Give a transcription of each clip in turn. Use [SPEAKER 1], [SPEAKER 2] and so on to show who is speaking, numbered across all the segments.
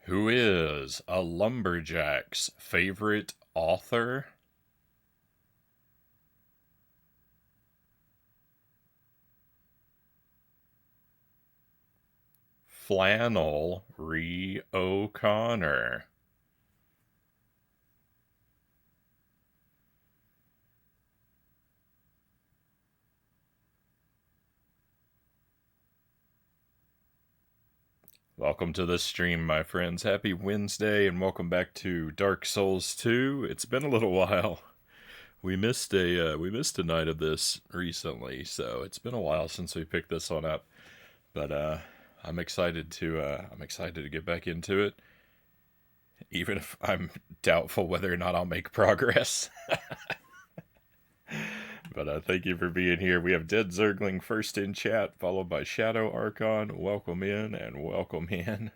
[SPEAKER 1] Who is a lumberjack's favorite author? Flannel Ree O'Connor. Welcome to the stream, my friends. Happy Wednesday, and welcome back to Dark Souls 2. It's been a little while. We missed a night of this recently, so it's been a while since we picked this one up. But I'm excited to get back into it, even if I'm doubtful whether or not I'll make progress. But thank you for being here. We have Dead Zergling first in chat, followed by Shadow Archon. Welcome in and welcome in.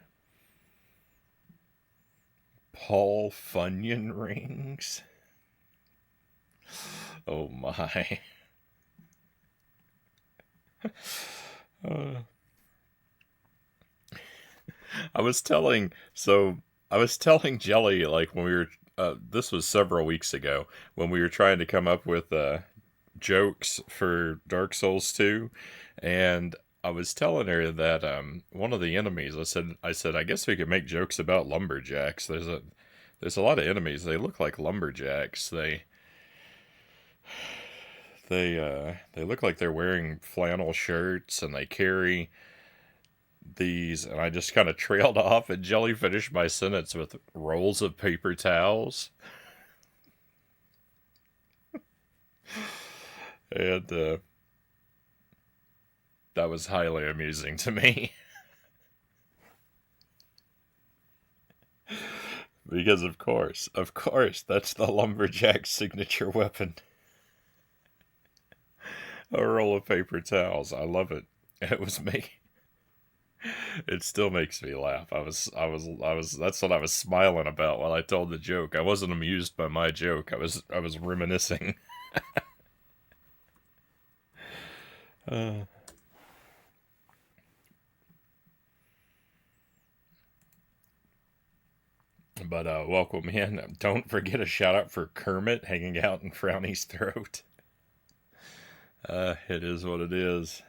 [SPEAKER 1] Paul Funyon Rings. Oh my. Uh, I was telling I was telling Jelly like when we were this was several weeks ago when we were trying to come up with jokes for Dark Souls 2, and I was telling her that one of the enemies I said I guess we could make jokes about lumberjacks. There's a lot of enemies. They look like lumberjacks. They look like they're wearing flannel shirts and they carry these, and I just kind of trailed off, and Jelly finished my sentence with rolls of paper towels. And that was highly amusing to me. Because of course, that's the lumberjack's signature weapon. A roll of paper towels. I love it. It was me. It still makes me laugh. That's what I was smiling about while I told the joke. I wasn't amused by my joke. I was reminiscing. Uh, but welcome in. Don't forget a shout out for Kermit hanging out in Frownie's throat. It is what it is.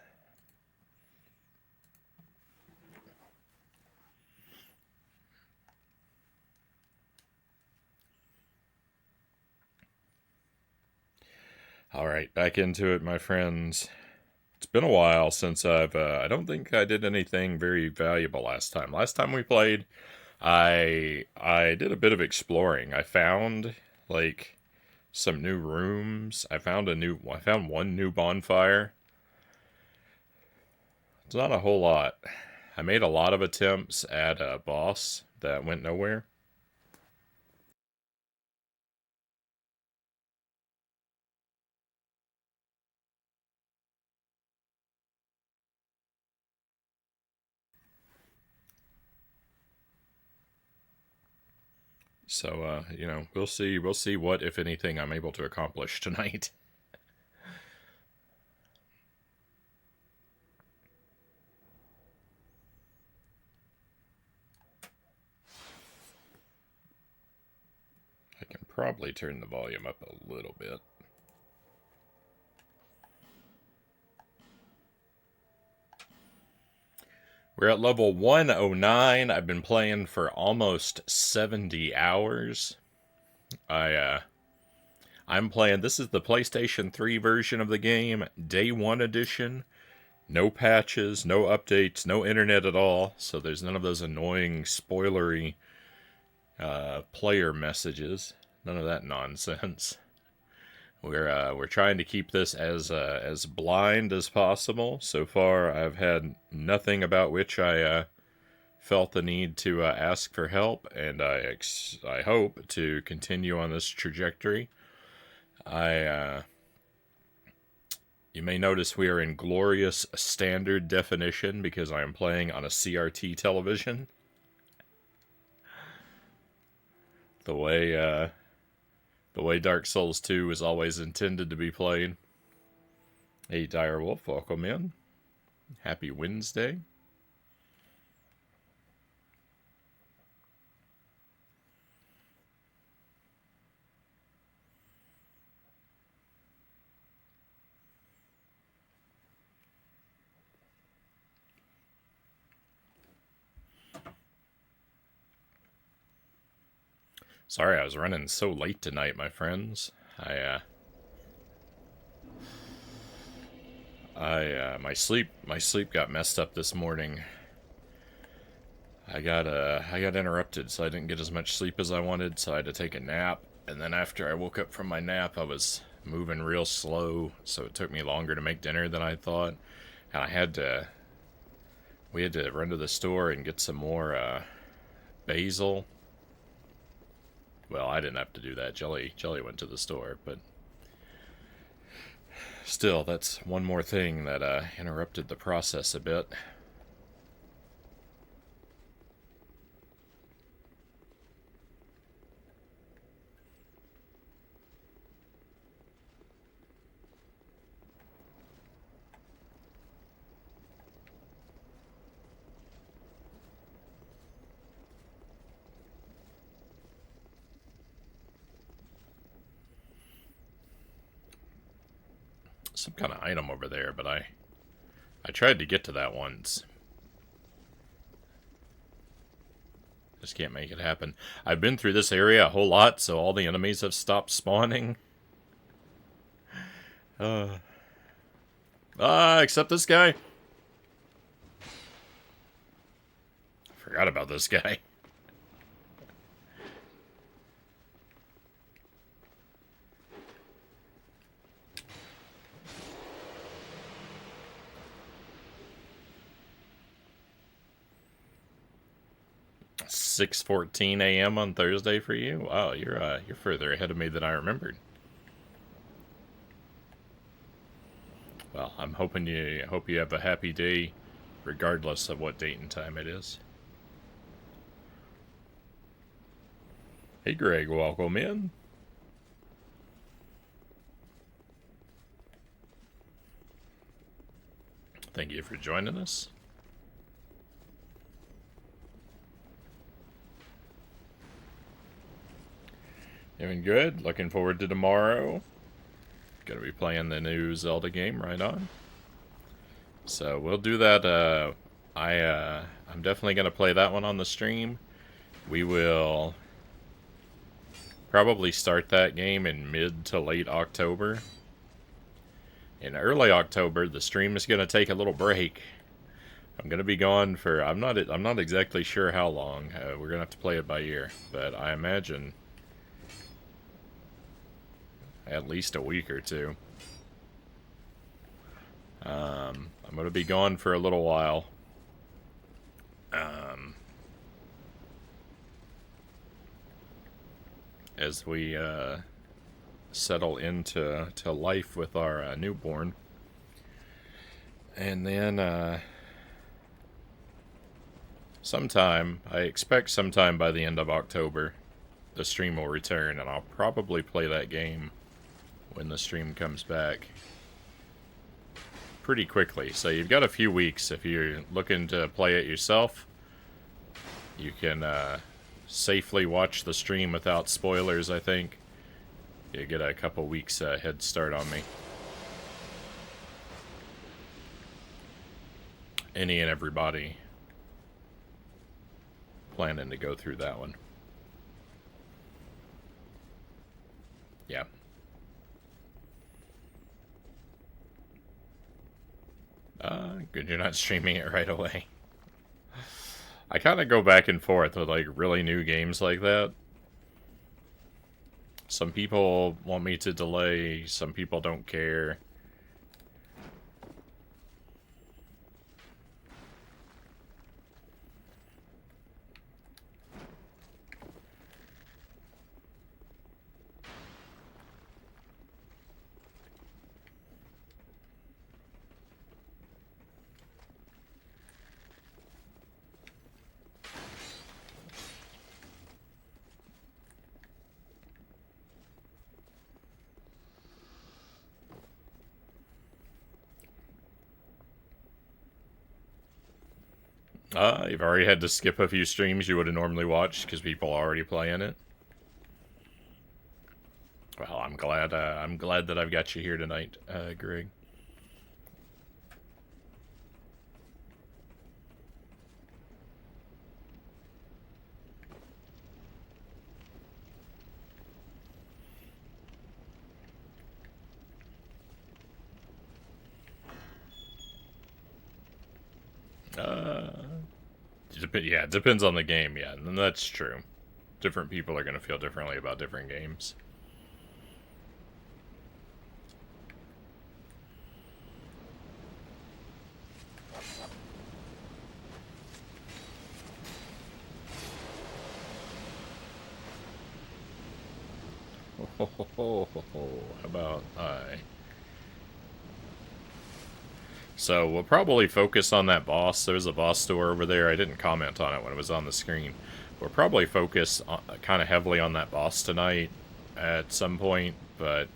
[SPEAKER 1] All right, back into it, my friends. It's been a while since I don't think I did anything very valuable last time. Last time we played, I did a bit of exploring. I found like some new rooms. I found one new bonfire. It's not a whole lot. I made a lot of attempts at a boss that went nowhere. So we'll see what, if anything, I'm able to accomplish tonight. I can probably turn the volume up a little bit. We're at level 109. I've been playing for almost 70 hours. I'm playing, this is the PlayStation 3 version of the game, Day 1 edition. No patches, no updates, no internet at all, so there's none of those annoying spoilery player messages. None of that nonsense. We're trying to keep this as blind as possible. So far, I've had nothing about which I felt the need to ask for help, and I hope to continue on this trajectory. I You may notice we are in glorious standard definition because I am playing on a CRT television. The way Dark Souls 2 is always intended to be played. Hey, Direwolf, welcome in. Happy Wednesday. Sorry I was running so late tonight, my friends. My sleep got messed up this morning. I got interrupted, so I didn't get as much sleep as I wanted, so I had to take a nap. And then after I woke up from my nap, I was moving real slow, so it took me longer to make dinner than I thought. And we had to run to the store and get some more basil. Well, I didn't have to do that. Jelly went to the store, but still, that's one more thing that interrupted the process a bit. Some kind of item over there, but I tried to get to that once. Just can't make it happen. I've been through this area a whole lot, so all the enemies have stopped spawning. Except this guy. Forgot about this guy. "6:14 a.m. on Thursday for you? Wow, you're further ahead of me than I remembered." Well, I'm hoping you have a happy day, regardless of what date and time it is. Hey, Greg, welcome in. Thank you for joining us. Doing good. Looking forward to tomorrow. Gonna be playing the new Zelda game right on. So we'll do that. I'm definitely gonna play that one on the stream. We will probably start that game in mid to late October. In early October, the stream is gonna take a little break. I'm gonna be gone for I'm not exactly sure how long. We're gonna have to play it by ear, but I imagine at least a week or two. I'm going to be gone for a little while. As we settle into life with our newborn. And then I expect sometime by the end of October, the stream will return, and I'll probably play that game when the stream comes back pretty quickly. So you've got a few weeks. If you're looking to play it yourself, you can safely watch the stream without spoilers, I think. You get a couple weeks head start on me. Any and everybody planning to go through that one. Yeah. Good you're not streaming it right away. I kind of go back and forth with, like, really new games like that. Some people want me to delay, some people don't care. You've already had to skip a few streams you would have normally watched because people are already playing it. Well, I'm glad that I've got you here tonight, Greg. Yeah, it depends on the game, yeah, and that's true. Different people are going to feel differently about different games. How about So we'll probably focus on that boss. There's a boss door over there. I didn't comment on it when it was on the screen. We'll probably focus kind of heavily on that boss tonight at some point, but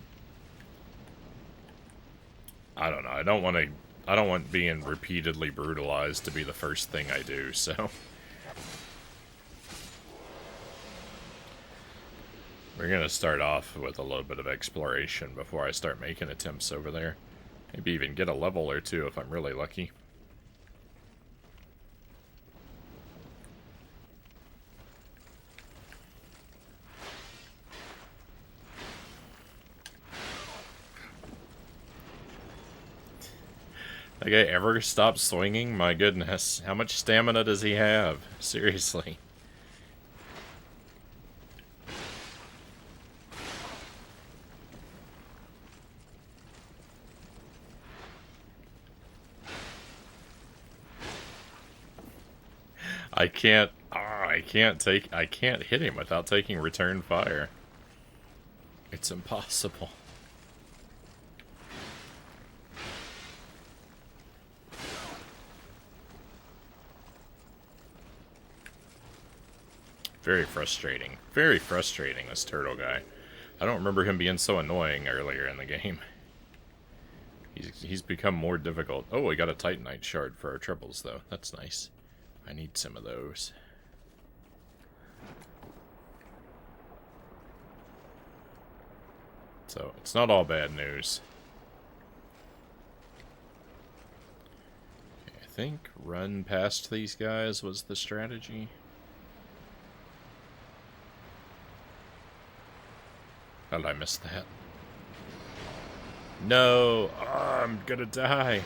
[SPEAKER 1] I don't know. I don't want being repeatedly brutalized to be the first thing I do, so we're going to start off with a little bit of exploration before I start making attempts over there. Maybe even get a level or two if I'm really lucky. That guy ever stop swinging? My goodness. How much stamina does he have? Seriously. I can't hit him without taking return fire. It's impossible. Very frustrating. Very frustrating, this turtle guy. I don't remember him being so annoying earlier in the game. He's become more difficult. Oh, we got a Titanite shard for our troubles, though. That's nice. I need some of those. So, it's not all bad news. Okay, I think run past these guys was the strategy. How did I miss that? No! Oh, I'm gonna die!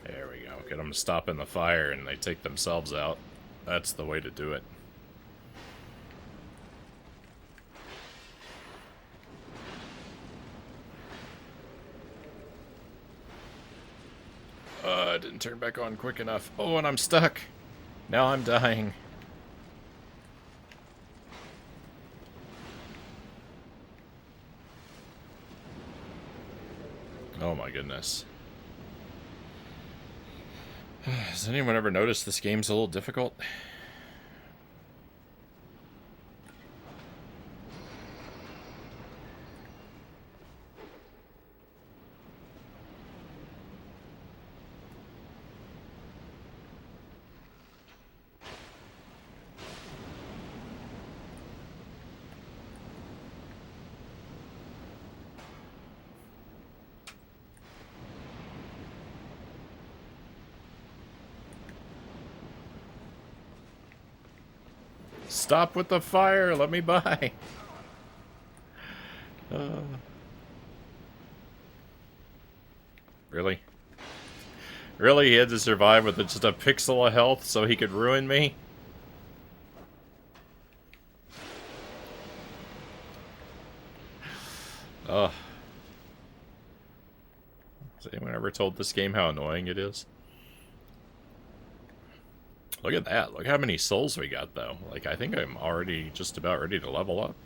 [SPEAKER 1] There we go. Get them stopping the fire and they take themselves out. That's the way to do it. I didn't turn back on quick enough. Oh, and I'm stuck. Now I'm dying. Oh my goodness. Has anyone ever noticed this game's a little difficult? Stop with the fire! Let me by! Really? Really? He had to survive with just a pixel of health so he could ruin me? Ugh. Has anyone ever told this game how annoying it is? Look at that. Look how many souls we got, though. Like, I think I'm already just about ready to level up.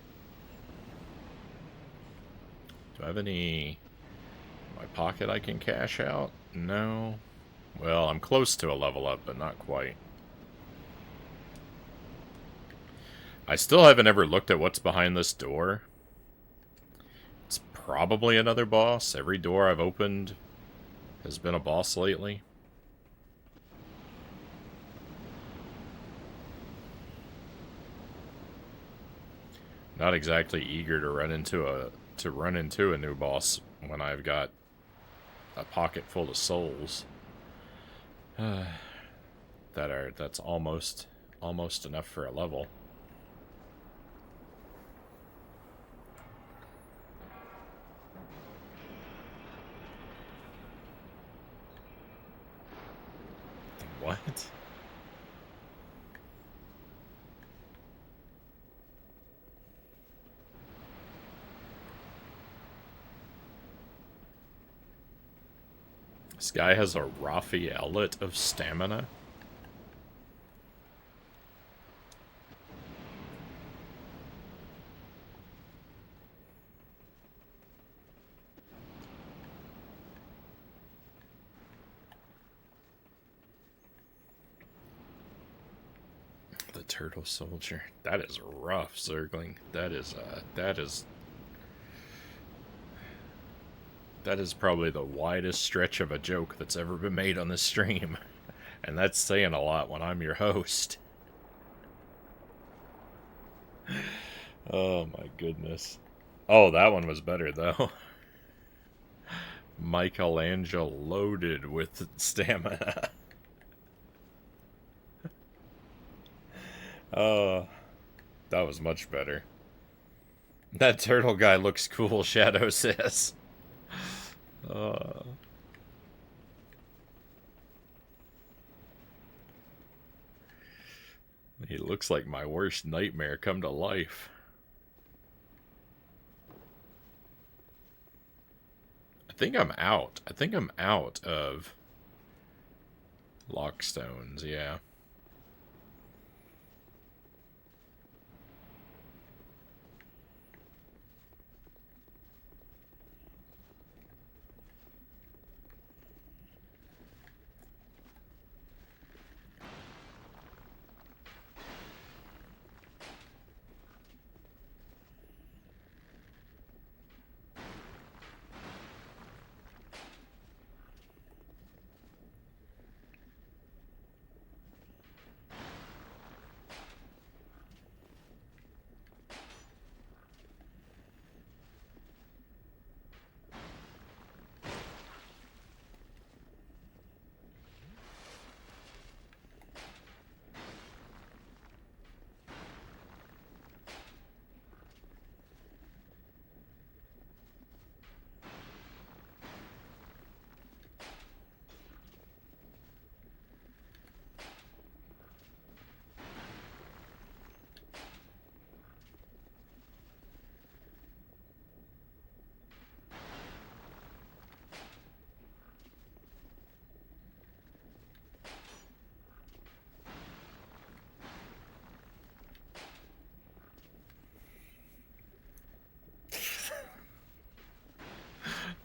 [SPEAKER 1] Do I have any in my pocket I can cash out? No. Well, I'm close to a level up, but not quite. I still haven't ever looked at what's behind this door. It's probably another boss. Every door I've opened has been a boss lately. Not exactly eager to run into a new boss when I've got a pocket full of souls. That's almost enough for a level. What? This guy has a Raphaelite of stamina? The turtle soldier. That is rough, Zergling. That is probably the widest stretch of a joke that's ever been made on this stream. And that's saying a lot when I'm your host. Oh my goodness. Oh, that one was better though. Michelangelo loaded with stamina. Oh, that was much better. That turtle guy looks cool, Shadow says. He looks like my worst nightmare come to life. I think I'm out. I think I'm out of lockstones, yeah.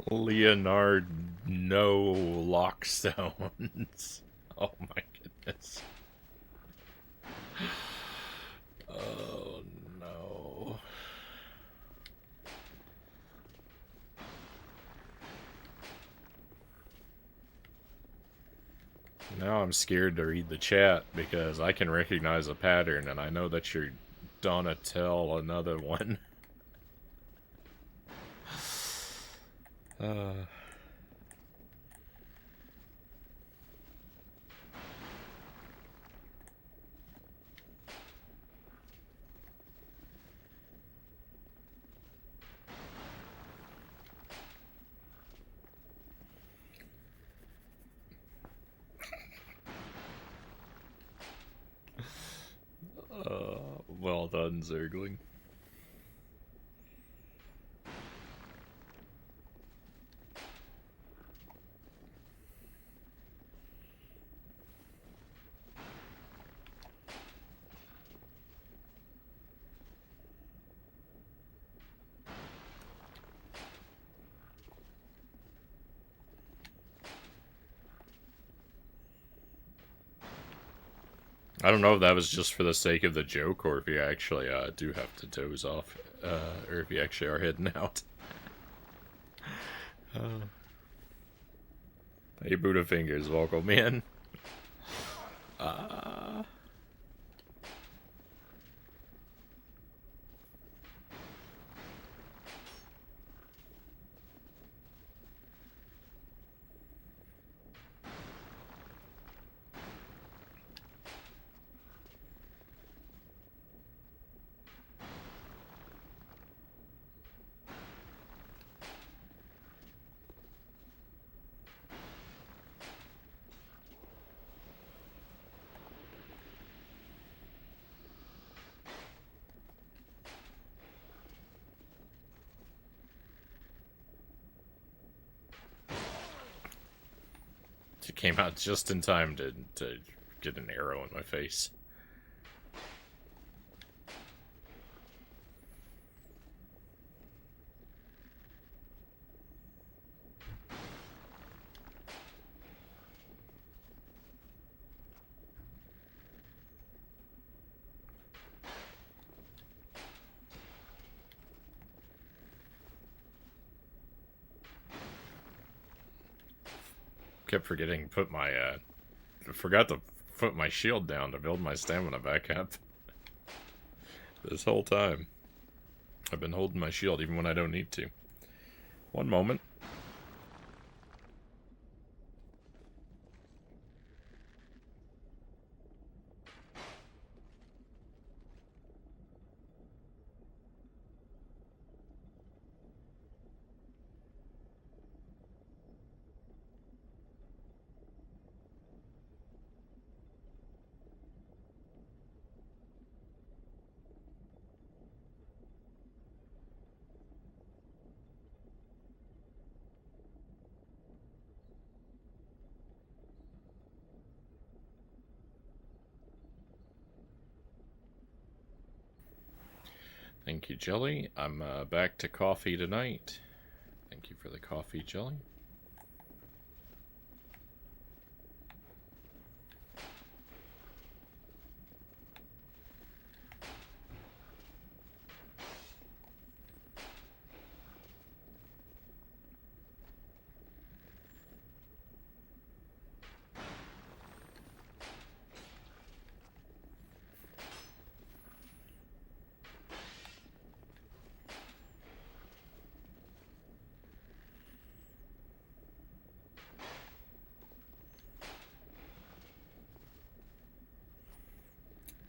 [SPEAKER 1] Leonard, no lockstones. Oh my goodness. Oh no. Now I'm scared to read the chat because I can recognize a pattern and I know that you're Donatel another one. Well done, Zergling. I don't know if that was just for the sake of the joke or if you actually do have to doze off, or if you actually are heading out. Hey, Buddha Fingers, welcome in. It came out just in time to get an arrow in my face. Kept forgetting to put my, forgot to put my shield down to build my stamina back up. This whole time. I've been holding my shield even when I don't need to. One moment. Thank you, Jelly. I'm back to coffee tonight. Thank you for the coffee, Jelly.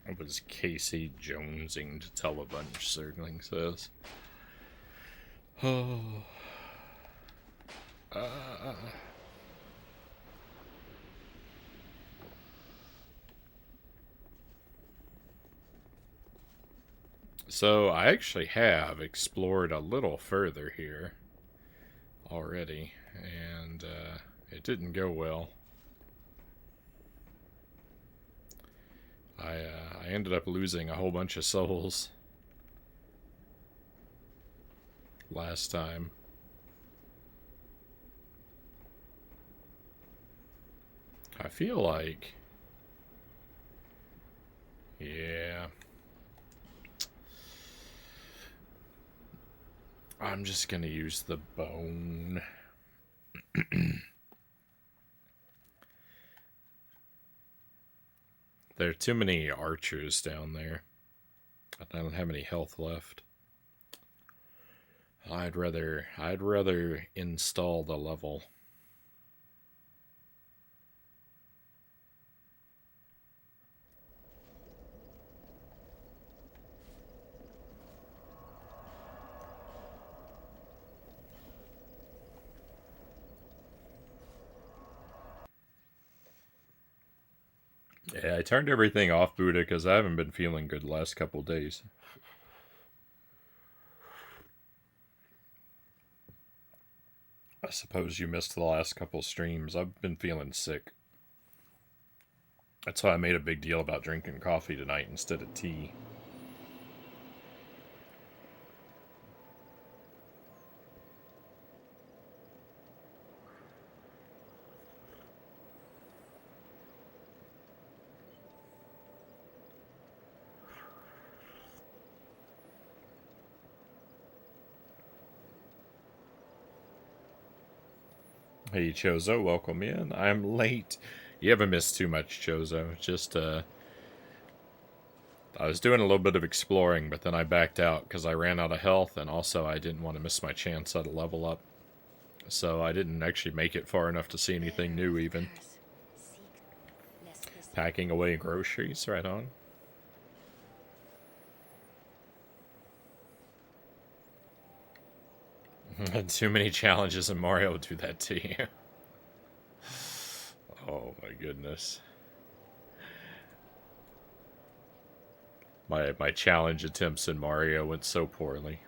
[SPEAKER 1] What was Casey jonesing to tell a bunch, Zergling says. Oh. So, I actually have explored a little further here already, and it didn't go well. I ended up losing a whole bunch of souls last time. I feel like... yeah. I'm just gonna use the bone. There are too many archers down there. I don't have any health left. I'd rather install the level. Yeah, I turned everything off, Buddha, because I haven't been feeling good the last couple days. I suppose you missed the last couple streams. I've been feeling sick. That's why I made a big deal about drinking coffee tonight instead of tea. Hey, Chozo, welcome in. I'm late. You haven't missed too much, Chozo. Just, I was doing a little bit of exploring, but then I backed out because I ran out of health, and also I didn't want to miss my chance at a level up. So I didn't actually make it far enough to see anything new, even. Packing away groceries, right on. Too many challenges in Mario will do that to you. Oh my goodness. My challenge attempts in Mario went so poorly.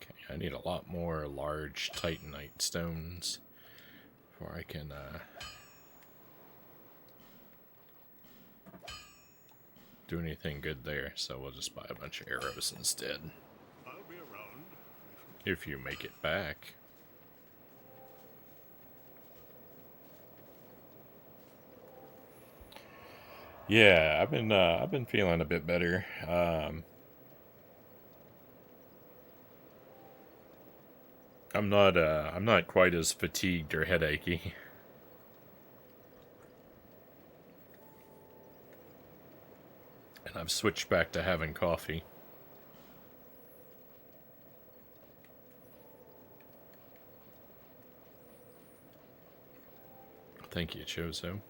[SPEAKER 1] Okay, I need a lot more large titanite stones before I can do anything good there, so we'll just buy a bunch of arrows instead.
[SPEAKER 2] I'll be around.
[SPEAKER 1] If you make it back. Yeah, I've been feeling a bit better. I'm not quite as fatigued or headachy. And I've switched back to having coffee. Thank you, Chozo.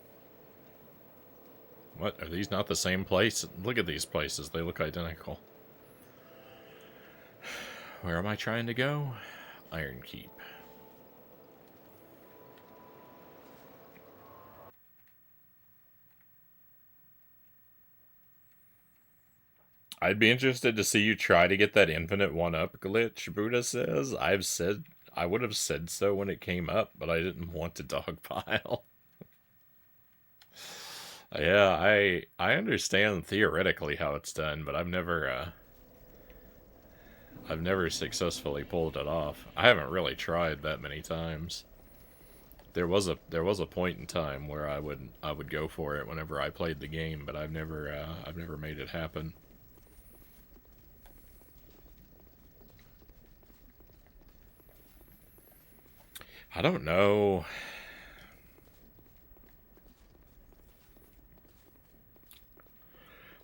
[SPEAKER 1] What? Are these not the same place? Look at these places. They look identical. Where am I trying to go? Iron Keep. I'd be interested to see you try to get that infinite one-up glitch, Buddha says. I would have said so when it came up, but I didn't want to dogpile. Yeah, I understand theoretically how it's done, but I've never successfully pulled it off. I haven't really tried that many times. There was a point in time where I would go for it whenever I played the game, but I've never made it happen. I don't know.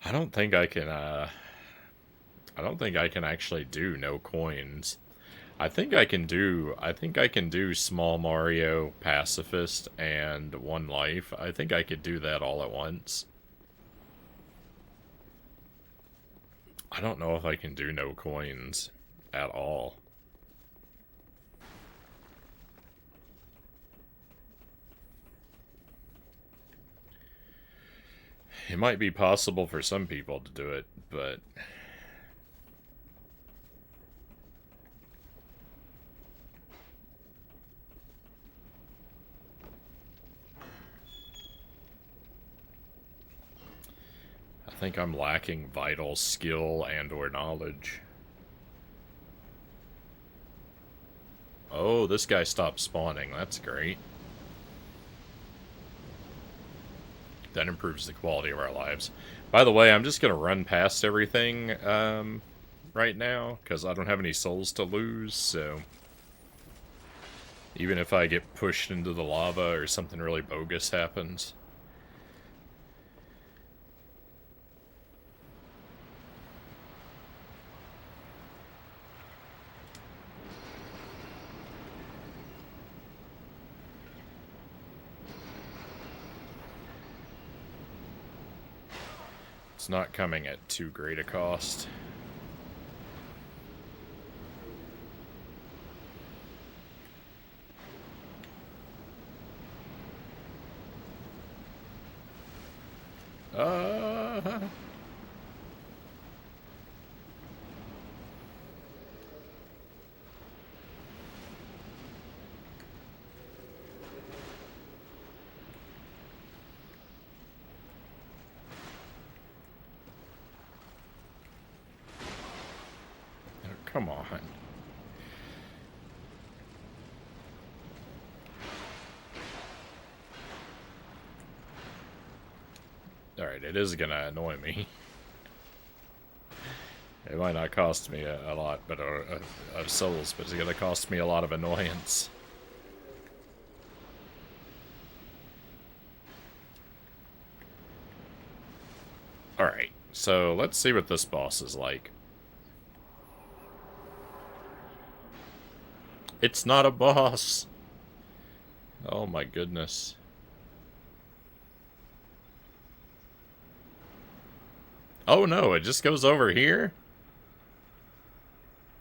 [SPEAKER 1] I don't think I can I don't think I can actually do no coins. I think I can do Small Mario, Pacifist, and One Life. I think I could do that all at once. I don't know if I can do no coins at all. It might be possible for some people to do it, but I think I'm lacking vital skill and or knowledge. Oh, this guy stopped spawning. That's great. That improves the quality of our lives. By the way, I'm just going to run past everything right now, because I don't have any souls to lose, so even if I get pushed into the lava or something really bogus happens. It's not coming at too great a cost. Uh... Come on. Alright, it is gonna annoy me. It might not cost me a lot but of souls, but it's gonna cost me a lot of annoyance. Alright, so let's see what this boss is like. It's not a boss! Oh my goodness. Oh no, it just goes over here?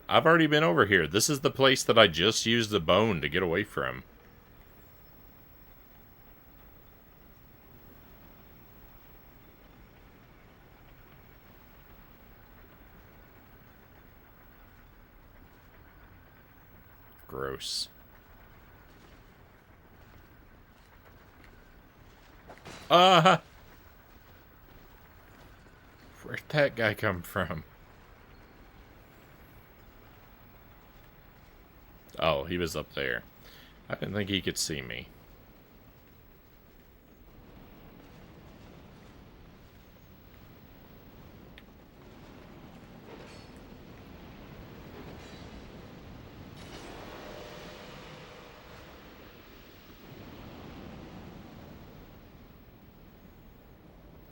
[SPEAKER 1] I've already been over here. This is the place that I just used the bone to get away from. Gross. Where'd that guy come from? Oh, he was up there. I didn't think he could see me.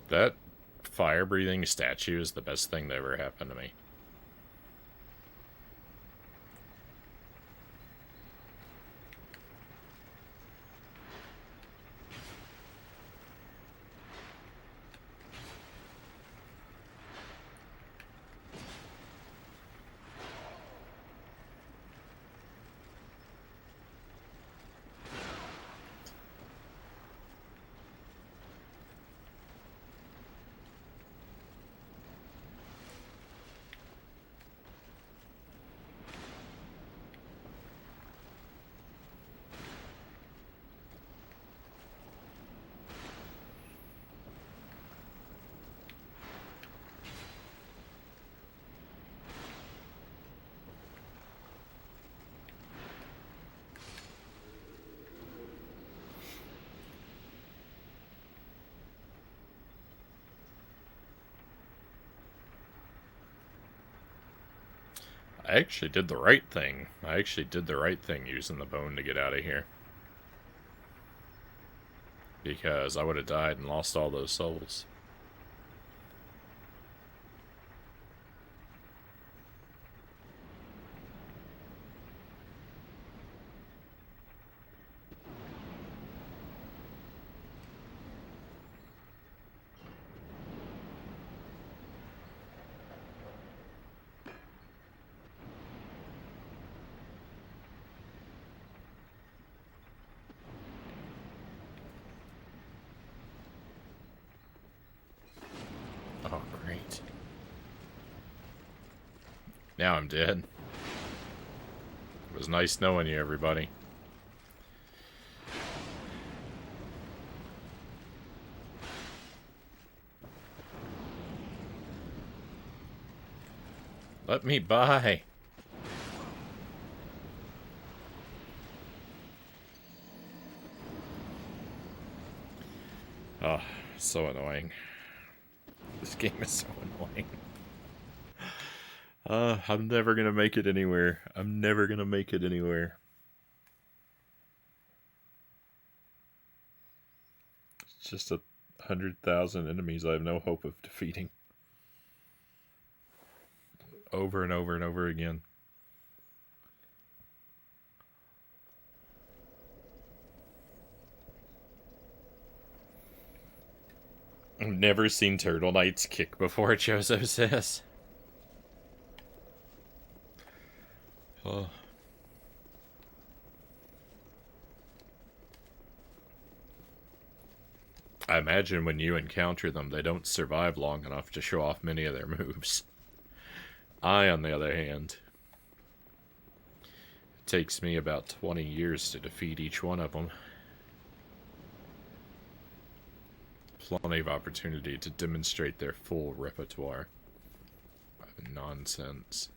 [SPEAKER 1] That fire-breathing statue is the best thing that ever happened to me. I actually did the right thing. I actually did the right thing using the bone to get out of here. Because I would have died and lost all those souls. Oh, great. Now I'm dead. It was nice knowing you, everybody. Let me by. Oh, so annoying. This game is so annoying. I'm never gonna make it anywhere. I'm never gonna make it anywhere. It's just 100,000 enemies I have no hope of defeating. Over and over and over again. I've never seen Turtle Knights kick before, Chozo says. Oh. I imagine when you encounter them, they don't survive long enough to show off many of their moves. I, on the other hand, it takes me about 20 years to defeat each one of them. Plenty of opportunity to demonstrate their full repertoire of nonsense.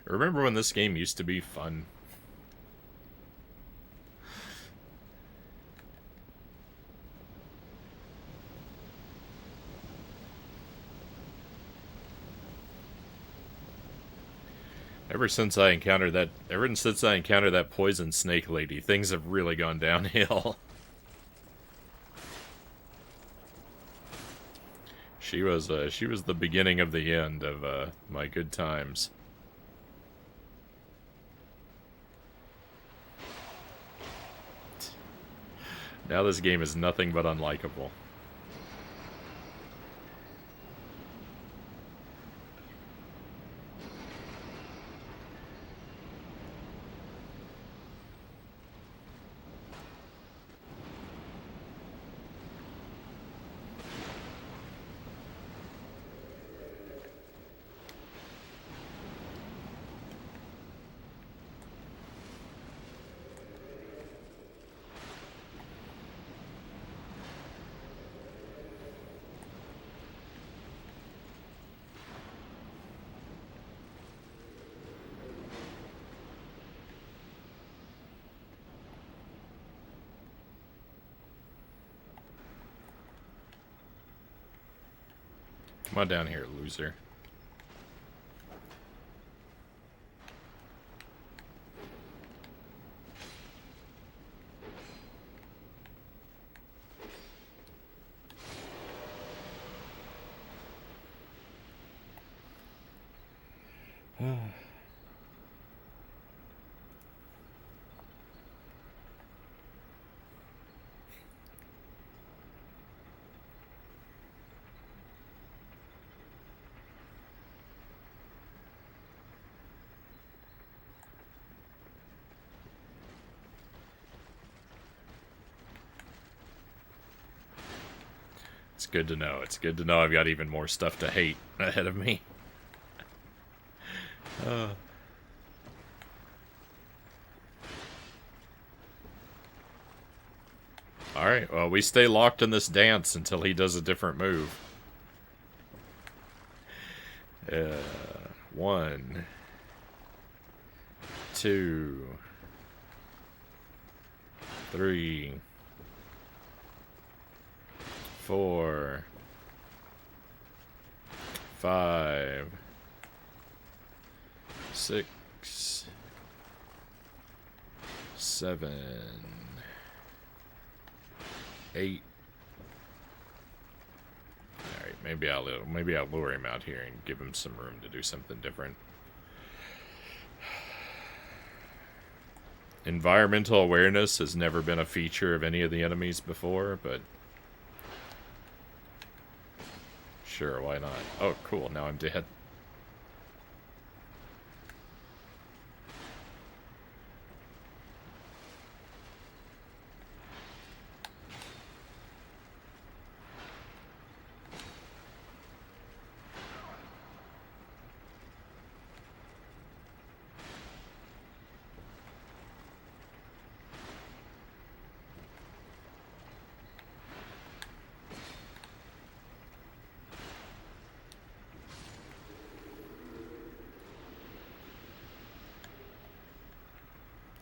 [SPEAKER 1] Remember when this game used to be fun? Ever since I encountered that poison snake lady, things have really gone downhill. She was the beginning of the end of my good times. Now this game is nothing but unlikable. Come on down here, loser. It's good to know. It's good to know I've got even more stuff to hate ahead of me. Alright, well, we stay locked in this dance until he does a different move. 1, 2, 3, 4, 5, 6, 7, 8. Alright, maybe I'll lure him out here and give him some room to do something different. Environmental awareness has never been a feature of any of the enemies before, but sure, why not? Oh, cool, now I'm dead.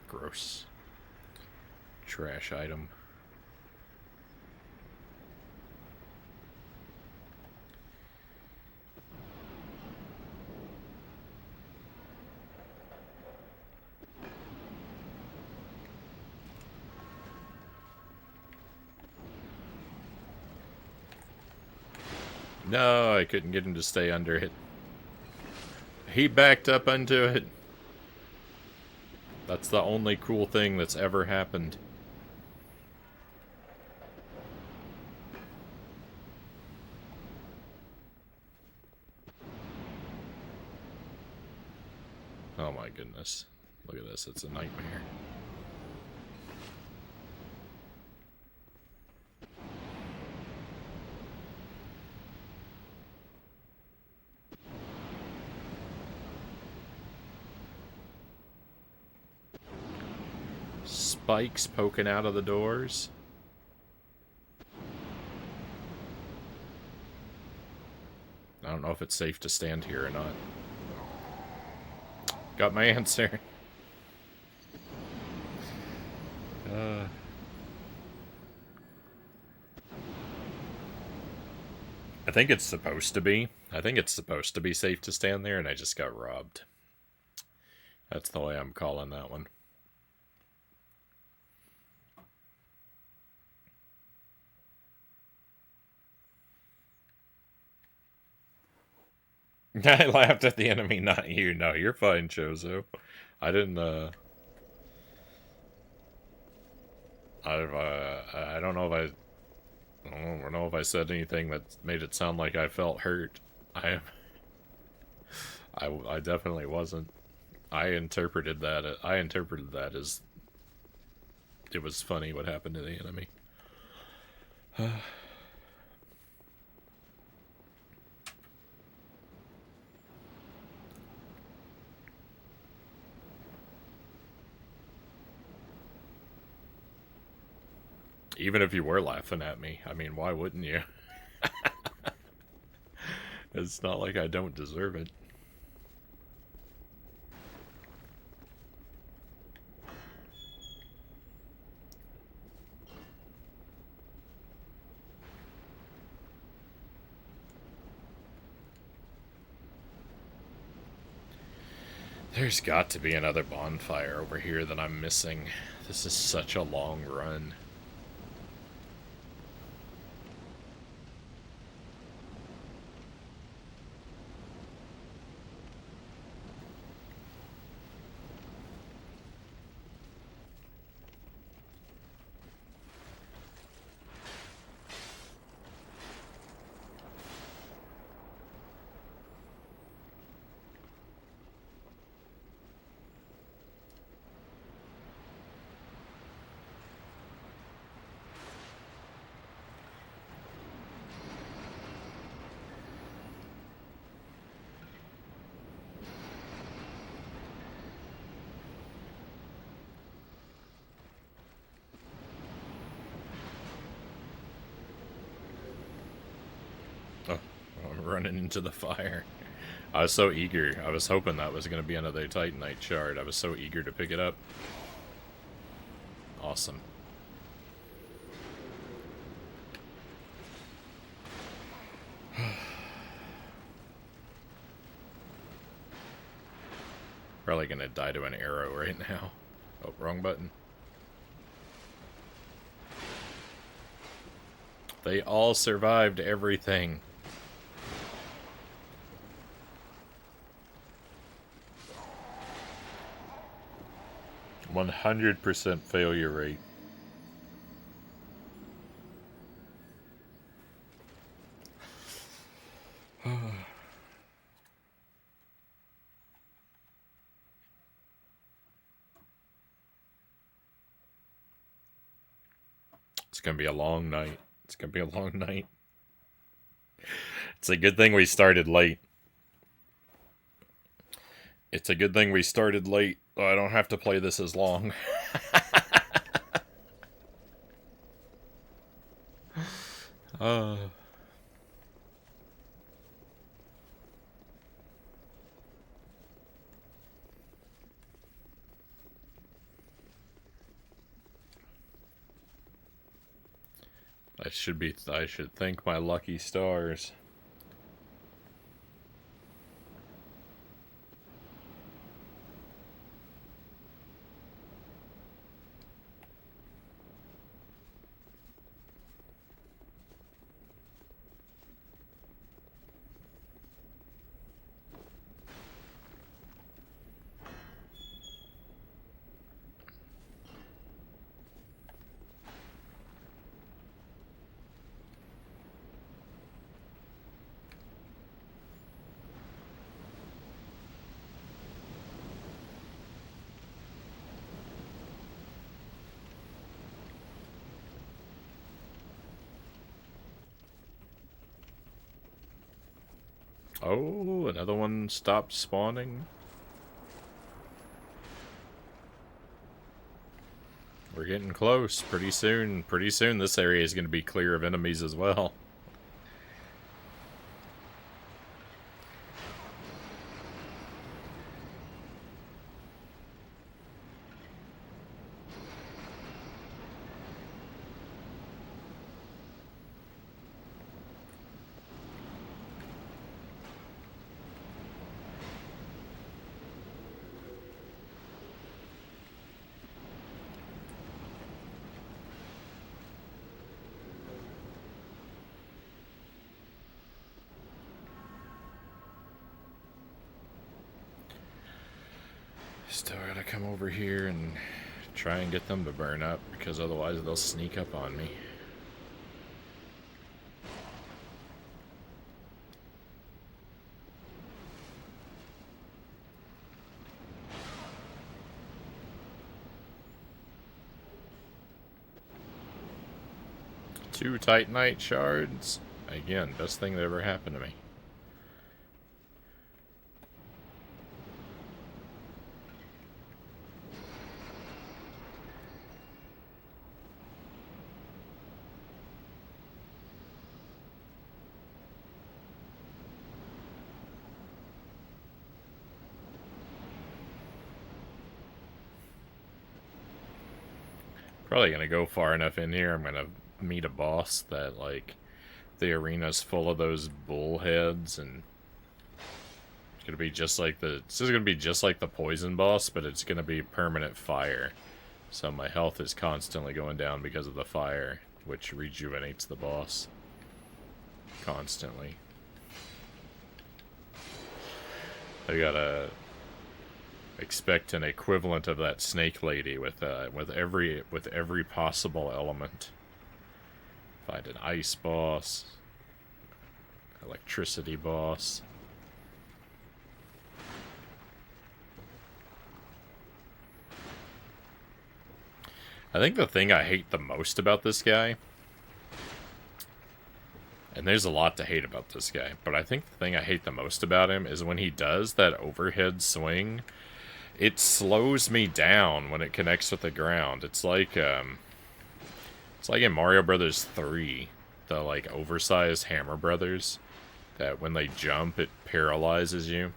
[SPEAKER 1] Gross. Trash item. No, I couldn't get him to stay under it. He backed up into it. That's the only cool thing that's ever happened. Oh my goodness. Look at this, it's a nightmare. Spikes poking out of the doors. I don't know if it's safe to stand here or not. Got my answer. I think it's supposed to be. I think it's supposed to be safe to stand there, and I just got robbed. That's the way I'm calling that one. I laughed at the enemy, not you. No, you're fine, Chozo. I didn't, I don't know if I don't know if I said anything that made it sound like I felt hurt. I definitely wasn't. I interpreted that as it was funny what happened to the enemy. Even if you were laughing at me, I mean, why wouldn't you? It's not like I don't deserve it. There's got to be another bonfire over here that I'm missing. This is such a long run. Oh, I'm running into the fire. I was so eager. I was hoping that was going to be another Titanite shard. I was so eager to pick it up. Awesome. Probably going to die to an arrow right now. Oh, wrong button. They all survived everything. 100% failure rate. It's gonna be a long night. It's gonna be a long night. It's a good thing we started late. It's a good thing we started late. So I don't have to play this as long. uh. I should thank my lucky stars. Oh, another one stopped spawning. We're getting close. Pretty soon this area is going to be clear of enemies as well. Still gotta come over here and try and get them to burn up, because otherwise they'll sneak up on me. Two Titanite shards. Again, best thing that ever happened to me. Probably gonna go far enough in here. I'm gonna meet a boss that, like, the arena's full of those bullheads, and Gonna be just like the. This is gonna be just like the poison boss, but it's gonna be permanent fire. So my health is constantly going down because of the fire, which rejuvenates the boss constantly. I gotta expect an equivalent of that snake lady with every possible element. Find an ice boss, electricity boss. I think the thing I hate the most about this guy, and there's a lot to hate about this guy, but I think the thing I hate the most about him is when he does that overhead swing, it slows me down when it connects with the ground. It's like in Mario Brothers 3, the like oversized Hammer Brothers, that when they jump, it paralyzes you.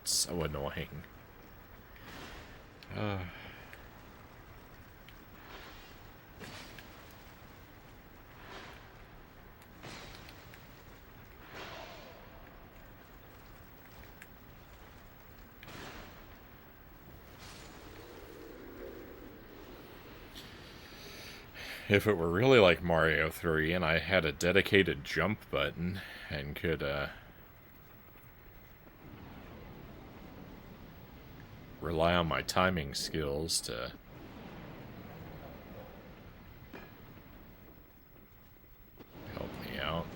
[SPEAKER 1] It's so annoying. If it were really like Mario 3 and I had a dedicated jump button and could rely on my timing skills to help me out.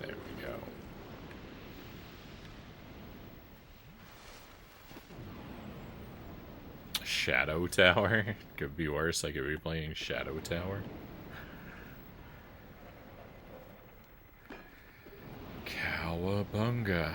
[SPEAKER 1] There we go. Shadow Tower? Could be worse. I could be playing Shadow Tower. Cowabunga.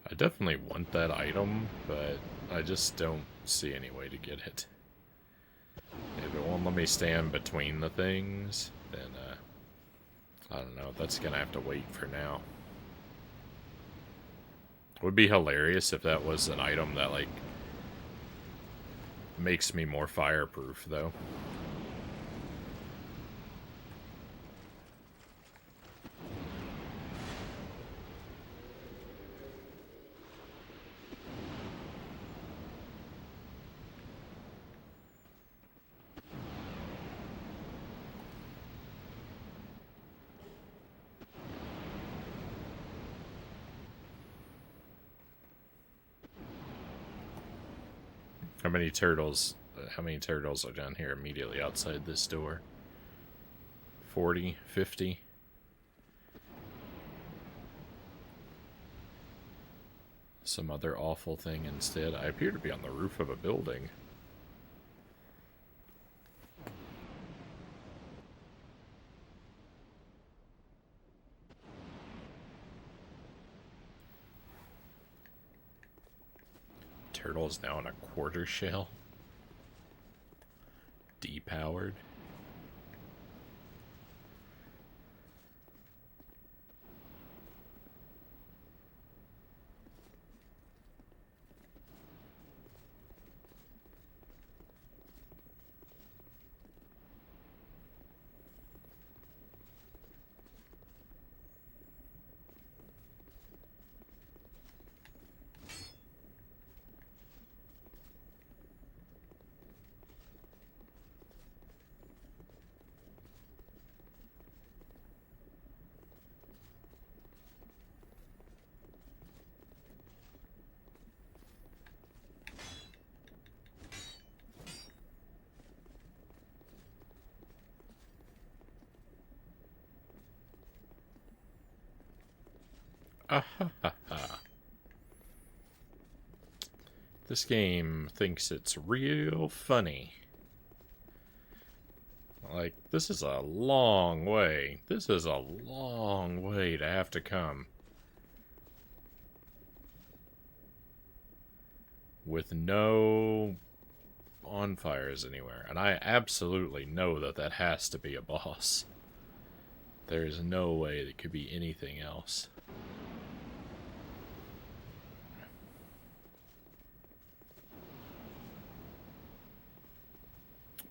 [SPEAKER 1] I definitely want that item, but I just don't see any way to get it. If it won't let me stand between the things, then, I don't know. That's gonna have to wait for now. It would be hilarious if that was an item that, like, makes me more fireproof, though. How many turtles are down here immediately outside this door? 40, 50? Some other awful thing instead. I appear to be on the roof of a building. Turtle is now in a quarter shell. Depowered. This game thinks it's real funny. Like, this is a long way. This is a long way to have to come. With no bonfires anywhere. And I absolutely know that that has to be a boss. There is no way it could be anything else.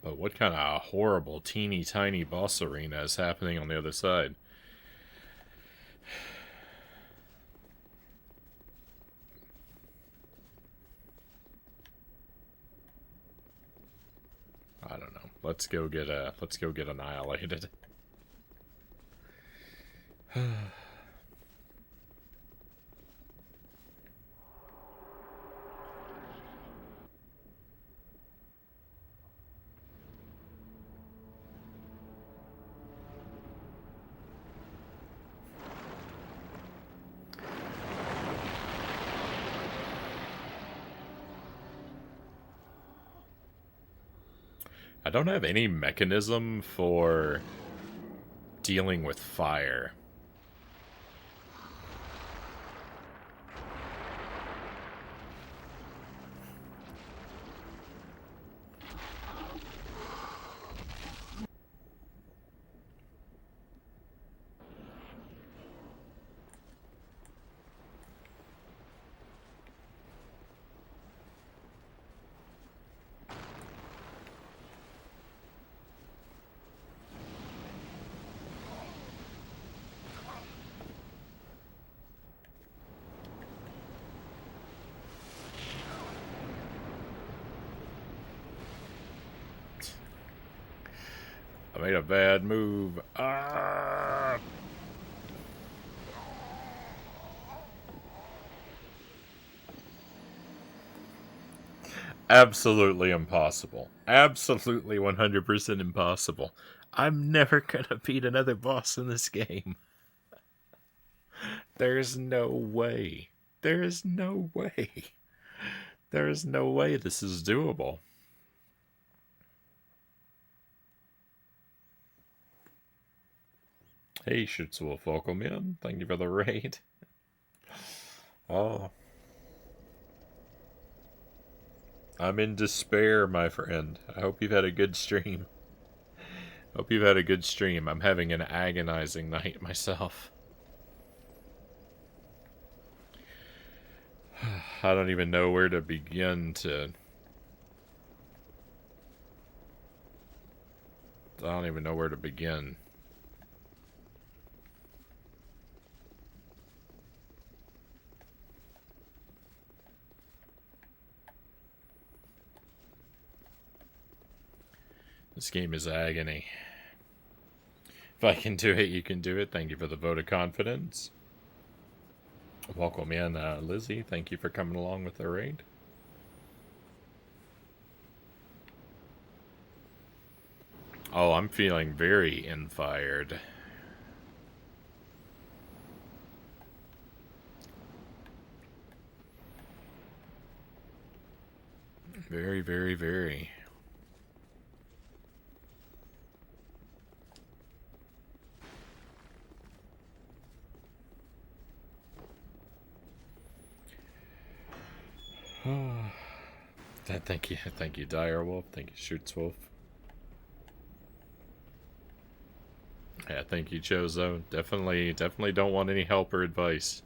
[SPEAKER 1] But what kind of horrible, teeny tiny boss arena is happening on the other side? I don't know. Let's go get annihilated. I don't have any mechanism for dealing with fire. I made a bad move. Ah! Absolutely impossible. Absolutely 100% impossible. I'm never gonna beat another boss in this game. There's no way. There is no way. There is no way this is doable. Hey, Schutzwolf, welcome in. Thank you for the raid. Oh. I'm in despair, my friend. I hope you've had a good stream. Hope you've had a good stream. I'm having an agonizing night myself. I don't even know where to begin to... I don't even know where to begin. This game is agony. If I can do it, you can do it. Thank you for the vote of confidence. Welcome in, Lizzie. Thank you for coming along with the raid. Oh, I'm feeling very infired. Very, very, very. Thank you, Direwolf. Thank you, Schutzwolf. Yeah, thank you, Chozo. Definitely don't want any help or advice.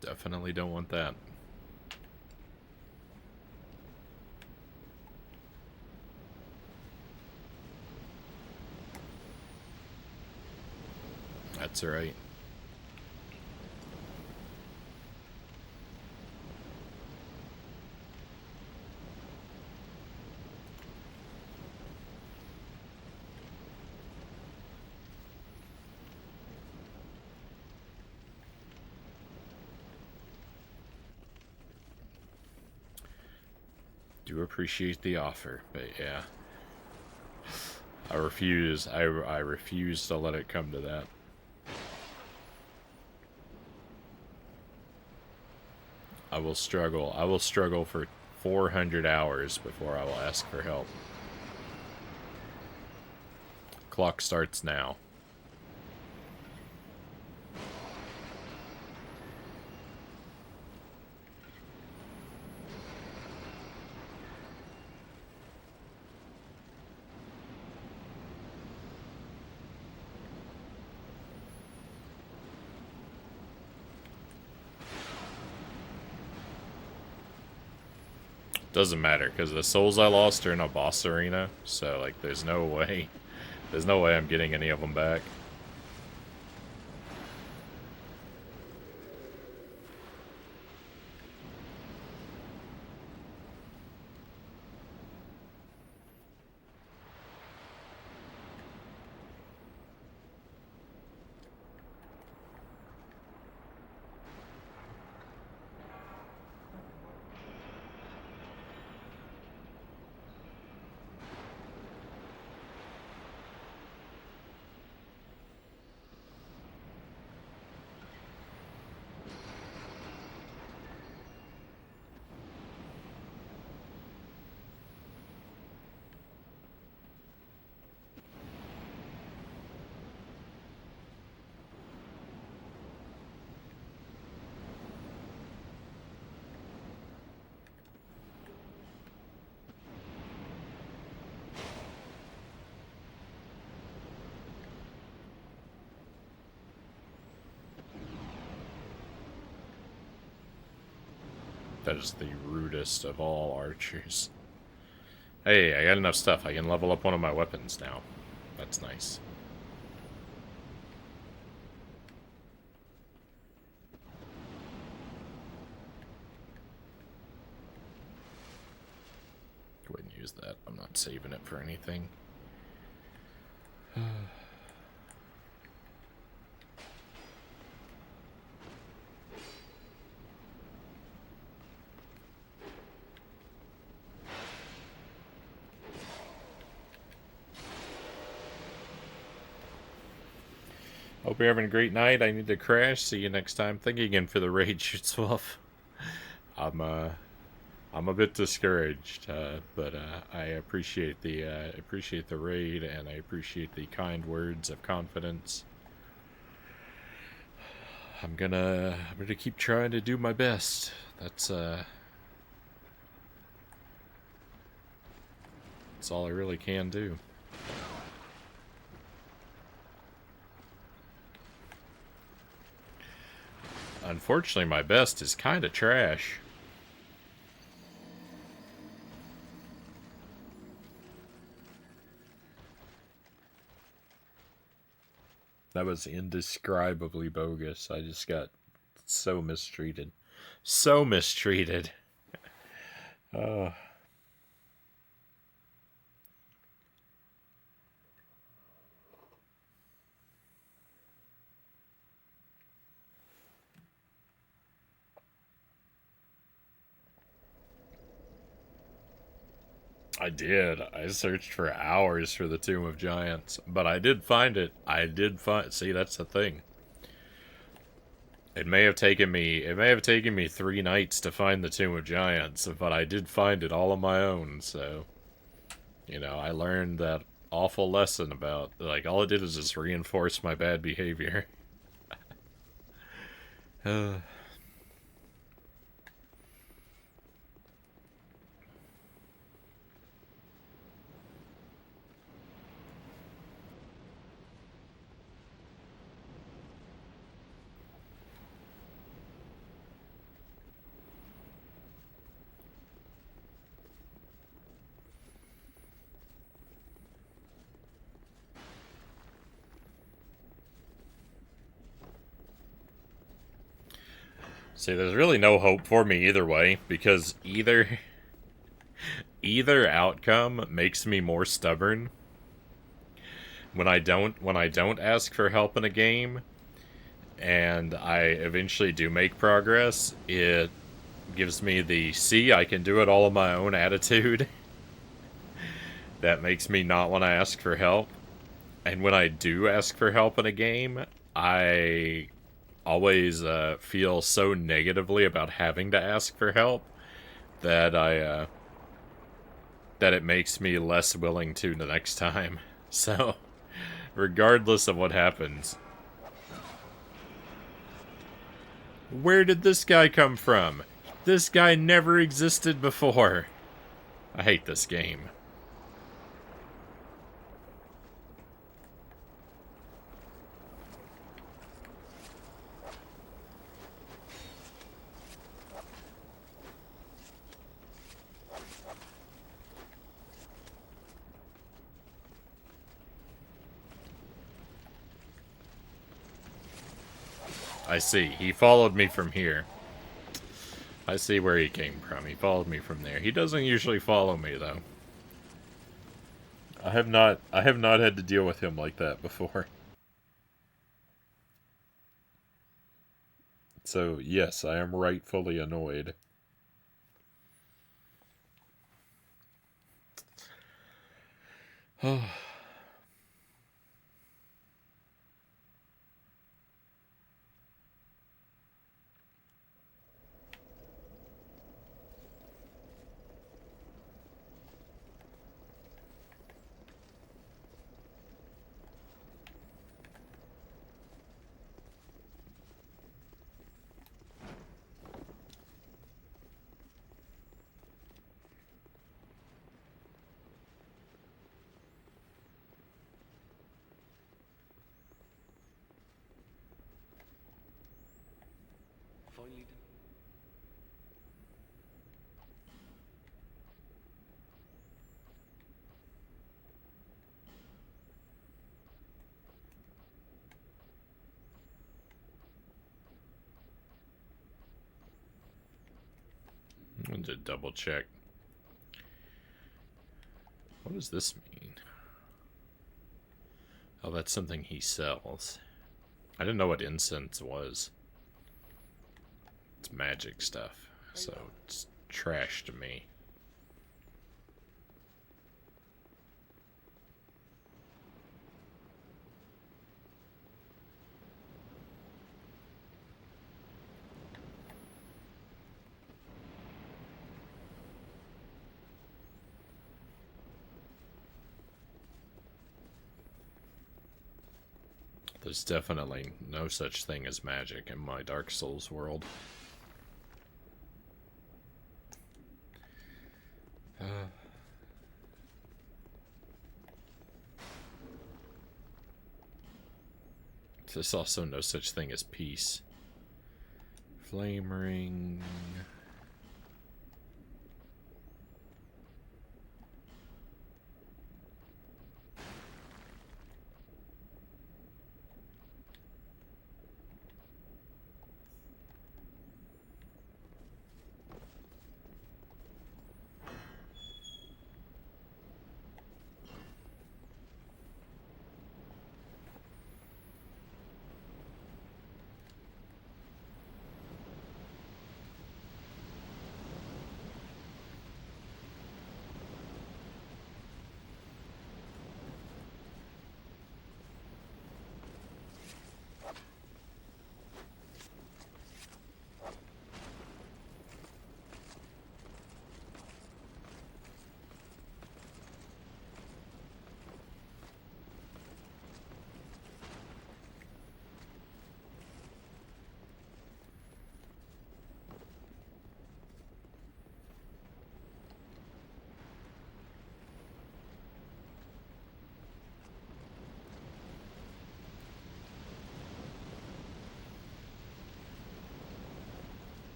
[SPEAKER 1] Definitely don't want that. That's right. Do appreciate the offer, but yeah. I refuse. I refuse to let it come to that. I will struggle. I will struggle for 400 hours before I will ask for help. Clock starts now. Doesn't matter, because the souls I lost are in a boss arena, so, like, there's no way I'm getting any of them back. That is the rudest of all archers. Hey, I got enough stuff. I can level up one of my weapons now. That's nice. Go ahead and use that. I'm not saving it for anything. Hope you're having a great night. I need to crash. See you next time. Thank you again for the raid, Shootswolf. I'm a bit discouraged, but I appreciate the raid, and I appreciate the kind words of confidence. I'm gonna keep trying to do my best. That's all I really can do. Unfortunately, my best is kind of trash. That was indescribably bogus. I just got so mistreated. So mistreated. I did. I searched for hours for the Tomb of Giants, but I did find it. See, that's the thing. It may have taken me 3 nights to find the Tomb of Giants, but I did find it all on my own, so you know, I learned that awful lesson about, like, all it did was just reinforce my bad behavior. See, there's really no hope for me either way, because either outcome makes me more stubborn. When I don't ask for help in a game, and I eventually do make progress, it gives me the "see, I can do it all on my own" attitude. That makes me not want to ask for help. And when I do ask for help in a game, I always feel so negatively about having to ask for help that that it makes me less willing to the next time. So, regardless of what happens. Where did this guy come from? This guy never existed before. I hate this game. I see. He followed me from here. I see where he came from. He followed me from there. He doesn't usually follow me though. I have not had to deal with him like that before. So, yes, I am rightfully annoyed.
[SPEAKER 3] Void.
[SPEAKER 1] I'm going to double check. What does this mean? Oh, that's something he sells. I didn't know what incense was. It's magic stuff, so it's trash to me. There's definitely no such thing as magic in my Dark Souls world. There's also no such thing as peace. Flame ring.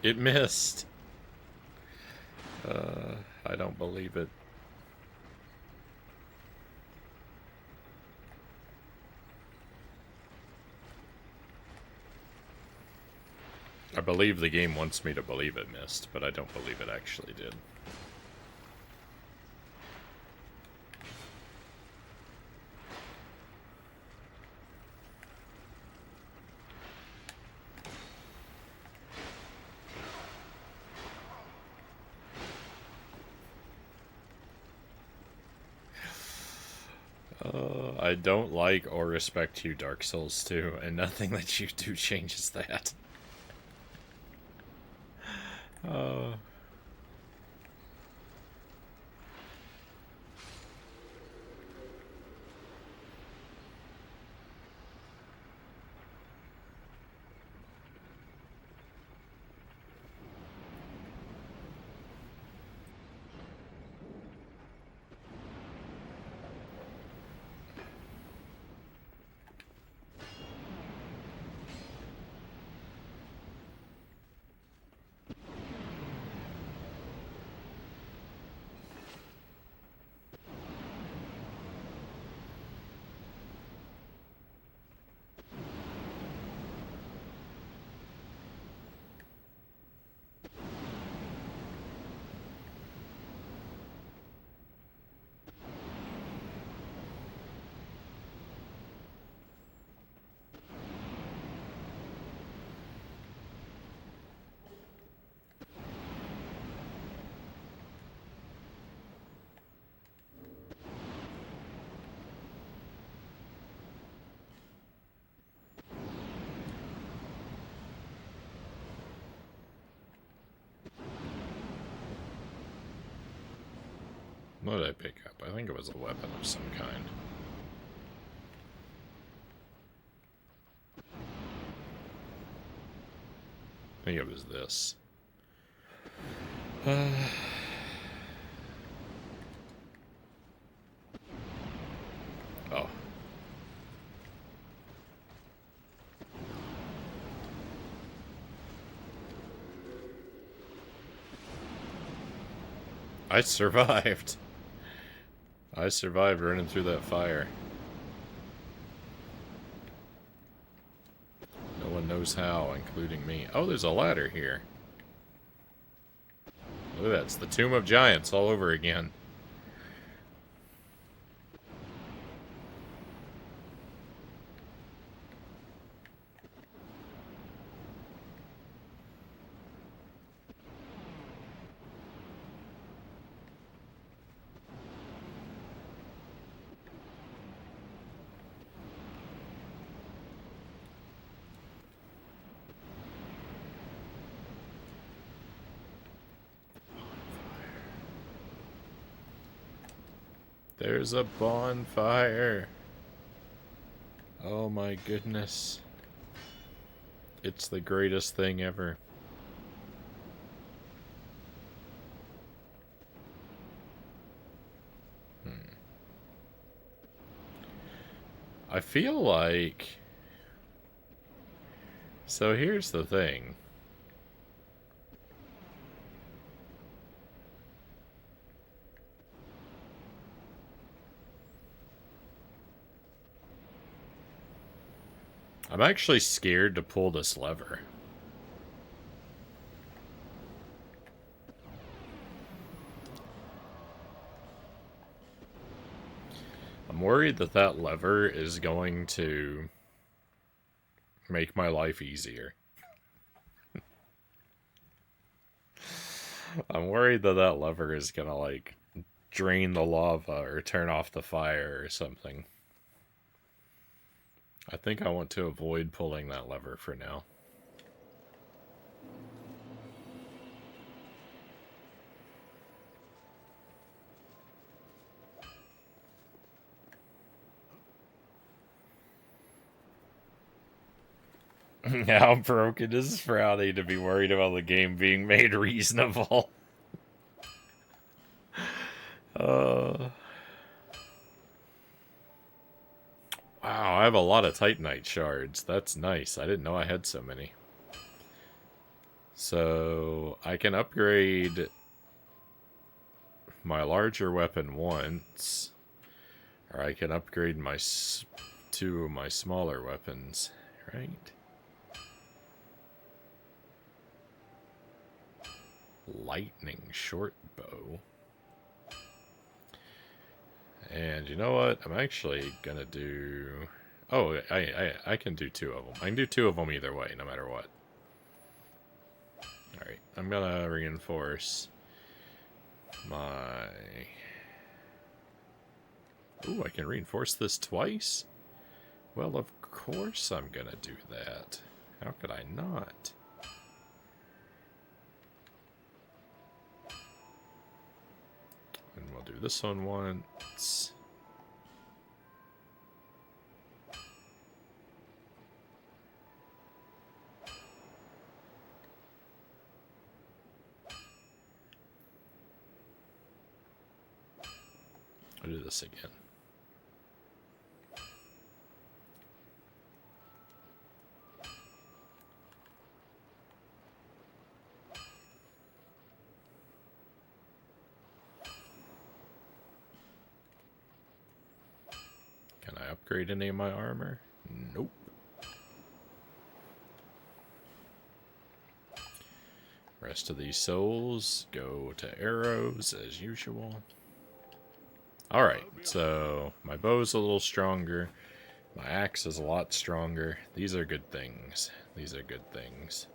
[SPEAKER 1] It missed. I don't believe it. I believe the game wants me to believe it missed, but I don't believe it actually did. I don't like or respect you, Dark Souls 2, and nothing that you do changes that. What did I pick up? I think it was a weapon of some kind. I think it was this. Oh. I survived. I survived running through that fire. No one knows how, including me. Oh, there's a ladder here. Look at that. It's the Tomb of Giants all over again. There's a bonfire. Oh my goodness. It's the greatest thing ever. I feel like... So here's the thing. I'm actually scared to pull this lever. I'm worried that that lever is going to make my life easier. I'm worried that that lever is gonna, like, drain the lava or turn off the fire or something. I think I want to avoid pulling that lever for now. How broken is Frownie to be worried about the game being made reasonable? Wow, I have a lot of Titanite shards. That's nice. I didn't know I had so many. So I can upgrade my larger weapon once, or I can upgrade my two of my smaller weapons, right? Lightning short bow. And you know what? I'm actually gonna do... Oh, I can do two of them. I can do two of them either way, no matter what. Alright, I'm gonna reinforce my... Ooh, I can reinforce this twice? Well, of course I'm gonna do that. How could I not? And we'll do this one once. I'll do this again. Can I upgrade any of my armor? Nope. Rest of these souls go to arrows as usual. Alright, so my bow's a little stronger. My axe is a lot stronger. These are good things. These are good things.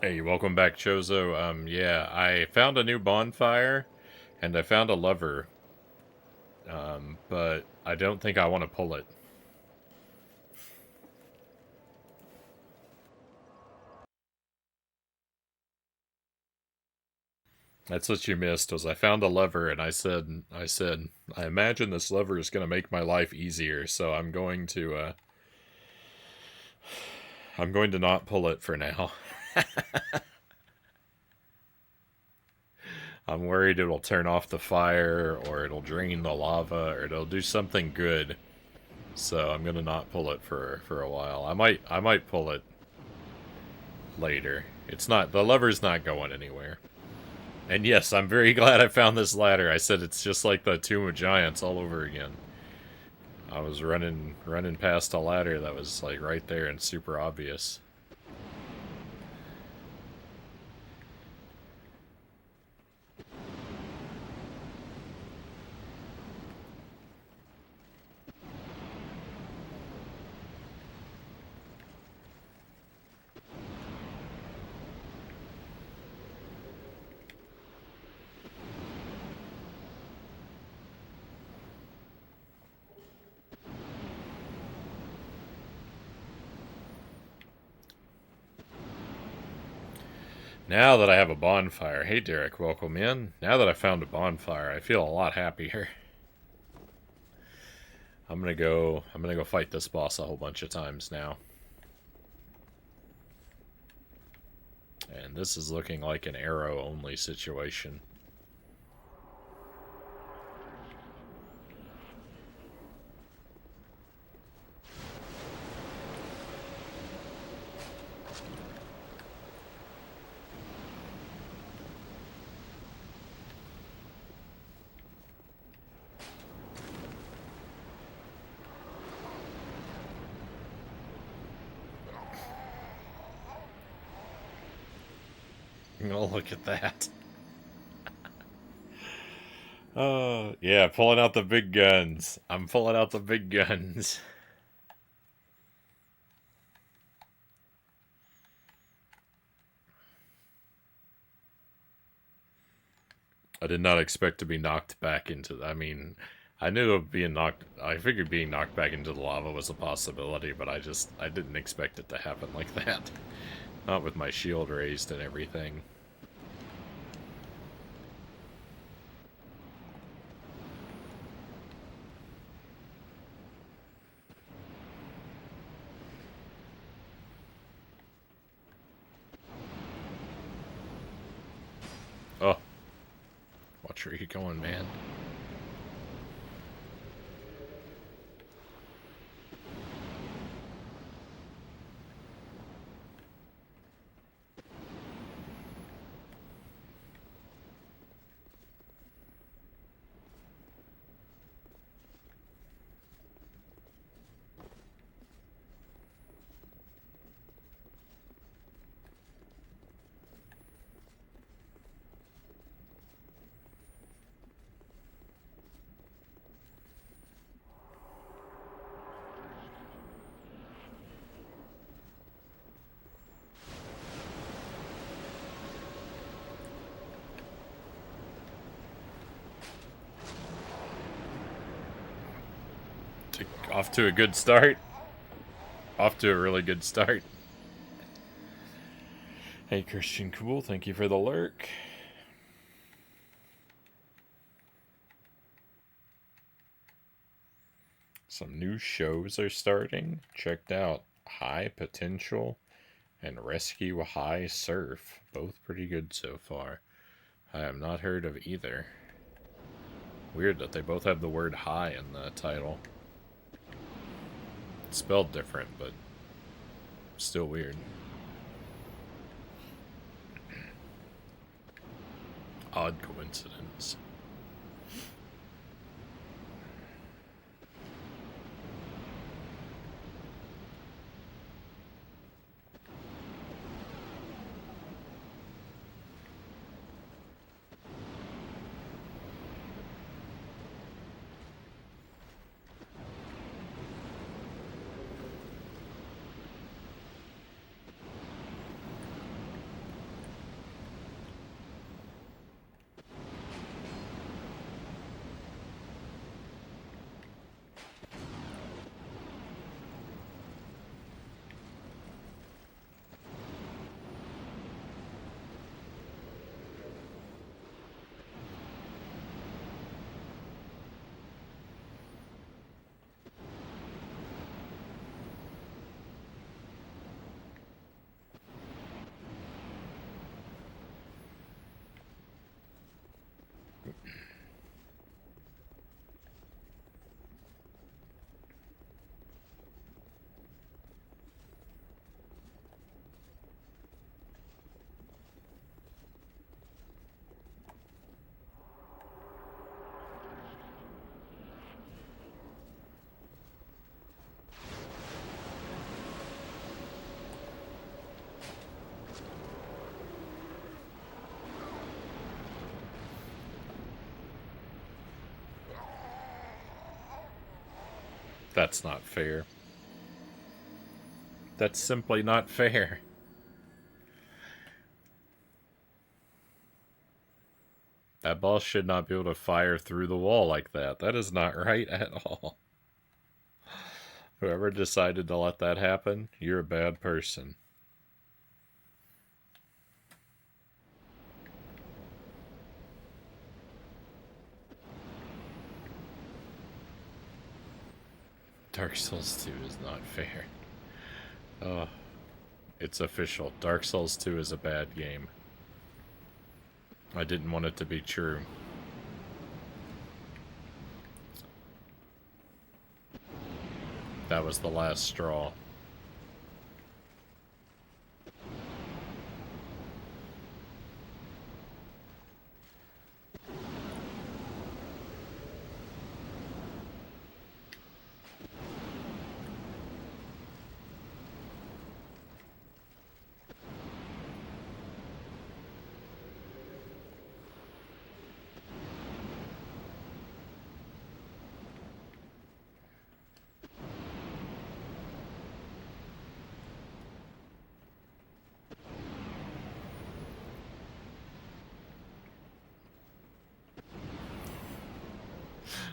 [SPEAKER 1] Hey, welcome back, Chozo. Yeah, I found a new bonfire, and I found a lever. But I don't think I want to pull it. That's what you missed, was I found a lever, and I said, I imagine this lever is going to make my life easier, so I'm going to not pull it for now. I'm worried it'll turn off the fire, or it'll drain the lava, or it'll do something good. So I'm gonna not pull it for a while. I might pull it later. The lever's not going anywhere. And yes, I'm very glad I found this ladder. I said it's just like the Tomb of Giants all over again. I was running past a ladder that was like right there and super obvious. Now that I have a bonfire, hey Derek, welcome in. Now that I found a bonfire, I feel a lot happier. I'm gonna go fight this boss a whole bunch of times now. And this is looking like an arrow only situation. Oh, look at that. Oh, yeah, pulling out the big guns. I'm pulling out the big guns. I did not expect to be knocked back into... I mean, I knew of being knocked... I figured being knocked back into the lava was a possibility, but I didn't expect it to happen like that. Not with my shield raised and everything. Oh. Watch where you're going, man. Off to a good start. Off to a really good start. Hey, Christian Cool, thank you for the lurk. Some new shows are starting. Checked out High Potential and Rescue High Surf. Both pretty good so far. I have not heard of either. Weird that they both have the word high in the title. It's spelled different, but still weird. Odd coincidence. That's not fair. That's simply not fair. That ball should not be able to fire through the wall like that. That is not right at all. Whoever decided to let that happen, you're a bad person. Dark Souls 2 is not fair. Oh, it's official. Dark Souls 2 is a bad game. I didn't want it to be true. That was the last straw.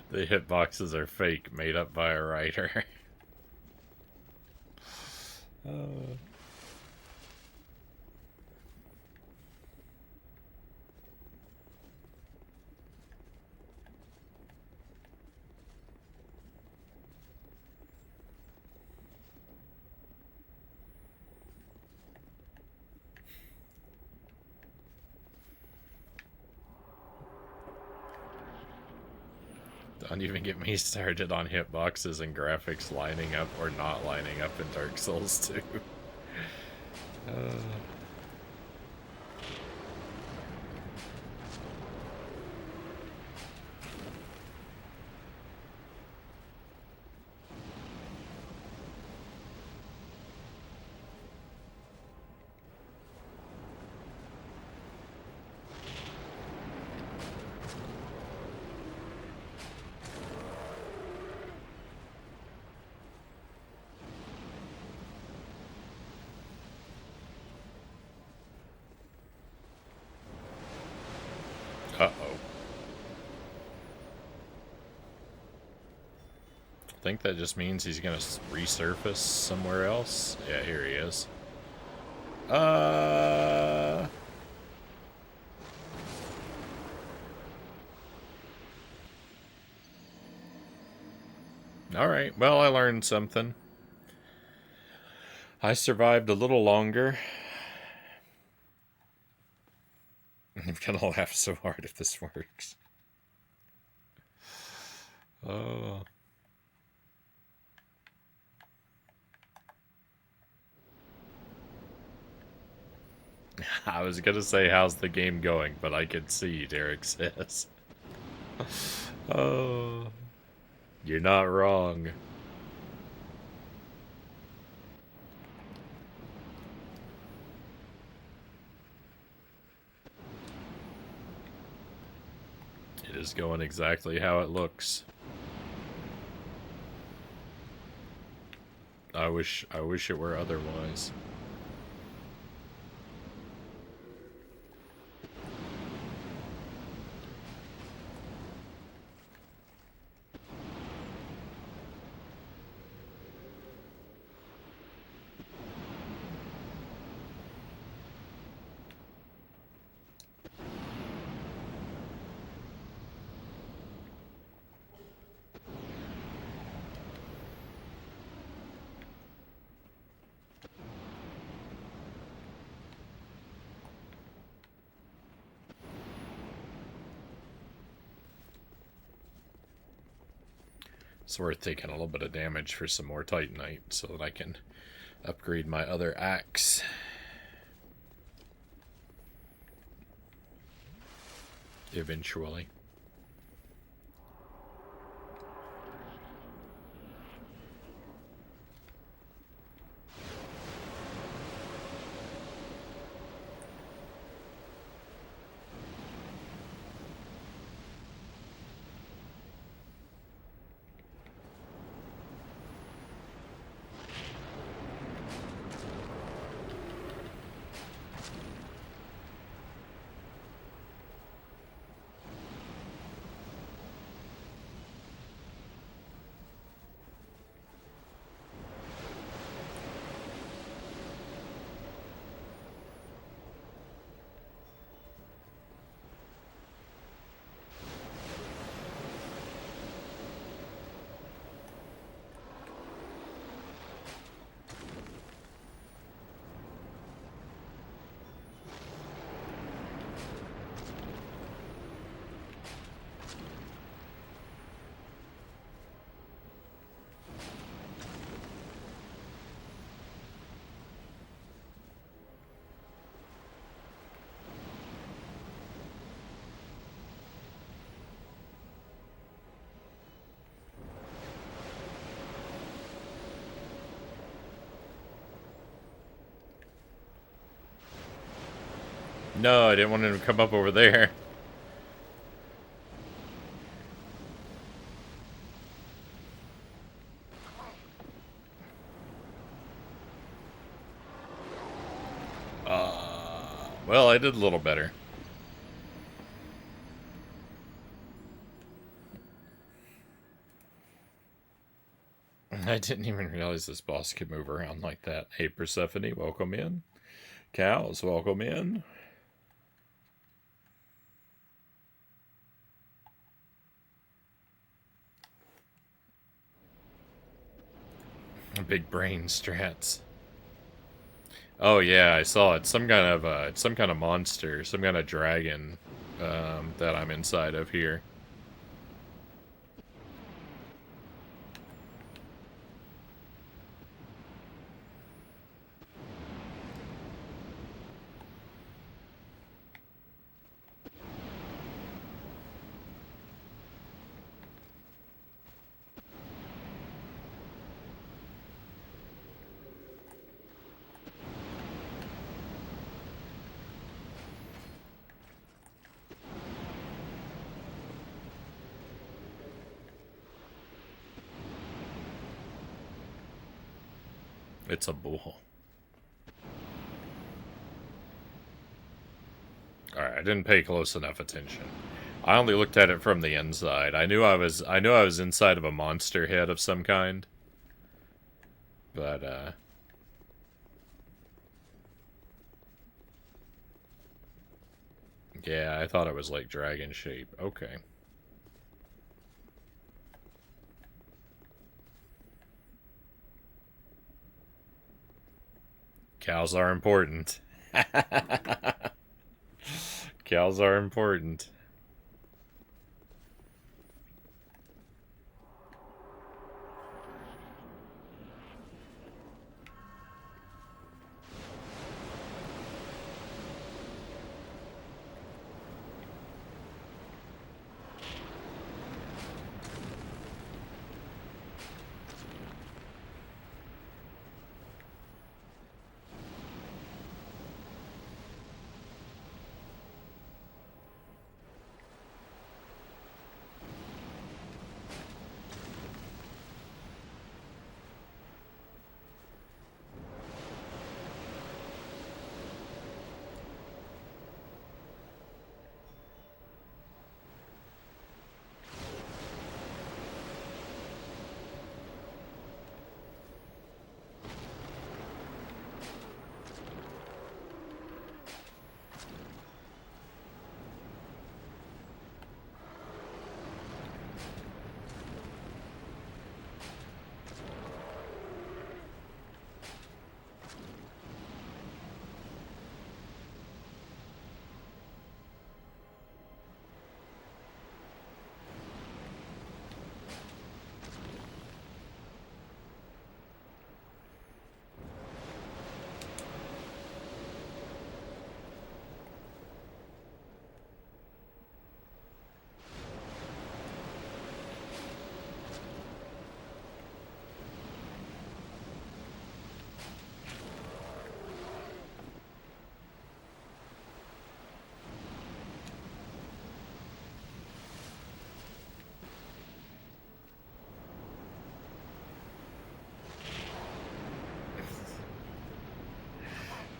[SPEAKER 1] The hitboxes are fake, made up by a writer. Don't even get me started on hitboxes and graphics lining up or not lining up in Dark Souls 2. think that just means he's gonna resurface somewhere else. Yeah, here he is. Alright, well, I learned something. I survived a little longer. I'm gonna laugh so hard if this works. Oh. I was gonna say, how's the game going? But I can see, Derek says. Oh. You're not wrong. It is going exactly how it looks. I wish it were otherwise. It's worth taking a little bit of damage for some more Titanite so that I can upgrade my other axe. Eventually. No, I didn't want him to come up over there. Well, I did a little better. I didn't even realize this boss could move around like that. Hey, Persephone, welcome in. Cows, welcome in. Big brain strats. Oh yeah, I saw it. Some kind of monster, some kind of dragon that I'm inside of here. It's a bull. Alright, I didn't pay close enough attention. I only looked at it from the inside. I knew I was inside of a monster head of some kind. But yeah, I thought it was like dragon shape. Okay. Cows are important. Cows are important.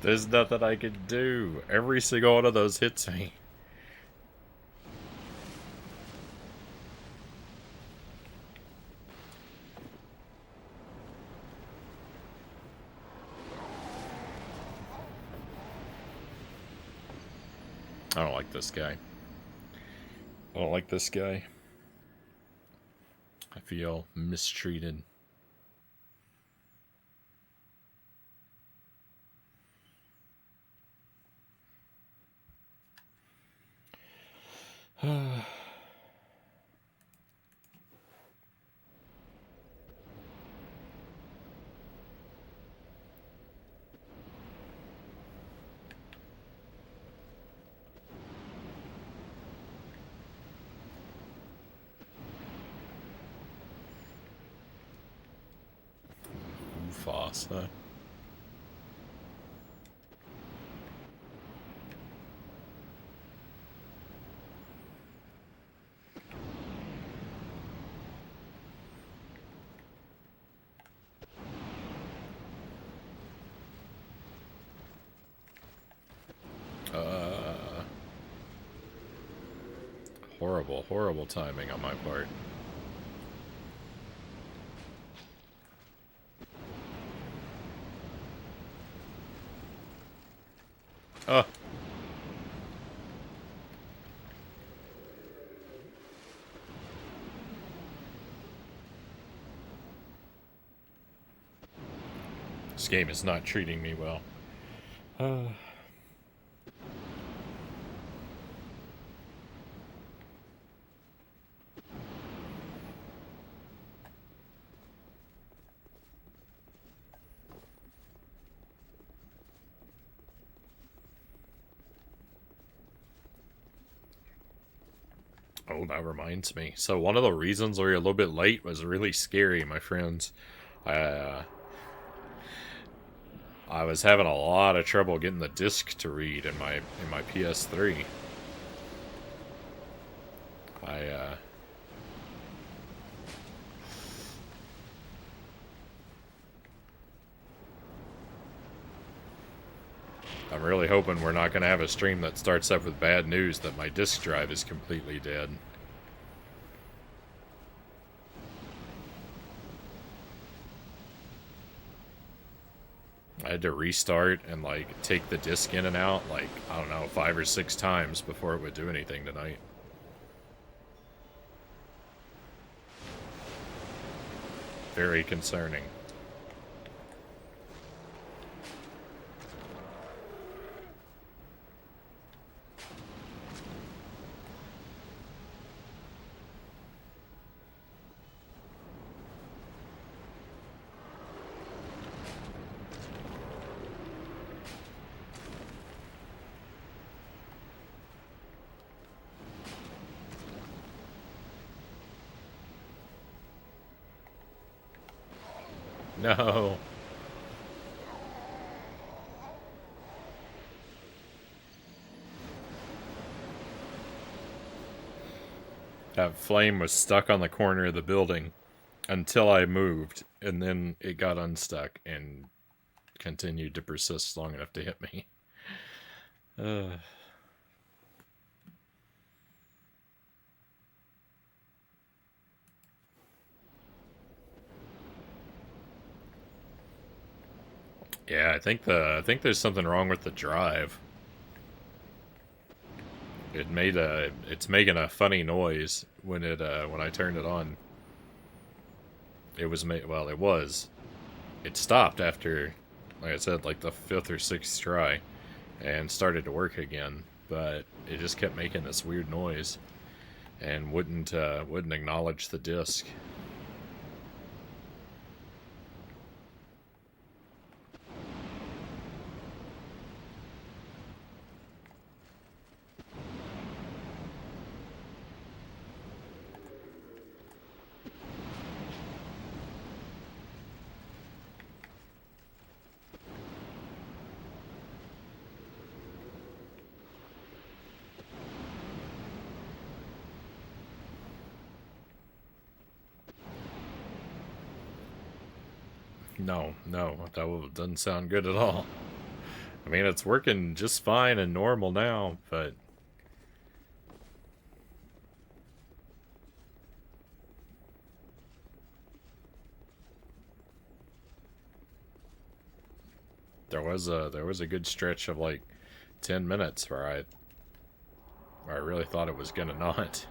[SPEAKER 1] There's nothing I can do. Every single one of those hits me. I don't like this guy. I don't like this guy. I feel mistreated. Mufasa. Horrible, horrible timing on my part. Oh. This game is not treating me well. Oh, that reminds me. So one of the reasons we were a little bit late was really scary, my friends. I I was having a lot of trouble getting the disc to read in my PS3. I I'm really hoping we're not going to have a stream that starts up with bad news that my disk drive is completely dead. I had to restart and, like, take the disc in and out, like, I don't know, 5 or 6 times before it would do anything tonight. Very concerning. No. That flame was stuck on the corner of the building until I moved, and then it got unstuck and continued to persist long enough to hit me. Yeah, I think there's something wrong with the drive. It's making a funny noise when when I turned it on. It stopped after, like I said, like the 5th or 6th try, and started to work again, but it just kept making this weird noise and wouldn't acknowledge the disc. No, that doesn't sound good at all. I mean, it's working just fine and normal now, but there was a good stretch of like 10 minutes where I really thought it was gonna not.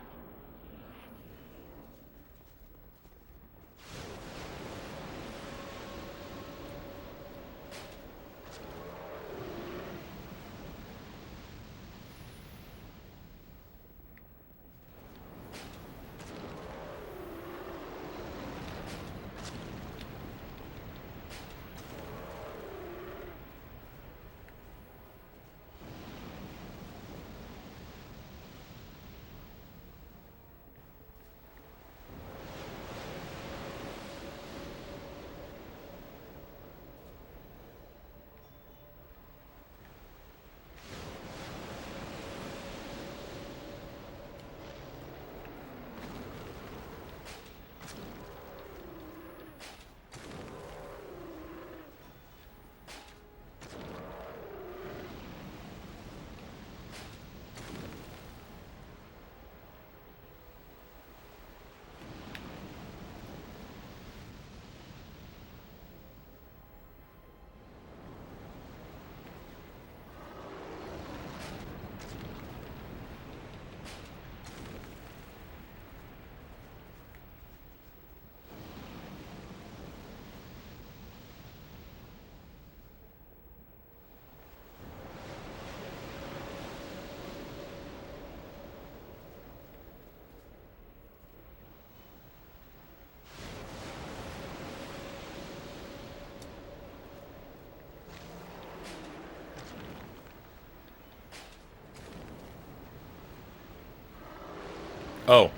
[SPEAKER 1] Oh,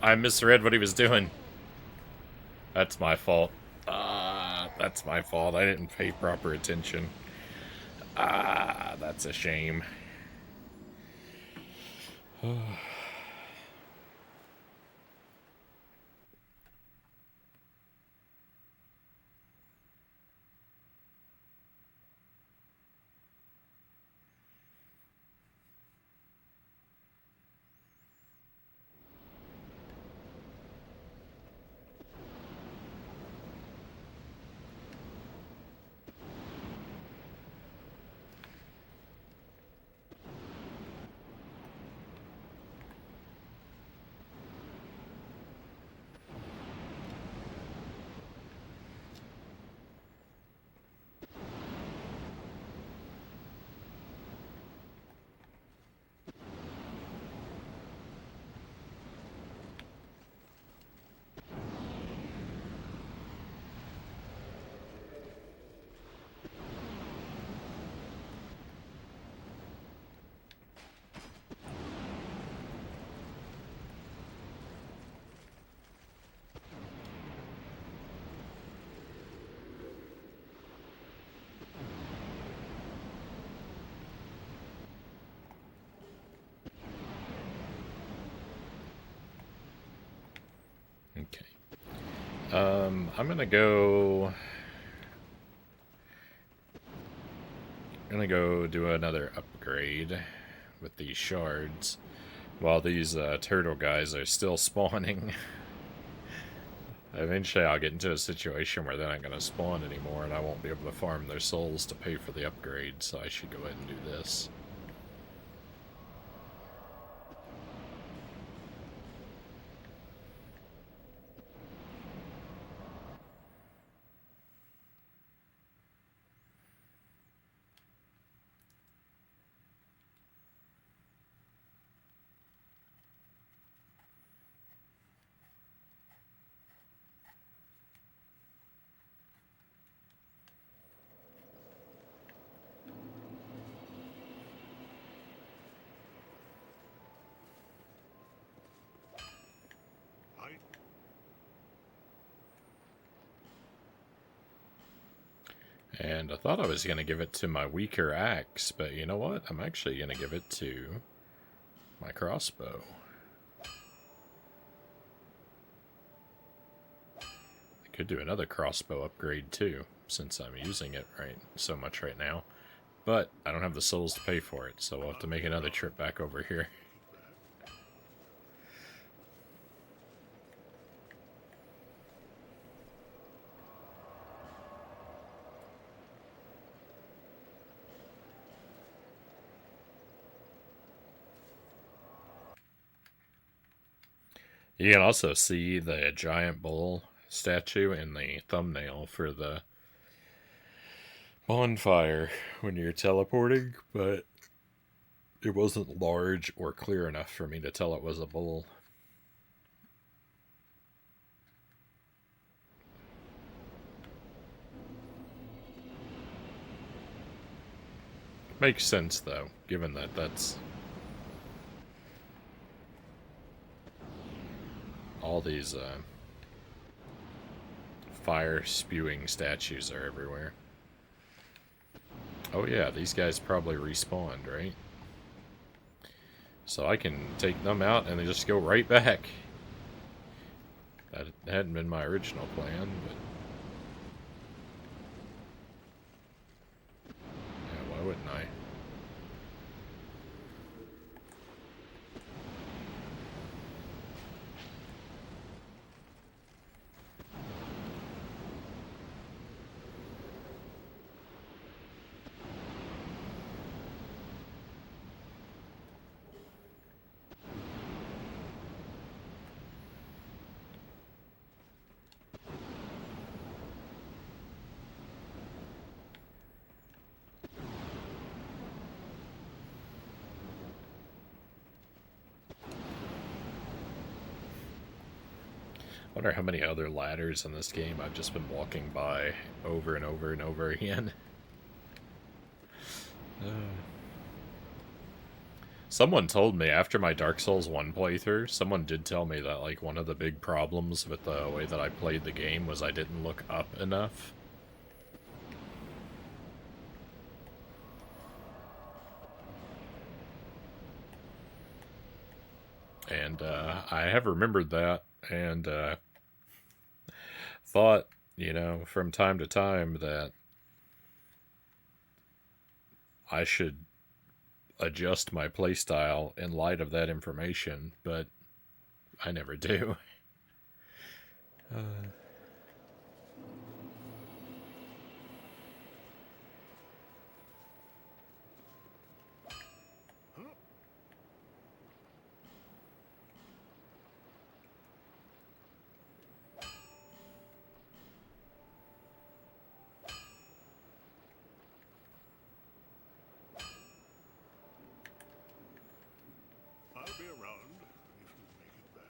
[SPEAKER 1] I misread what he was doing. That's my fault. That's my fault. I didn't pay proper attention. That's a shame. I'm gonna go. I'm gonna go do another upgrade with these shards while these turtle guys are still spawning. Eventually, I'll get into a situation where they're not gonna spawn anymore, and I won't be able to farm their souls to pay for the upgrade. So I should go ahead and do this.
[SPEAKER 2] I
[SPEAKER 1] And I thought I was going to give it to my weaker axe, but you know what? I'm actually going to give it to my crossbow. I could do another crossbow upgrade too, since I'm using it so much right now. But I don't have the souls to pay for it, so we'll have to make another trip back over here. You can also see the giant bull statue in the thumbnail for the bonfire when you're teleporting, but it wasn't large or clear enough for me to tell it was a bull. Makes sense, though, given that that's... all these fire-spewing statues are everywhere. Oh yeah, these guys probably respawned, right? So I can take them out and they just go right back. That hadn't been my original plan, but... yeah, why wouldn't I? I wonder how many other ladders in this game I've just been walking by over and over and over again. Someone told me after my Dark Souls 1 playthrough, someone did tell me that like one of the big problems with the way that I played the game was I didn't look up enough. And I have remembered that and thought, from time to time that I should adjust my playstyle in light of that information, but I never do.
[SPEAKER 2] I'll be around if you make it back.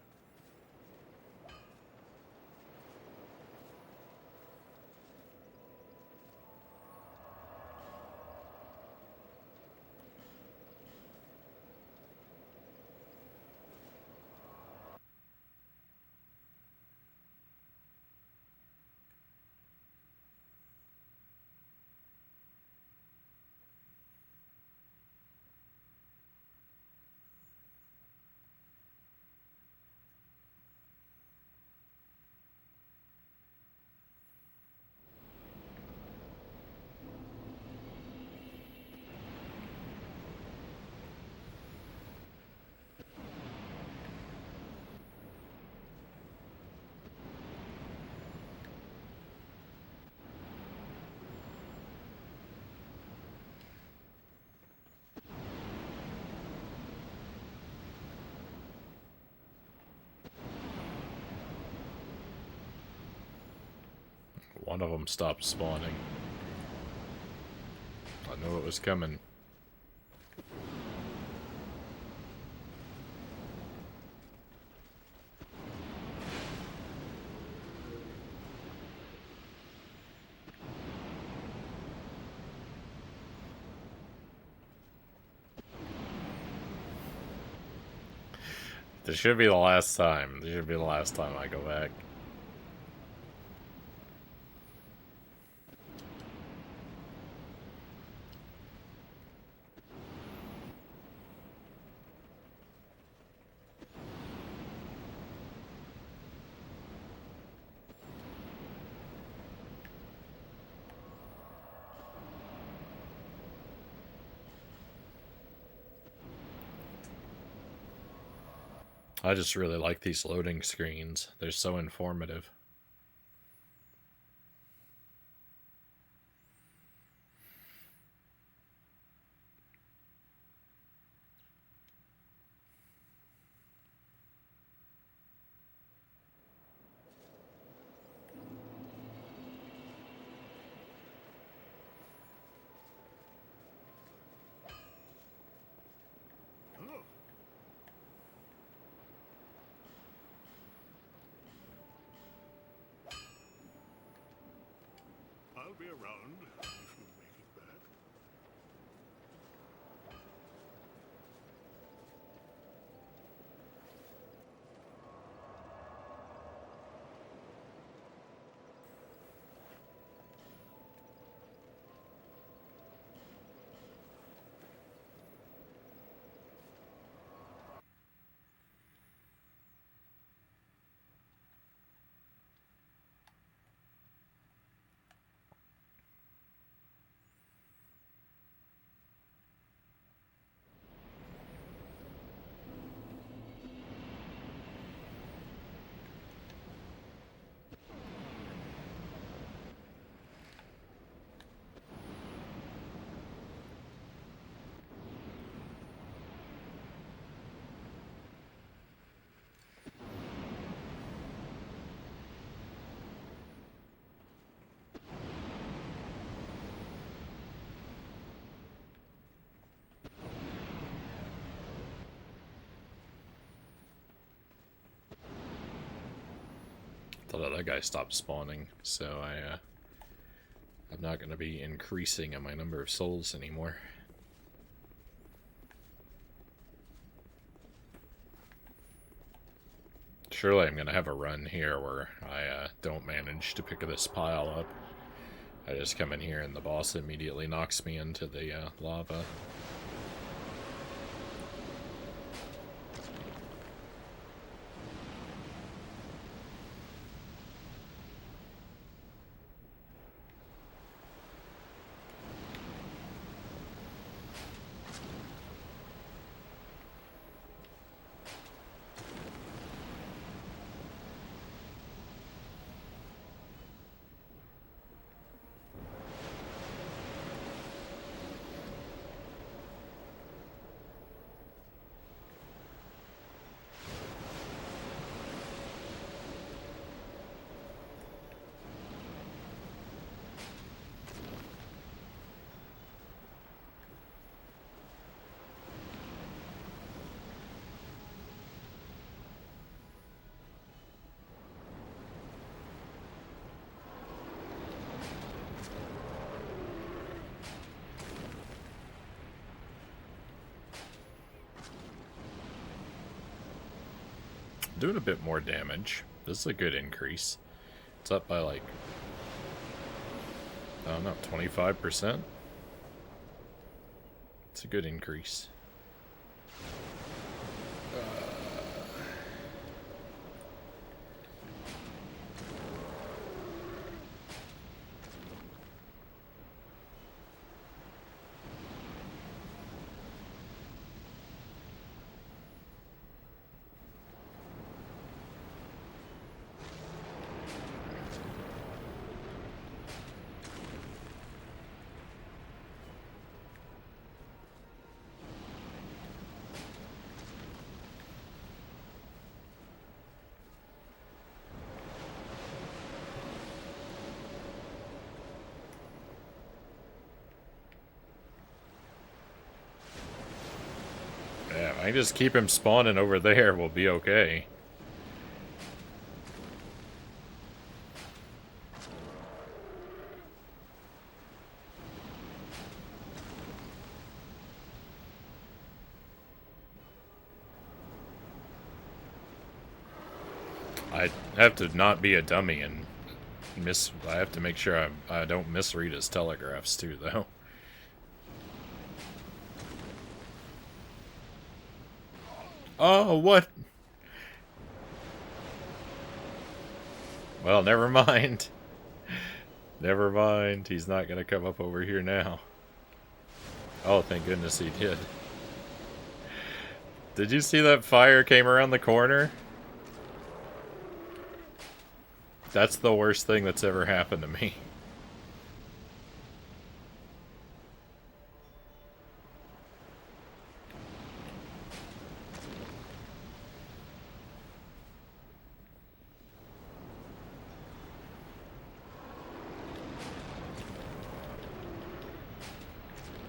[SPEAKER 1] one of them stopped spawning. I knew it was coming. This should be the last time. This should be the last time I go back. I just really like these loading screens. They're so informative.
[SPEAKER 2] Oh, I'll be around if you make it back.
[SPEAKER 1] Thought that guy stopped spawning, so I'm not going to be increasing in my number of souls anymore. Surely I'm going to have a run here where I don't manage to pick this pile up. I just come in here and the boss immediately knocks me into the lava. Doing a bit more damage. This is a good increase. It's up by like, I don't know, 25%? It's a good increase. I can just keep him spawning over there, we'll be okay. I have to not be a dummy and I have to make sure I don't misread his telegraphs too, though. Oh, what? Well, never mind. Never mind. He's not gonna come up over here now. Oh, thank goodness he did. Did you see that fire came around the corner? That's the worst thing that's ever happened to me.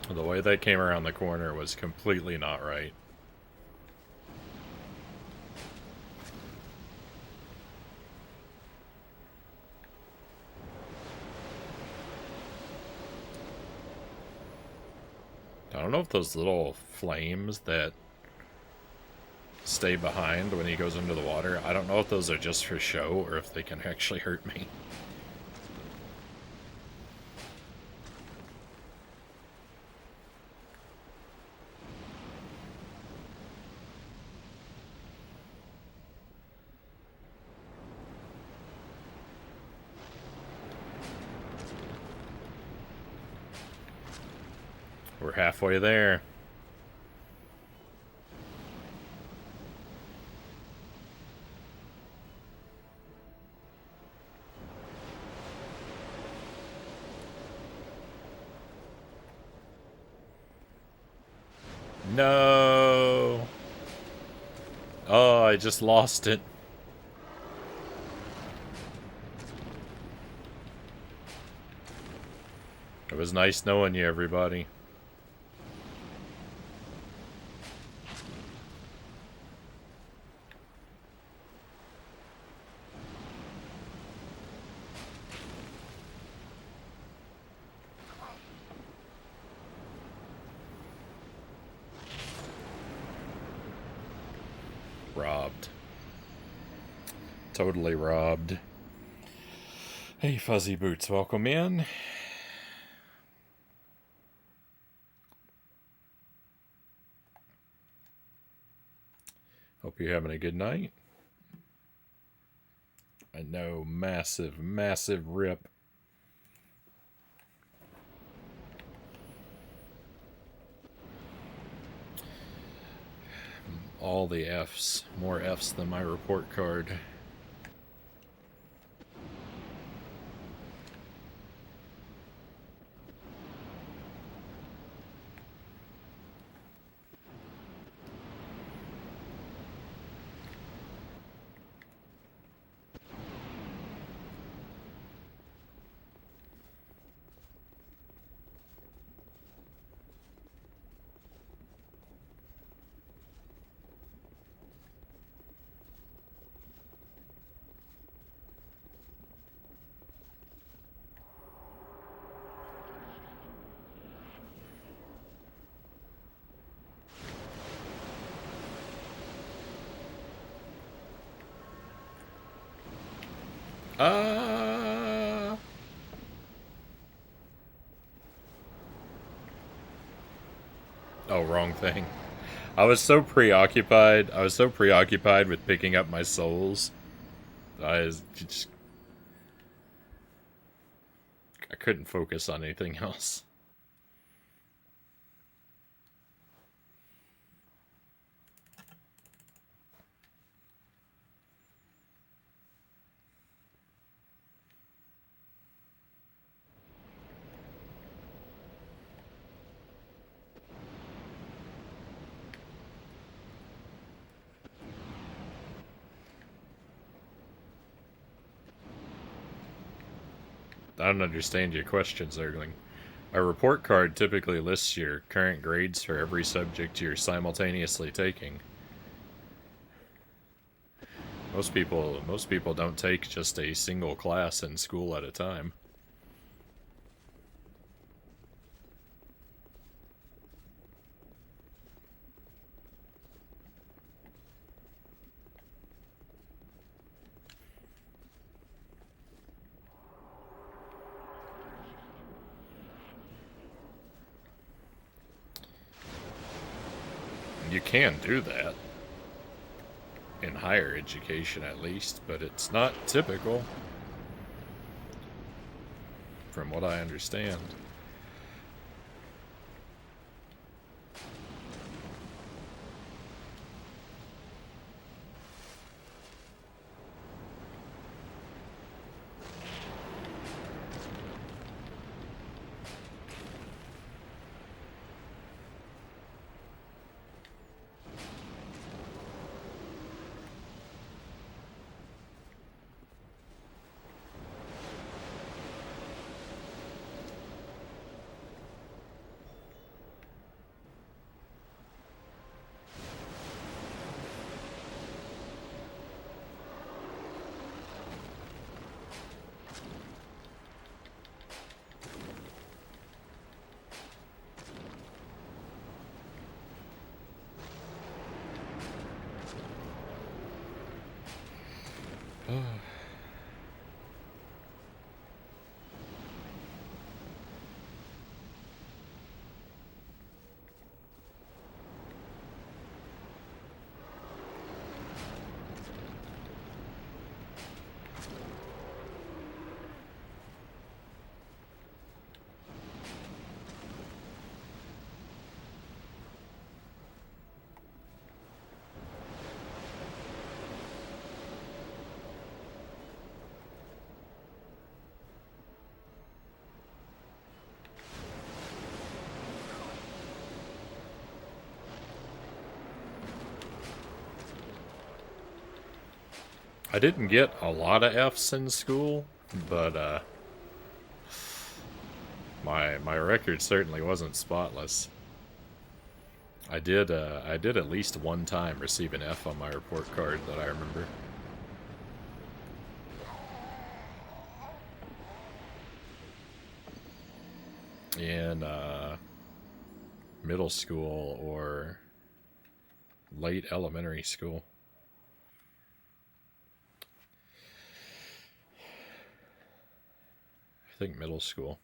[SPEAKER 1] The way they came around the corner was completely not right. I don't know if those little flames that stay behind when he goes into the water, I don't know if those are just for show or if they can actually hurt me. We're halfway there. No! Oh, I just lost it. It was nice knowing you, everybody. Robbed. Totally robbed. Hey, Fuzzy Boots, welcome in. Hope you're having a good night. I know, massive, massive rip. All the Fs. More Fs than my report card. Oh, wrong thing. I was so preoccupied. With picking up my souls. I couldn't focus on anything else. I don't understand your question, Zergling. A report card typically lists your current grades for every subject you're simultaneously taking. Most people don't take just a single class in school at a time. You can do that in higher education at least, but it's not typical from what I understand. I didn't get a lot of F's in school, but my record certainly wasn't spotless. I did at least one time receive an F on my report card that I remember. In middle school or late elementary school. I think middle school.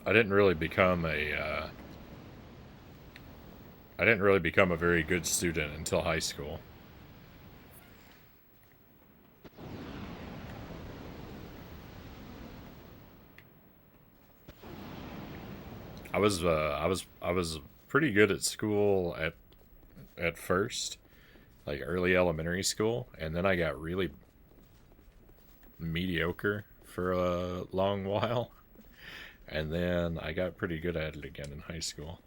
[SPEAKER 1] I didn't really become a I didn't really become a very good student until high school. I was pretty good at school at first, like early elementary school, and then I got really mediocre for a long while, and then I got pretty good at it again in high school.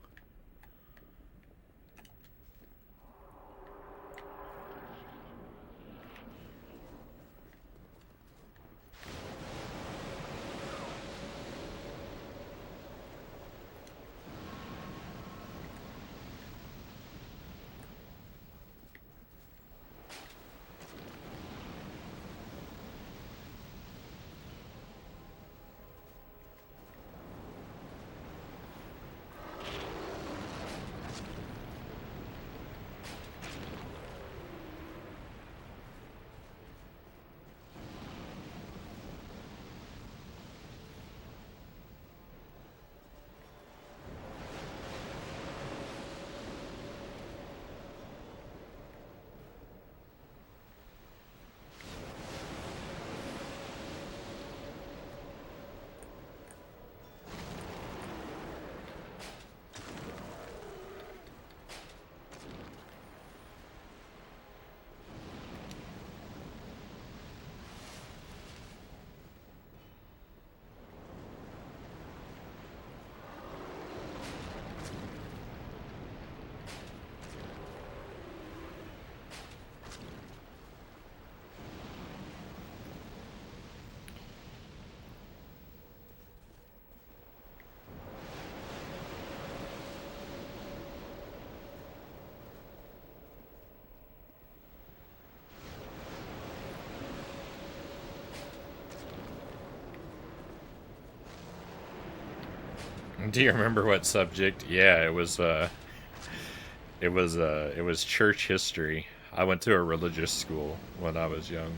[SPEAKER 1] Do you remember what subject? Yeah, it was church history. I went to a religious school when I was young.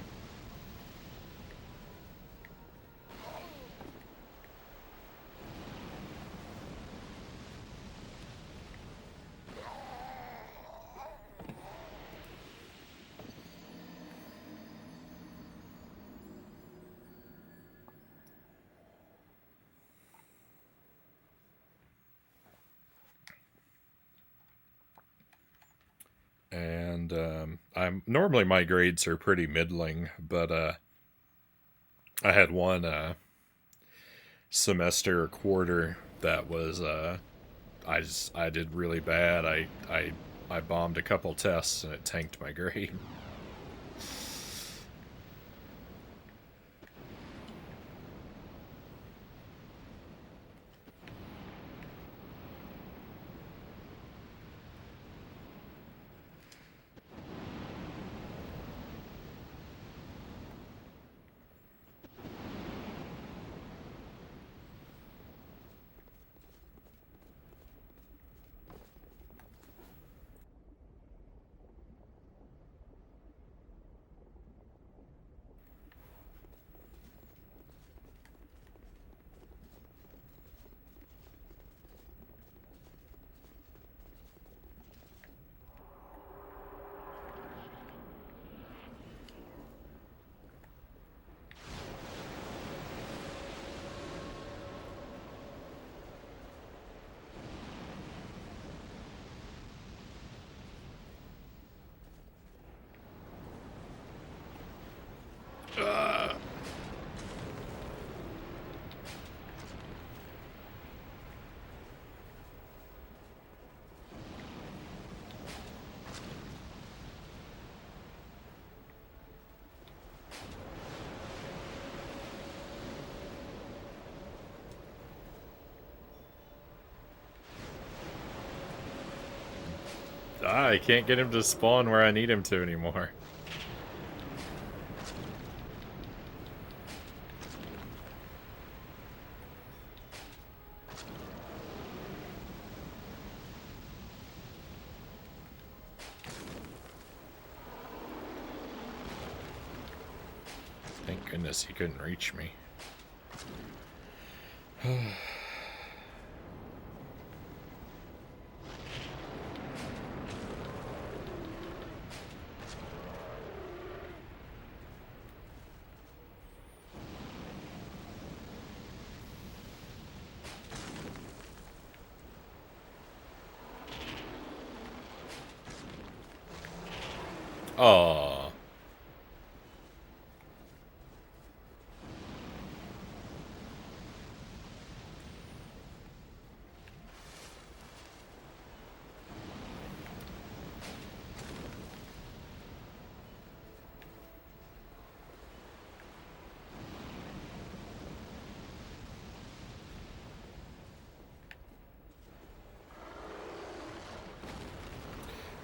[SPEAKER 1] And I'm normally my grades are pretty middling, but I had one semester or quarter that was I did really bad. I bombed a couple tests and it tanked my grade. I can't get him to spawn where I need him to anymore. Thank goodness he couldn't reach me. Oh.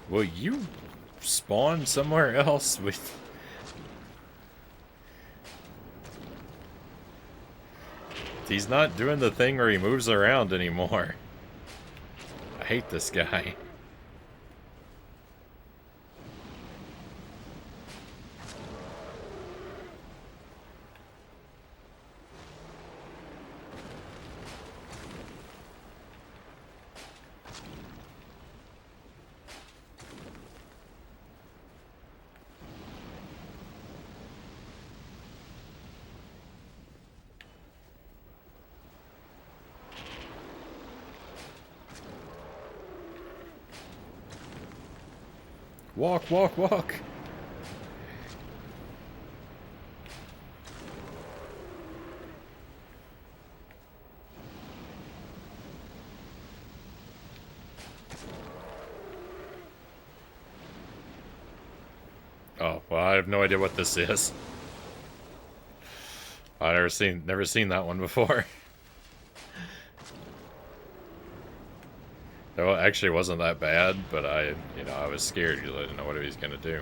[SPEAKER 1] Will you spawn somewhere else with... He's not doing the thing where he moves around anymore. I hate this guy. Walk, walk, walk. Oh, well, I have no idea what this is. I've never seen that one before. Well, actually, it wasn't that bad, but I was scared because I didn't know what he was gonna do.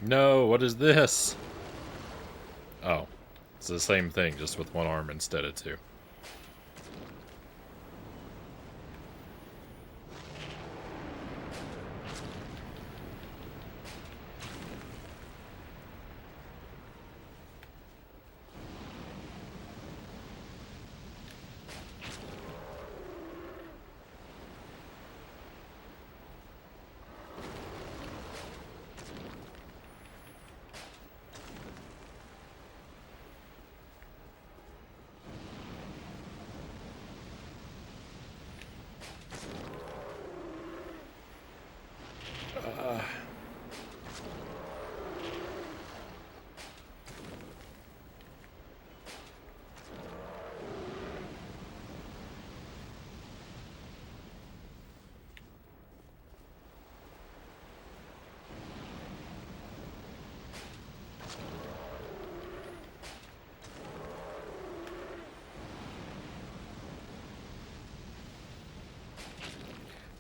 [SPEAKER 1] No, what is this? Oh, it's the same thing, just with one arm instead of two.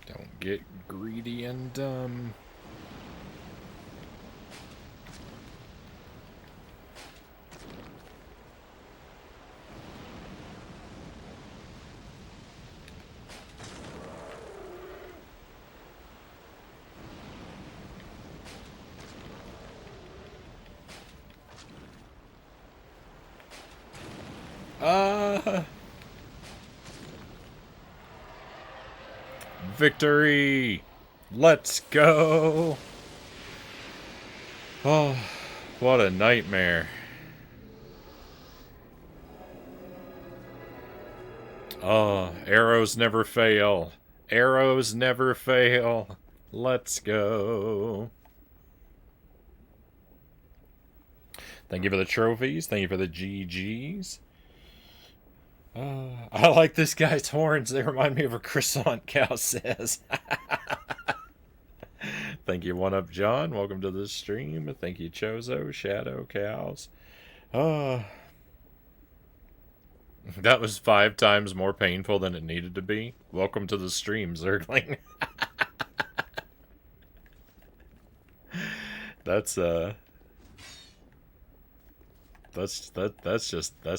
[SPEAKER 1] Don't get greedy and dumb. Victory! Let's go! Oh, what a nightmare. Oh, arrows never fail. Arrows never fail. Let's go. Thank you for the trophies. Thank you for the GGs. I like this guy's horns. They remind me of a croissant, Cow says. Thank you, One Up John. Welcome to the stream. Thank you, Chozo, Shadow, Cows. That was 5 times more painful than it needed to be. Welcome to the stream, Zergling. That's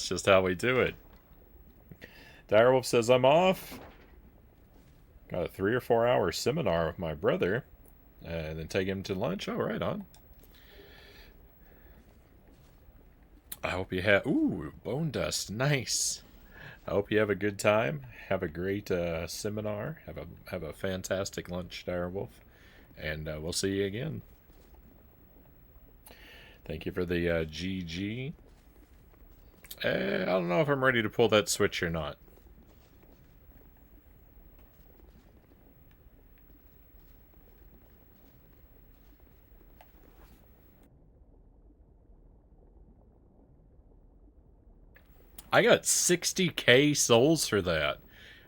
[SPEAKER 1] just how we do it. Direwolf says I'm off. Got a 3 or 4 hour seminar with my brother, and then take him to lunch. Oh, right on. I hope you have... Ooh, bone dust. Nice. I hope you have a good time. Have a great seminar. Have a fantastic lunch, Direwolf. And we'll see you again. Thank you for the GG. I don't know if I'm ready to pull that switch or not. I got 60k souls for that.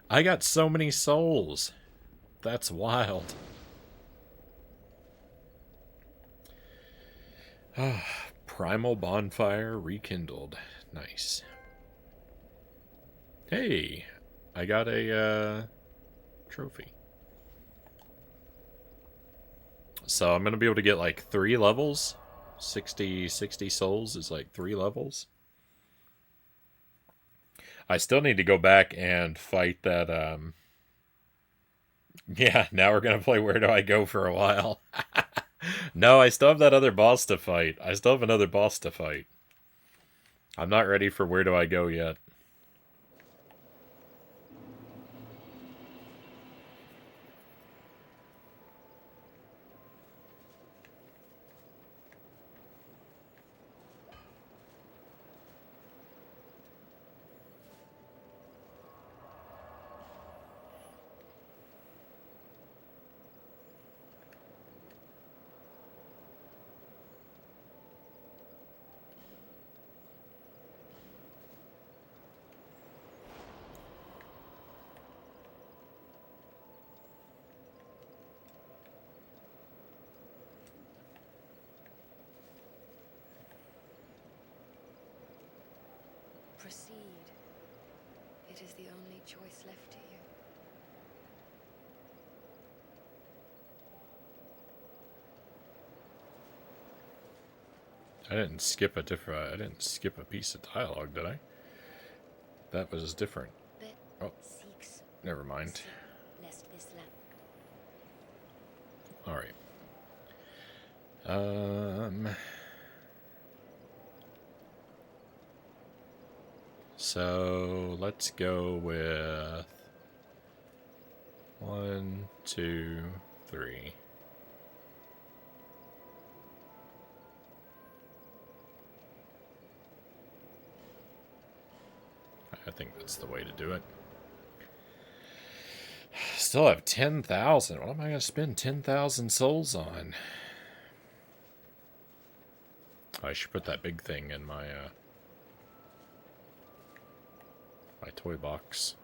[SPEAKER 1] I got so many souls. That's wild. Primal bonfire rekindled. Nice. Hey, I got a trophy. So I'm going to be able to get like 3 levels. 60 souls is like 3 levels. I still need to go back and fight that, yeah, now we're going to play Where Do I Go for a while. No, I still have that other boss to fight. I still have another boss to fight. I'm not ready for Where Do I Go yet.
[SPEAKER 4] Proceed. It is the only choice left to you.
[SPEAKER 1] I didn't skip a different. I didn't skip a piece of dialogue, did I? That was different.
[SPEAKER 4] Bet
[SPEAKER 1] Oh,
[SPEAKER 4] seeks
[SPEAKER 1] never mind.
[SPEAKER 4] seek lest this land.
[SPEAKER 1] All right. So let's go with 1, 2, 3. I think that's the way to do it. Still have 10,000. What am I going to spend 10,000 souls on? I should put that big thing in my my toy box.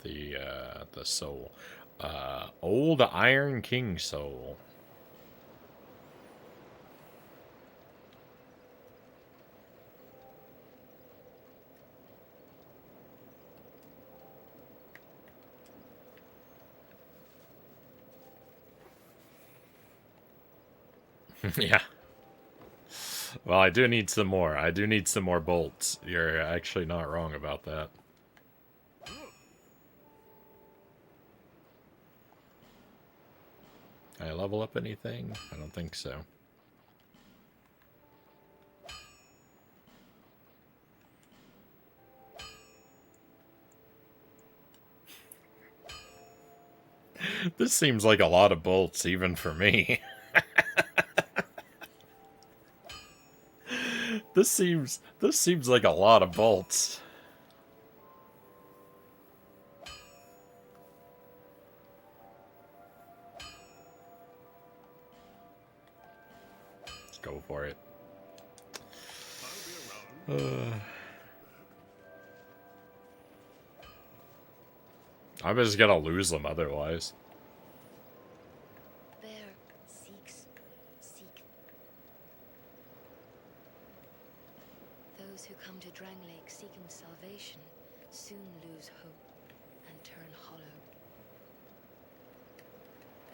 [SPEAKER 1] The soul. Old Iron King soul. Yeah. Well, I do need some more. I do need some more bolts. You're actually not wrong about that. Can I level up anything? I don't think so. This seems like a lot of bolts, even for me. This seems like a lot of bolts. Let's go for it.
[SPEAKER 2] I'll be around.
[SPEAKER 1] I'm just gonna lose them otherwise.
[SPEAKER 4] Bear seeks seek. Those who come to Drang Lake seeking salvation soon lose hope and turn hollow.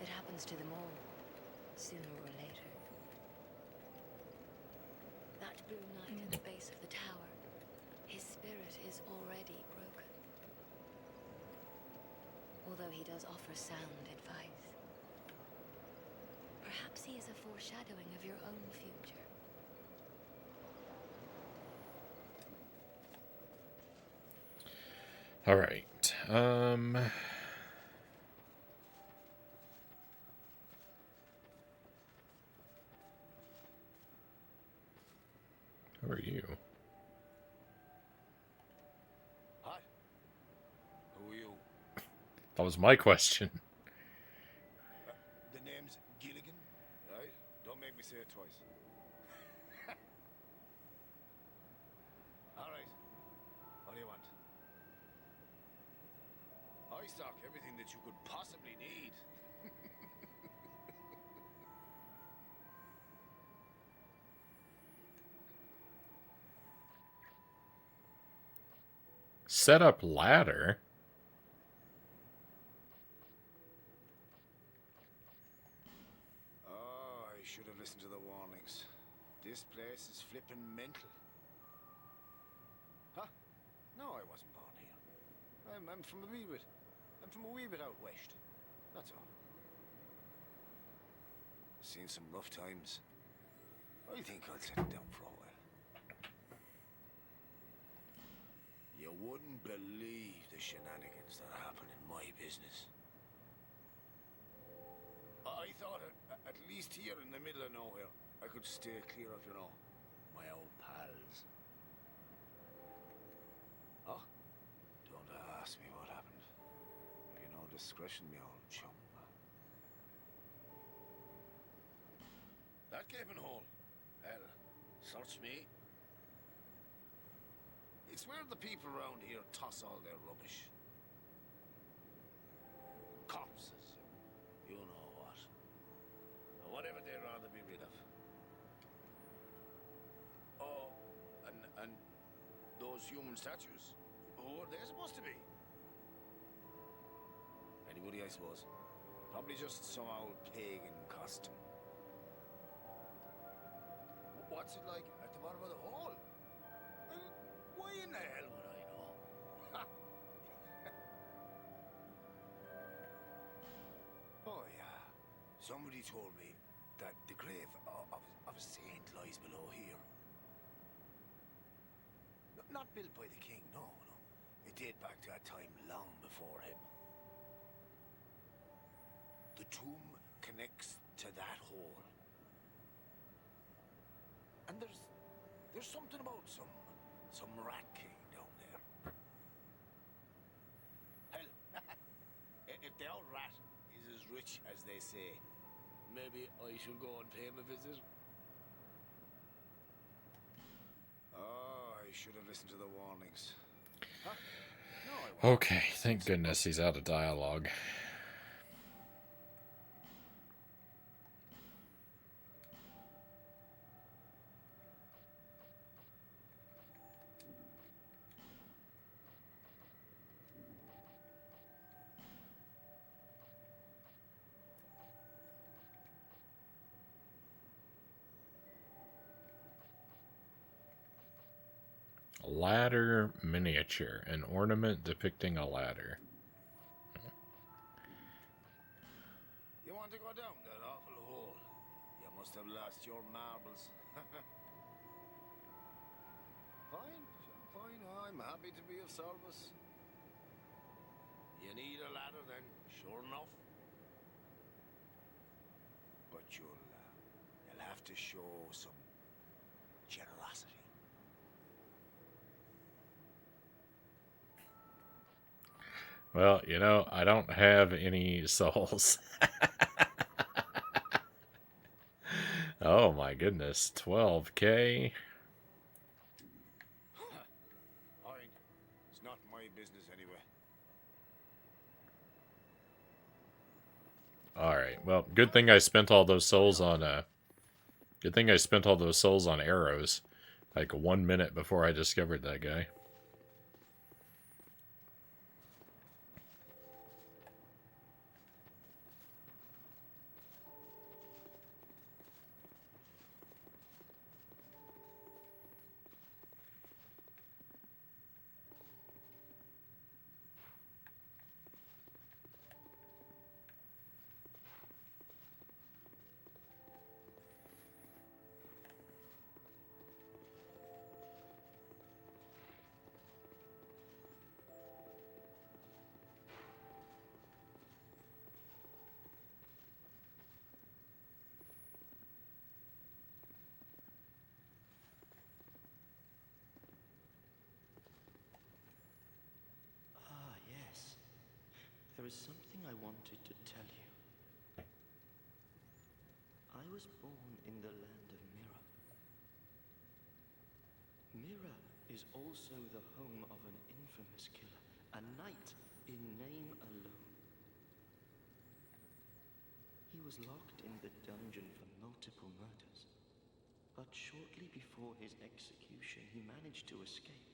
[SPEAKER 4] It happens to them all, sooner or later. That blue knight at the base of the tower, his spirit is already broken. Although he does offer sound advice. Perhaps he is a foreshadowing of your own future.
[SPEAKER 1] All right. Who are you?
[SPEAKER 5] Hi. Who are you?
[SPEAKER 1] That was my question.
[SPEAKER 5] The name's Gilligan, right? Don't make me say it twice. All right. What do you want? I stock everything that you could possibly need.
[SPEAKER 1] Set up ladder?
[SPEAKER 5] Oh, I should have listened to the warnings. This place is flippin' mental. Huh? No, I wasn't born here. I'm from a wee bit. I'm from a wee bit out west. That's all. Seen some rough times. I think I'll settle down for a while. You wouldn't believe the shenanigans that happen in my business. I thought at least here in the middle of nowhere, I could stay clear of, my old pals. Oh? Don't ask me what happened. You know discretion, me old chum. That gaping hole. Hell, search me. It's where the people around here toss all their rubbish. Corpses, you know what. Whatever they'd rather be rid of. Oh, and those human statues. Who are they supposed to be? Anybody, I suppose. Probably just some old pagan costume. What's it like at the bottom of the hole? Well, why in the hell would I know? Oh, yeah. Somebody told me that the grave of a saint lies below here. Not built by the king, no, no. It date back to a time long before him. The tomb connects to that hole. And there's something about some rat king down there. Hell, if the old rat is as rich as they say, maybe I should go and pay him a visit. Oh, I should have listened to the warnings. Huh? No, I won't.
[SPEAKER 1] Okay, thank goodness he's out of dialogue. Ladder miniature, an ornament depicting a ladder.
[SPEAKER 5] You want to go down that awful hole? You must have lost your marbles. Fine, fine. I'm happy to be of service. You need a ladder then, sure enough. But you'll have to show some generosity.
[SPEAKER 1] Well, you know, I don't have any souls. Oh my goodness, 12K.
[SPEAKER 5] Fine. It's not my business anyway.
[SPEAKER 1] Alright, well, good thing I spent all those souls on, good thing I spent all those souls on arrows. Like 1 minute before I discovered that guy.
[SPEAKER 3] Ah, yes. There is something I wanted to tell you. I was born in the land of Mirror. Mirror is also the home of an infamous killer, a knight in name alone. He was locked in the dungeon for multiple murders, but shortly before his execution, he managed to escape.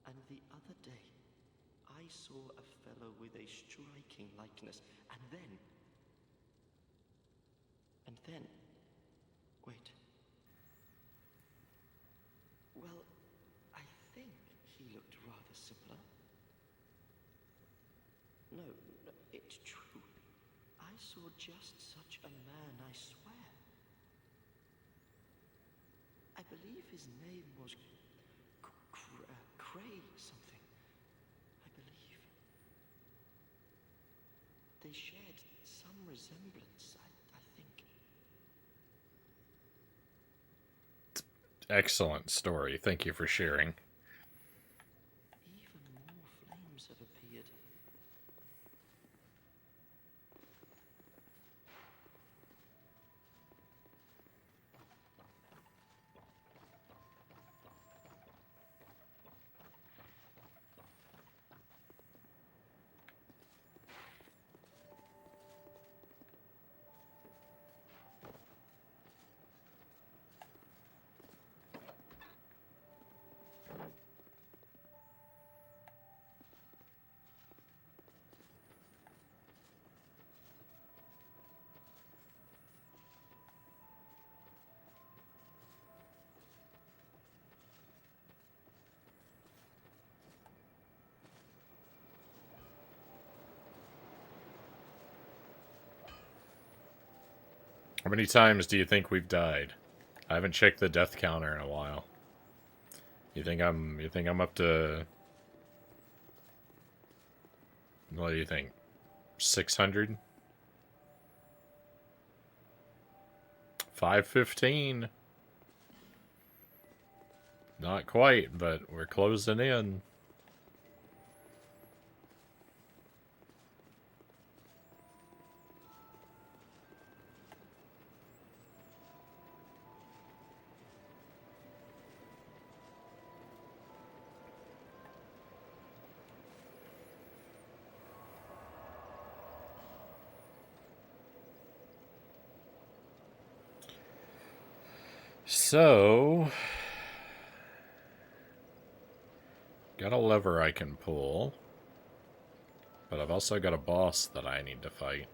[SPEAKER 3] And the other day, I saw a fellow with a striking likeness, and then, wait. Well, I think he looked rather similar. No, it's true. I saw just such a man, I swear. I believe his name was Cray something. I believe. They shared some resemblance, I think.
[SPEAKER 1] Excellent story. Thank you for sharing.
[SPEAKER 3] Even more flames have appeared.
[SPEAKER 1] How many times do you think we've died? I haven't checked the death counter in a while. You think I'm up to, what do you think? 600? 515. Not quite, but we're closing in. So, got a lever I can pull, but I've also got a boss that I need to fight.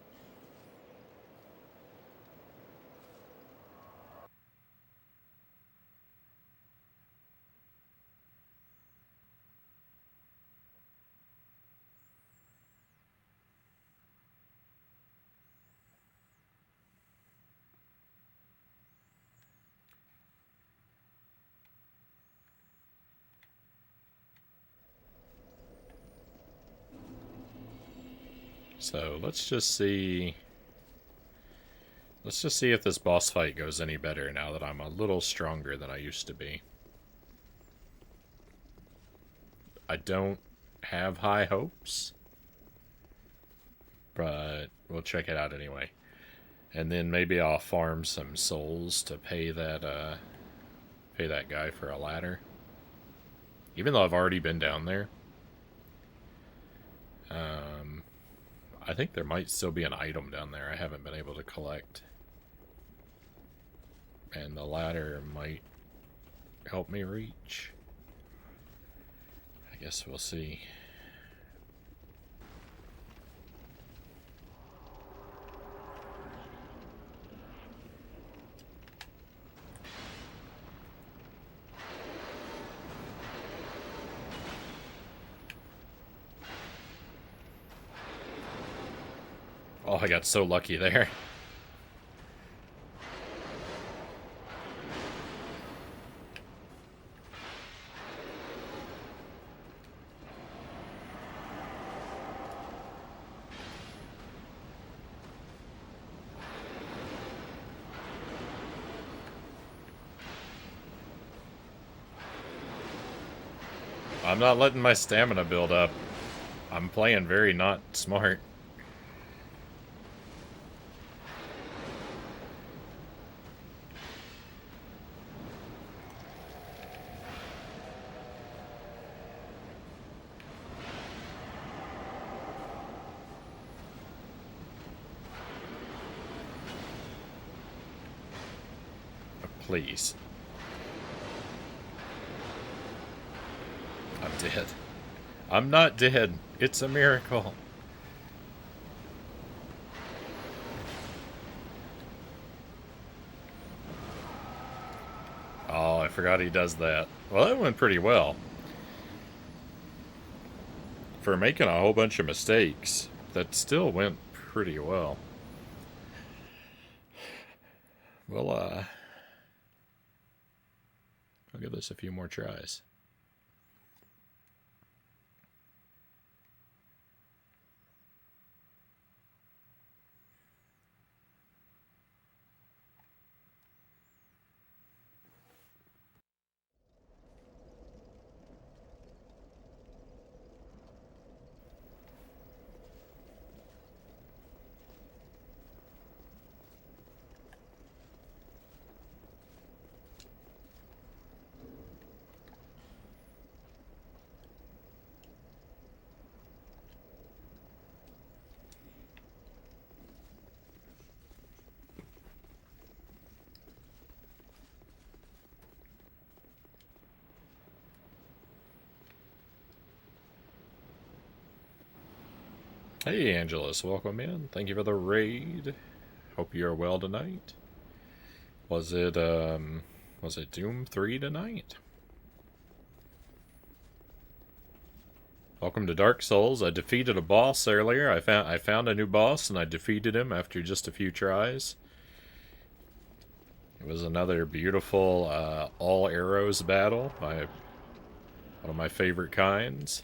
[SPEAKER 1] So let's just see. Let's just see if this boss fight goes any better now that I'm a little stronger than I used to be. I don't have high hopes, but we'll check it out anyway. And then maybe I'll farm some souls to pay that guy for a ladder. Even though I've already been down there. I think there might still be an item down there I haven't been able to collect. And the ladder might help me reach. I guess we'll see. Oh, I got so lucky there. I'm not letting my stamina build up. I'm playing very not smart. Please. I'm dead. I'm not dead. It's a miracle. Oh, I forgot he does that. Well, that went pretty well. For making a whole bunch of mistakes, that still went pretty well. Well, I'll give this a few more tries. Hey, Angelus, welcome in. Thank you for the raid. Hope you're well tonight. Was it Doom 3 tonight? Welcome to Dark Souls. I defeated a boss earlier. I found a new boss and I defeated him after just a few tries. It was another beautiful all arrows battle by one of my favorite kinds.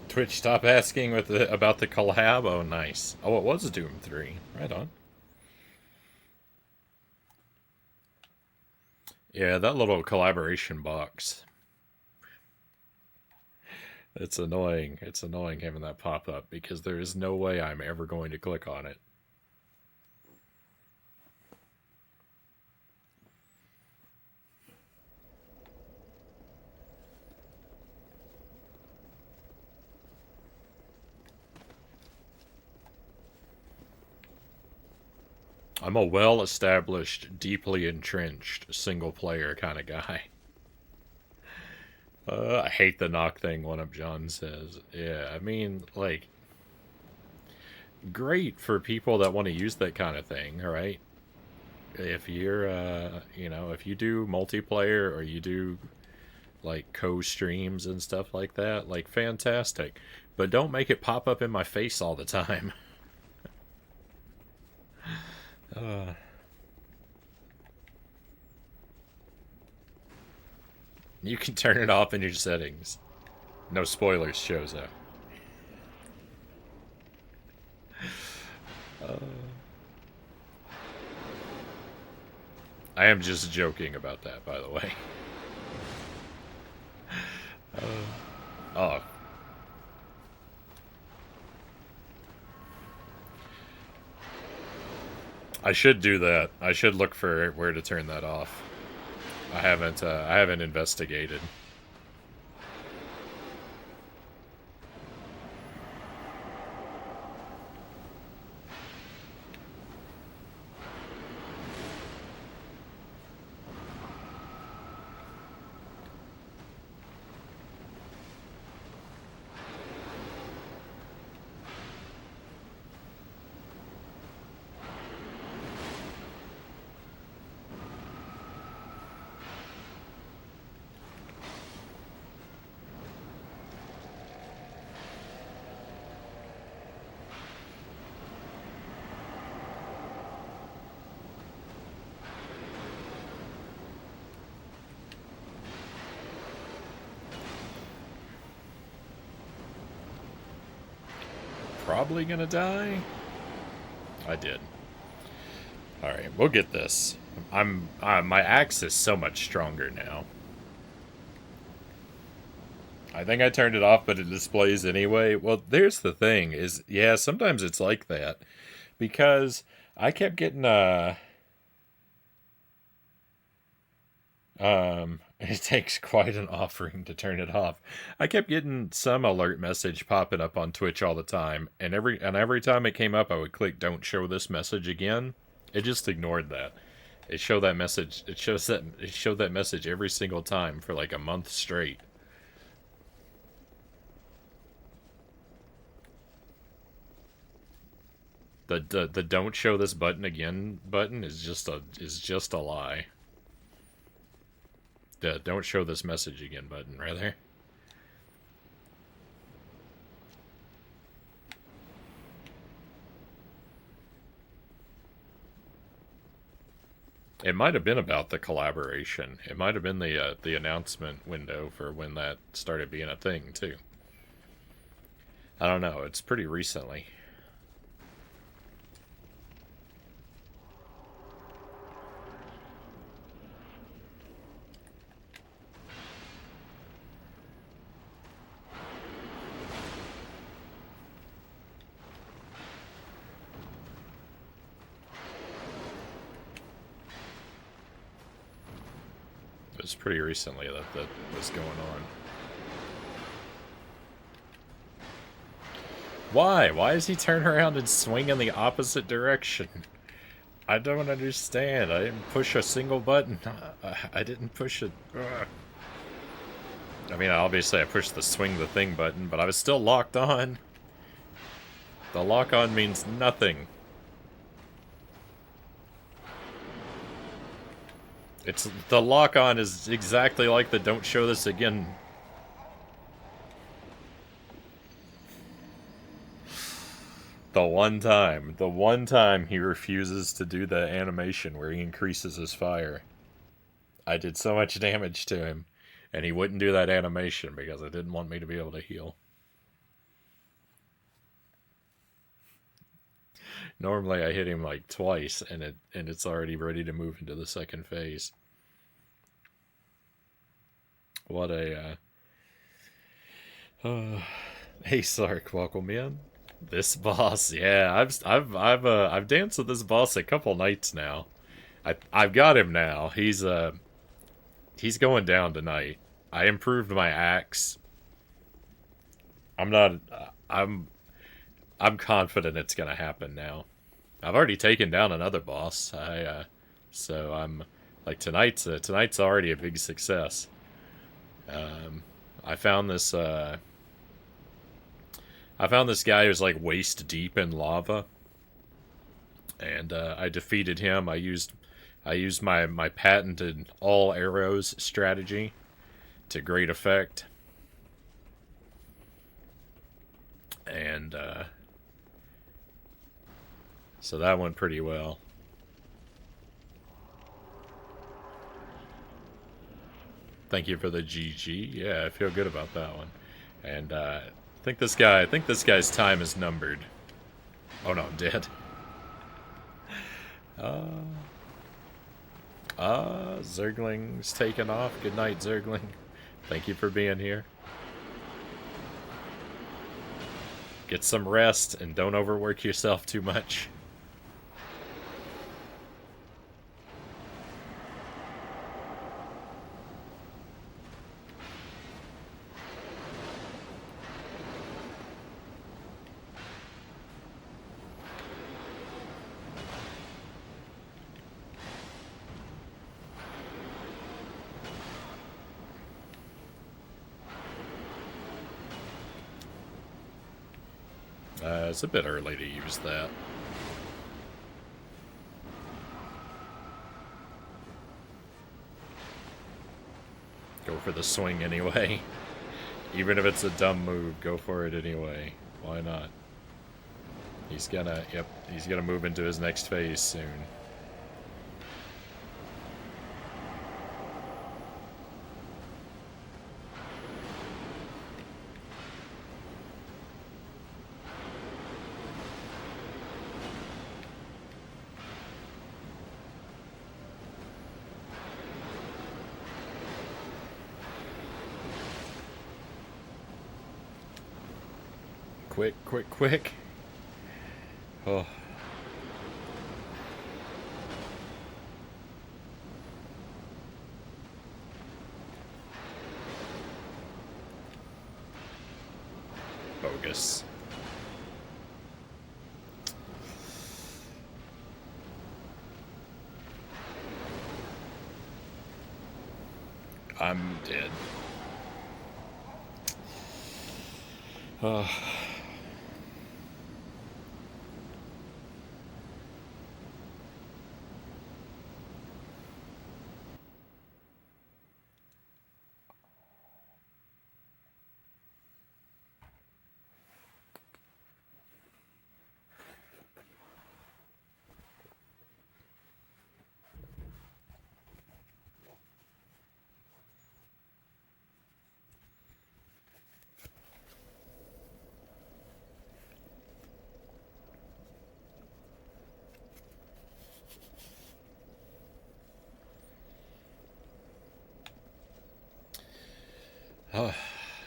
[SPEAKER 1] Twitch, stop asking about the collab. Oh, nice. Oh, it was Doom 3. Right on. Yeah, that little collaboration box. It's annoying. It's annoying having that pop up because there is no way I'm ever going to click on it. I'm a well-established, deeply entrenched, single-player kind of guy. I hate the knock thing, one of John says. Yeah, I mean, like, great for people that want to use that kind of thing, right? If you're, if you do multiplayer or you do, like, co-streams and stuff like that, like, fantastic. But don't make it pop up in my face all the time. You can turn it off in your settings. No spoilers shows up. I am just joking about that, by the way. Oh. I should do that. I should look for where to turn that off. I haven't investigated. Probably gonna die? I did. Alright, we'll get this. My axe is so much stronger now. I think I turned it off, but it displays anyway. Well, there's the thing, is, yeah, sometimes it's like that. Because I kept getting, it takes quite an offering to turn it off. I kept getting some alert message popping up on Twitch all the time, and every time it came up, I would click "Don't show this message again." It just ignored that. It showed that message. It showed that message every single time for like a month straight. The "Don't show this button again" button is just a lie. The "Don't show this message again" button right there. It might have been about the collaboration. It might have been the announcement window for when that started being a thing too. I don't know. It's pretty recently. It was pretty recently that was going on. Why? Why does he turn around and swing in the opposite direction? I don't understand. I didn't push a single button. I didn't push it. I mean, obviously I pushed the swing the thing button, but I was still locked on. The lock on means nothing. The lock on is exactly like the don't show this again. The one time he refuses to do the animation where he increases his fire. I did so much damage to him, and he wouldn't do that animation because I didn't want me to be able to heal. Normally I hit him like twice, and it's already ready to move into the second phase. What a hey Sark, welcome in. This boss, yeah, I've danced with this boss a couple nights now. I've got him now. He's going down tonight. I improved my axe. I'm confident it's gonna happen now. I've already taken down another boss. So I'm like tonight's already a big success. I found this guy who's like waist deep in lava, and I defeated him. I used my patented all arrows strategy to great effect, and so that went pretty well. Thank you for the GG. Yeah, I feel good about that one. And I think this guy's time is numbered. Oh no, I'm dead. Zergling's taken off. Good night, Zergling. Thank you for being here. Get some rest and don't overwork yourself too much. It's a bit early to use that. Go for the swing anyway. Even if it's a dumb move, go for it anyway. Why not? He's gonna move into his next phase soon. Quick, quick, quick. Oh. Bogus. I'm dead. Oh.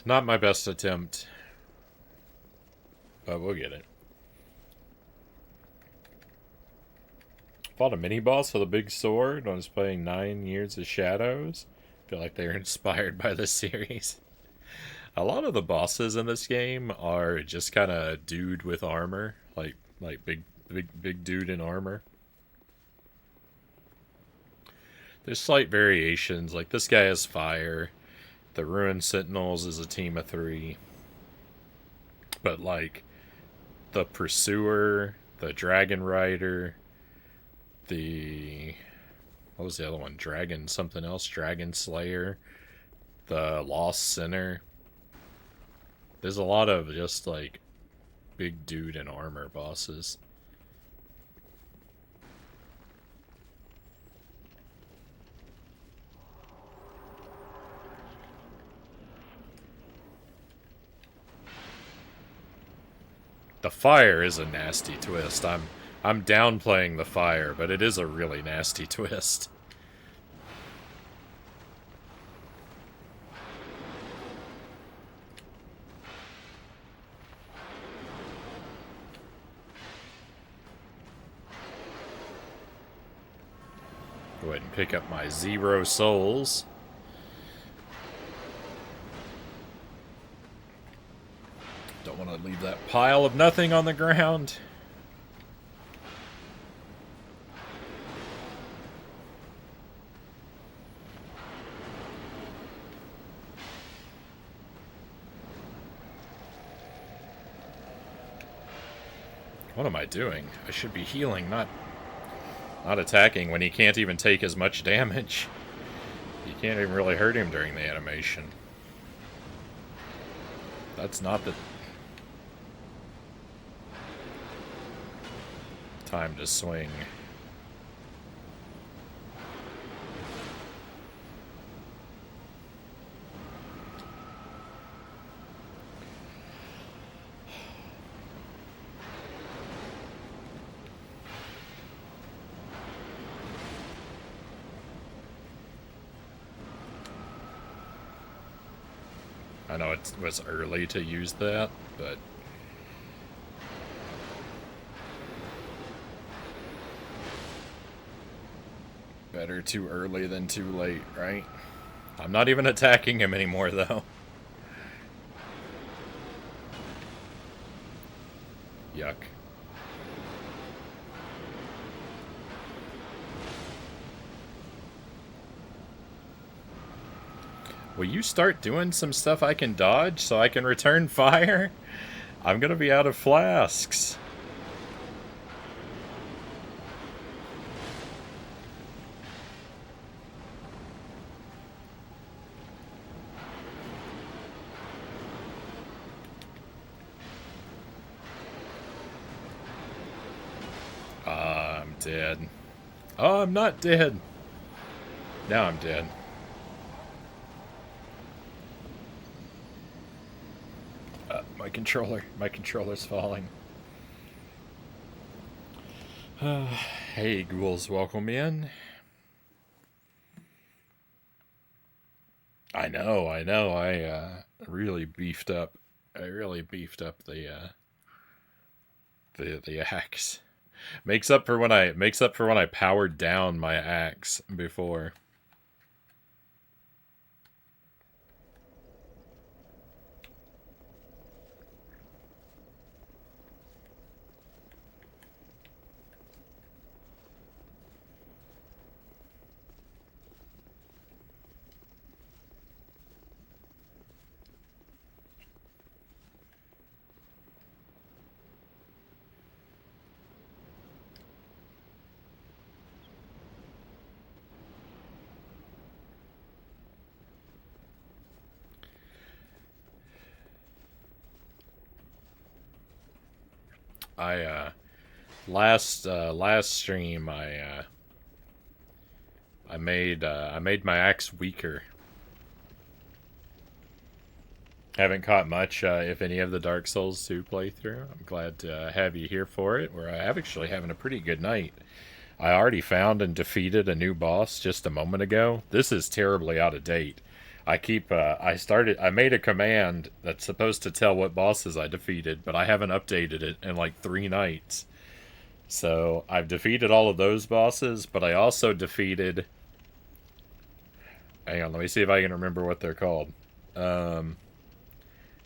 [SPEAKER 1] Not my best attempt. But we'll get it. Fought a mini-boss with a big sword when I was playing 9 Years of Shadows. Feel like they're inspired by this series. A lot of the bosses in this game are just kind of dude with armor. Like big dude in armor. There's slight variations, like this guy has fire. The Ruined Sentinels is a team of 3. But like, the Pursuer, the Dragon Rider, the... what was the other one? Dragon something else? Dragon Slayer, the Lost Sinner. There's a lot of just like, big dude in armor bosses. The fire is a nasty twist. I'm downplaying the fire, but it is a really nasty twist. Go ahead and pick up my 0 souls. Don't want to leave that pile of nothing on the ground. What am I doing? I should be healing, not attacking when he can't even take as much damage. You can't even really hurt him during the animation. That's not the time to swing. I know it was early to use that, but better too early than too late, right? I'm not even attacking him anymore, though. Yuck. Will you start doing some stuff I can dodge so I can return fire? I'm gonna be out of flasks. I'm dead. Oh, I'm not dead. Now I'm dead. My controller's falling. Hey, ghouls, welcome in. I know, I really beefed up. I really beefed up the axe. Makes up for when I powered down my axe before. Last stream I made my axe weaker. Haven't caught much, if any, of the Dark Souls 2 playthrough. I'm glad to have you here for it. We're actually having a pretty good night. I already found and defeated a new boss just a moment ago. This is terribly out of date. I made a command that's supposed to tell what bosses I defeated, but I haven't updated it in like 3 nights. So I've defeated all of those bosses, but I also defeated. Hang on, let me see if I can remember what they're called. Um,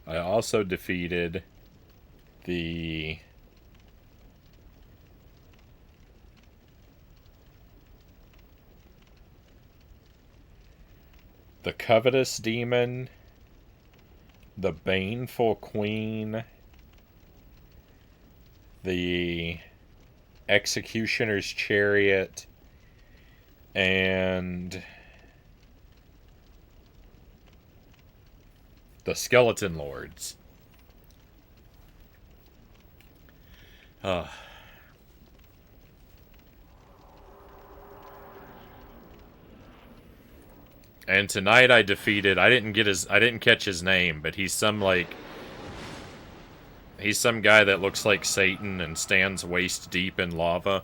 [SPEAKER 1] I also defeated the. The Covetous Demon, the Baneful Queen, the Executioner's Chariot, and the Skeleton Lords. Uh, and tonight I defeated. I didn't catch his name, but he's some guy that looks like Satan and stands waist deep in lava.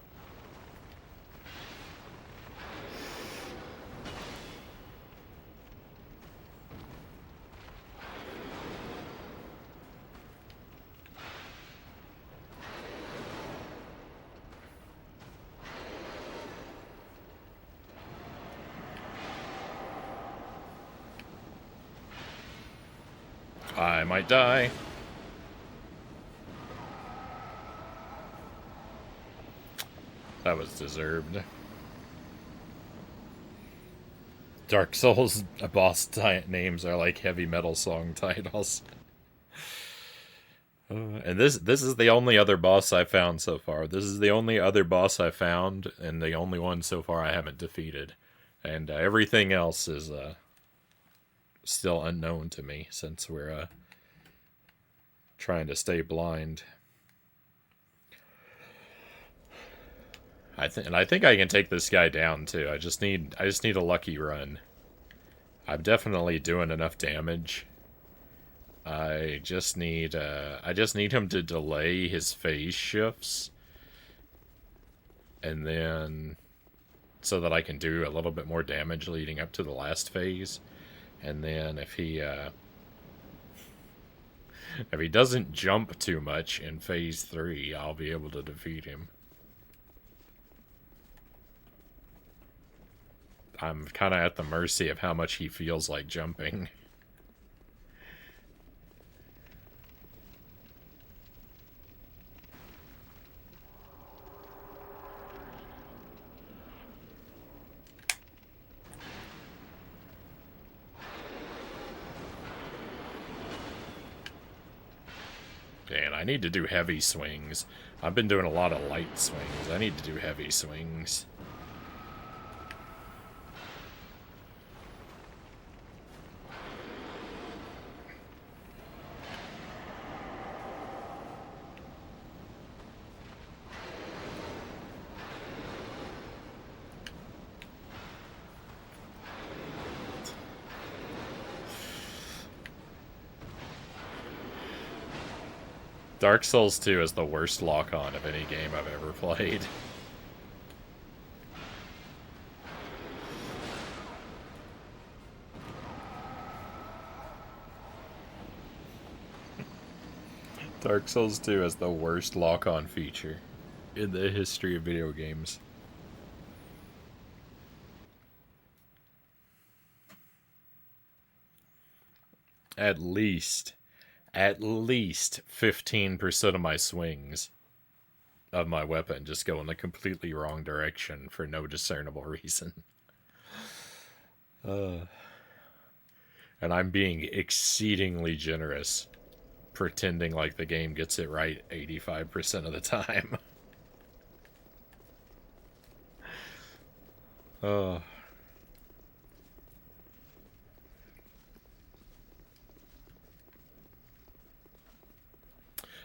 [SPEAKER 1] I might die. That was deserved. Dark Souls boss names are like heavy metal song titles. And this is the only other boss I found so far. This is the only other boss I found, and the only one so far I haven't defeated. And everything else is still unknown to me, since we're trying to stay blind. I think I can take this guy down too. I just need a lucky run. I'm definitely doing enough damage. I just need him to delay his phase shifts, and then so that I can do a little bit more damage leading up to the last phase. And then if he doesn't jump too much in phase 3, I'll be able to defeat him. I'm kind of at the mercy of how much he feels like jumping. And I need to do heavy swings. I've been doing a lot of light swings. I need to do heavy swings. Dark Souls 2 is the worst lock-on of any game I've ever played. Dark Souls 2 is the worst lock-on feature in the history of video games. At least 15% of my swings of my weapon just go in the completely wrong direction for no discernible reason. And I'm being exceedingly generous, pretending like the game gets it right 85% of the time.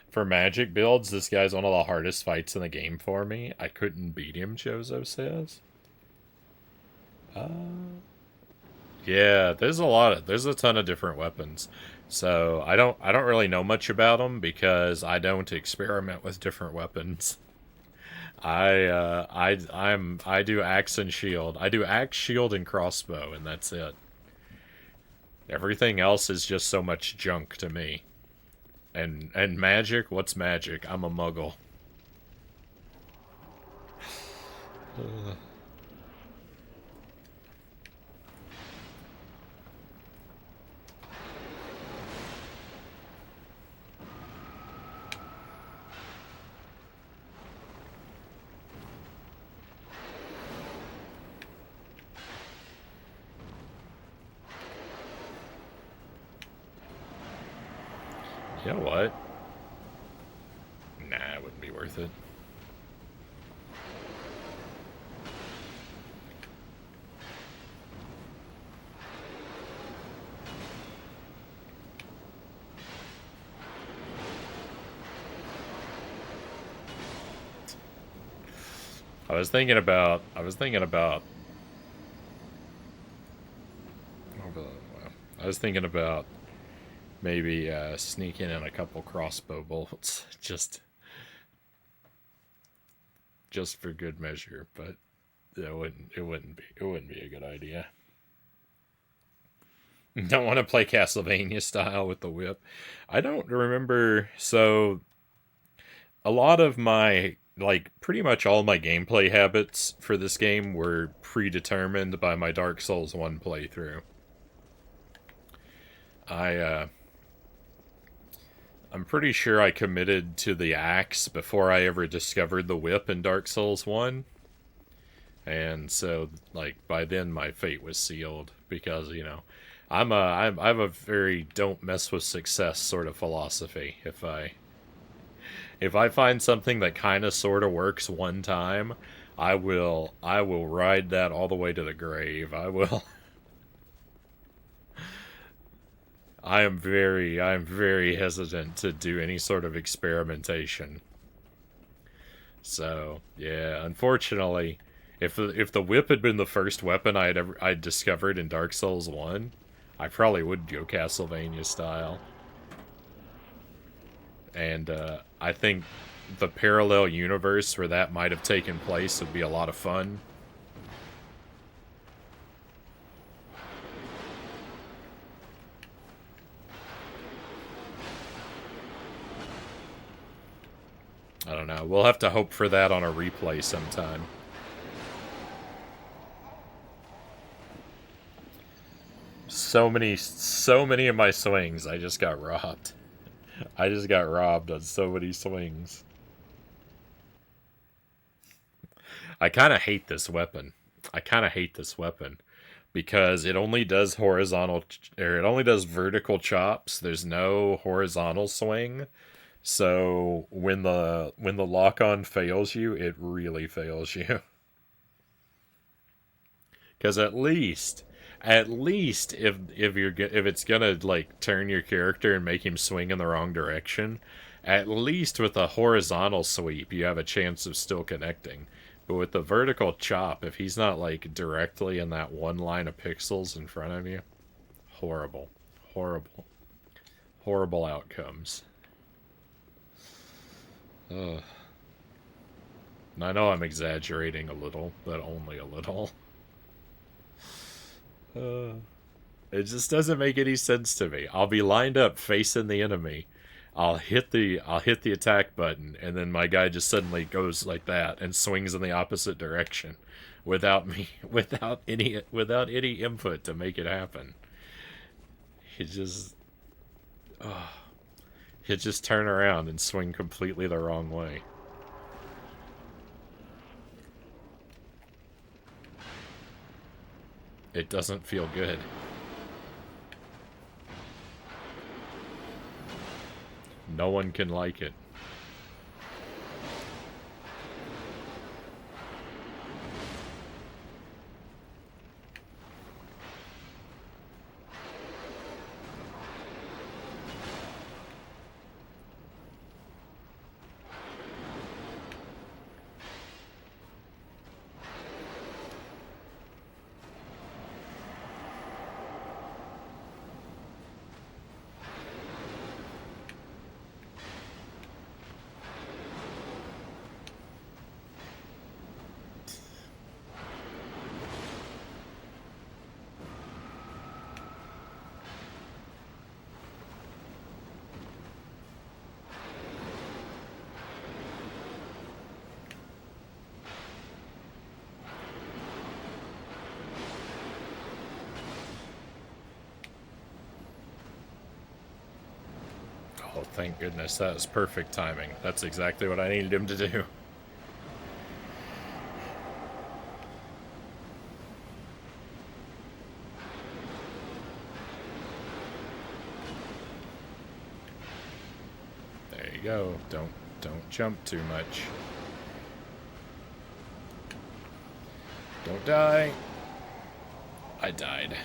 [SPEAKER 1] For magic builds, this guy's one of the hardest fights in the game for me. I couldn't beat him, Chozo says. Yeah, there's a ton of different weapons. So I don't really know much about them because I don't experiment with different weapons. I do axe and shield. I do axe, shield, and crossbow, and that's it. Everything else is just so much junk to me. And magic? What's magic? I'm a muggle. You know what? Nah, it wouldn't be worth it. I was thinking about maybe sneaking in a couple crossbow bolts just for good measure, but it wouldn't be a good idea. Don't want to play Castlevania style with the whip. I don't remember. So a lot of my, like, pretty much all my gameplay habits for this game were predetermined by my Dark Souls 1 playthrough. I'm pretty sure I committed to the axe before I ever discovered the whip in Dark Souls 1. And so, like, by then my fate was sealed because, you know, I'm a very don't mess with success sort of philosophy. If I find something that kind of sort of works one time, I will ride that all the way to the grave. I will. I am very hesitant to do any sort of experimentation. So, yeah, unfortunately, if the whip had been the first weapon I'd discovered in Dark Souls 1, I probably would go Castlevania style. And I think the parallel universe where that might have taken place would be a lot of fun. I don't know. We'll have to hope for that on a replay sometime. So many of my swings, I just got robbed. I just got robbed on so many swings. I kind of hate this weapon. Because it only does it only does vertical chops. There's no horizontal swing. So when the lock-on fails you, it really fails you. Because at least if it's gonna like turn your character and make him swing in the wrong direction, at least with a horizontal sweep you have a chance of still connecting. But with the vertical chop, if he's not like directly in that one line of pixels in front of you, horrible, horrible, horrible outcomes. Ugh. And I know I'm exaggerating a little, but only a little. It just doesn't make any sense to me. I'll be lined up facing the enemy. I'll hit the attack button, and then my guy just suddenly goes like that and swings in the opposite direction, without any input to make it happen. He just, he'd just turn around and swing completely the wrong way. It doesn't feel good. No one can like it. thank goodness. That was perfect timing. That's exactly what I needed him to do. There you go. Don't jump too much. Don't die. I died.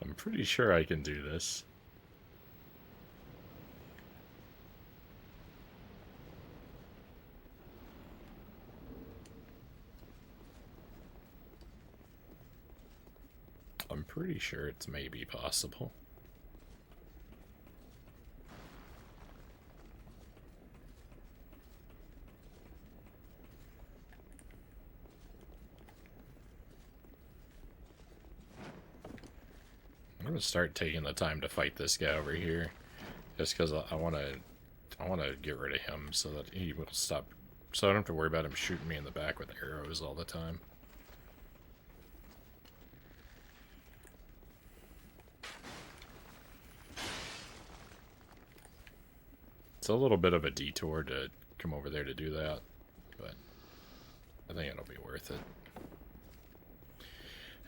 [SPEAKER 1] I'm pretty sure I can do this. I'm pretty sure it's maybe possible. I'm gonna start taking the time to fight this guy over here, just because I want to get rid of him so that he will stop, so I don't have to worry about him shooting me in the back with arrows all the time. It's a little bit of a detour to come over there to do that, but I think it'll be worth it.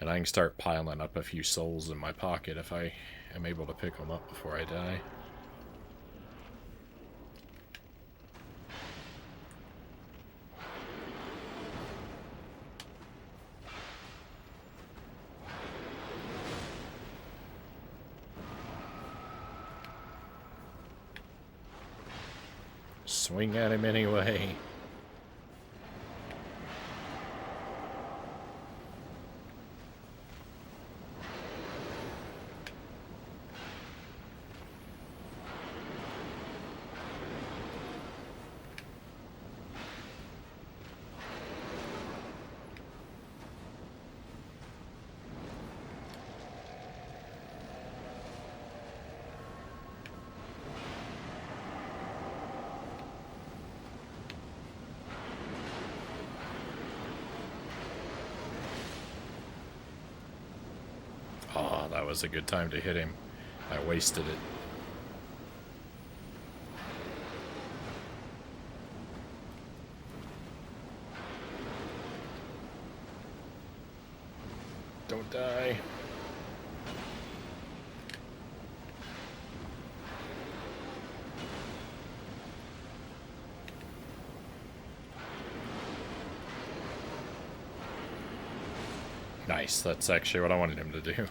[SPEAKER 1] And I can start piling up a few souls in my pocket if I am able to pick them up before I die. Swing at him anyway. Oh, that was a good time to hit him. I wasted it. Don't die. Nice, that's actually what I wanted him to do.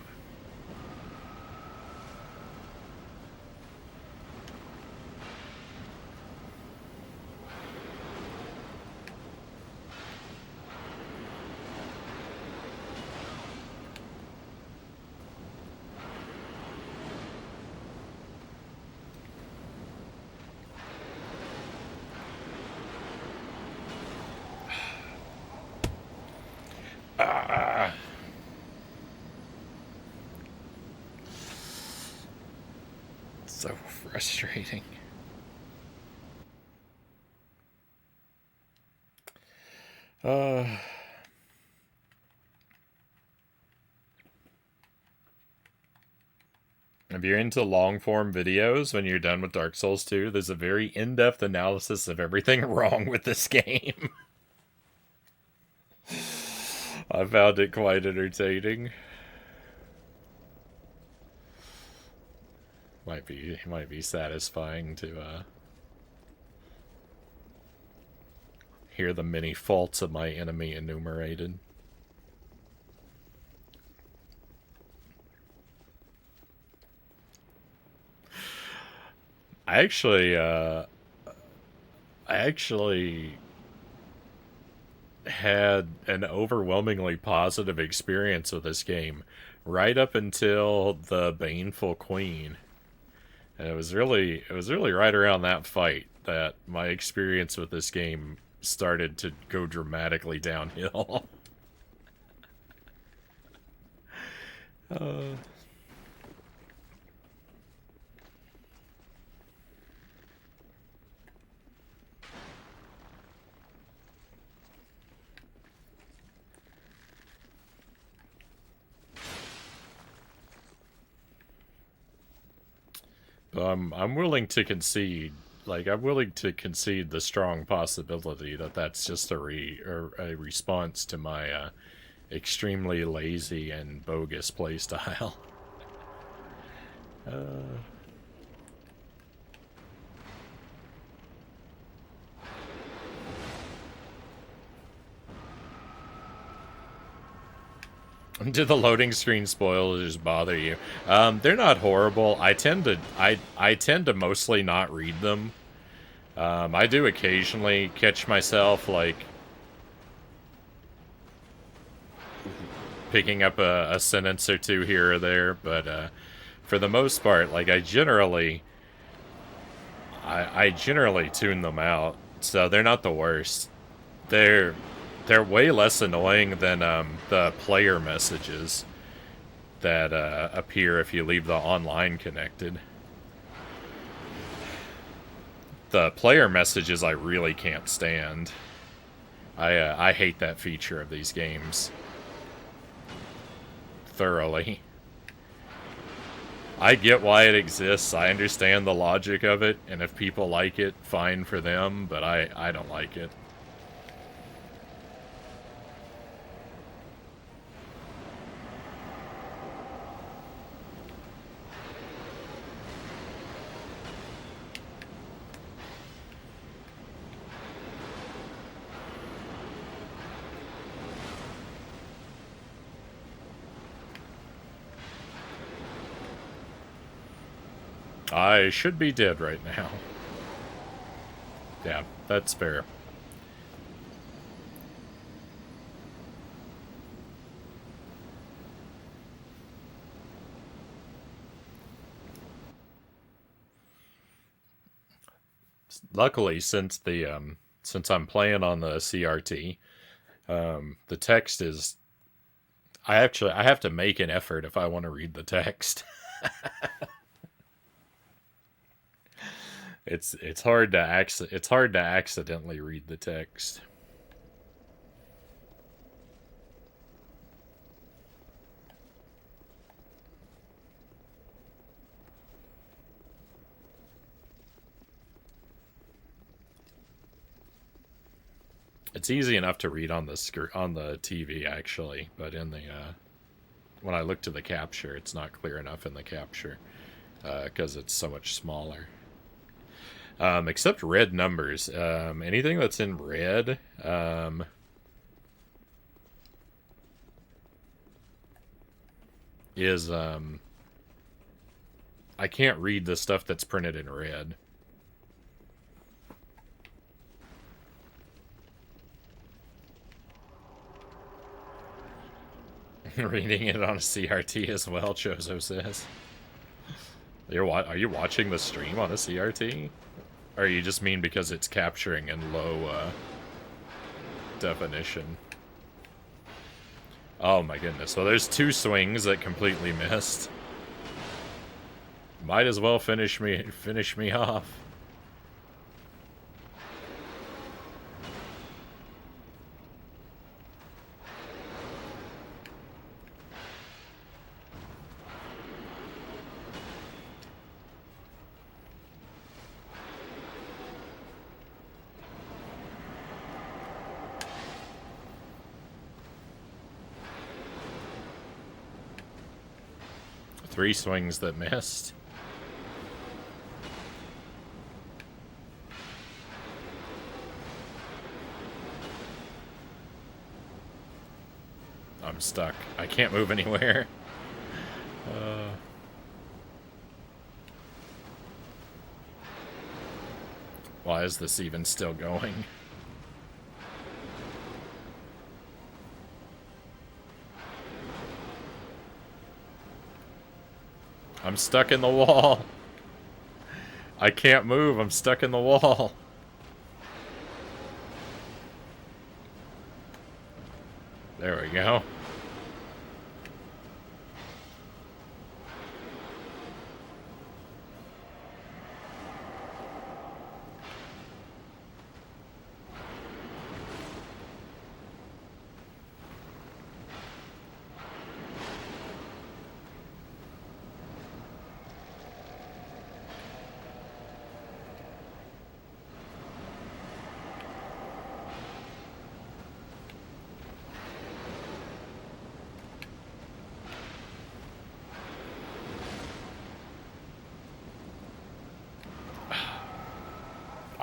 [SPEAKER 1] So frustrating. If you're into long-form videos when you're done with Dark Souls 2, there's a very in-depth analysis of everything wrong with this game. I found it quite entertaining. Might be satisfying to hear the many faults of my enemy enumerated. I actually, I actually had an overwhelmingly positive experience with this game, right up until the Baneful Queen. And it was really right around that fight that my experience with this game started to go dramatically downhill. uh, I'm willing to concede. Like, I'm willing to concede the strong possibility that that's just a response to my extremely lazy and bogus playstyle. uh, do the loading screen spoilers bother you? They're not horrible. I tend to mostly not read them. I do occasionally catch myself like picking up a sentence or two here or there, but for the most part, like I generally tune them out, so they're not the worst. They're they're way less annoying than the player messages that appear if you leave the online connected. The player messages I really can't stand. I hate that feature of these games thoroughly. I get why it exists. I understand the logic of it, and if people like it, fine for them, but I don't like it. I should be dead right now. Yeah, that's fair. Luckily, since I'm playing on the CRT, the text is I have to make an effort if I want to read the text. It's hard to accidentally read the text. It's easy enough to read on the TV actually, but in the when I look to the capture, it's not clear enough in the capture because it's so much smaller. Except red numbers. Anything that's in red is I can't read the stuff that's printed in red. Reading it on a CRT as well, Chozo says. Are you watching the stream on a CRT? Or you just mean because it's capturing in low definition? Oh my goodness. Well, there's two swings that completely missed. Might as well finish me off. Three swings that missed. I'm stuck. I can't move anywhere. Why is this even still going? I'm stuck in the wall. I can't move. I'm stuck in the wall. There we go.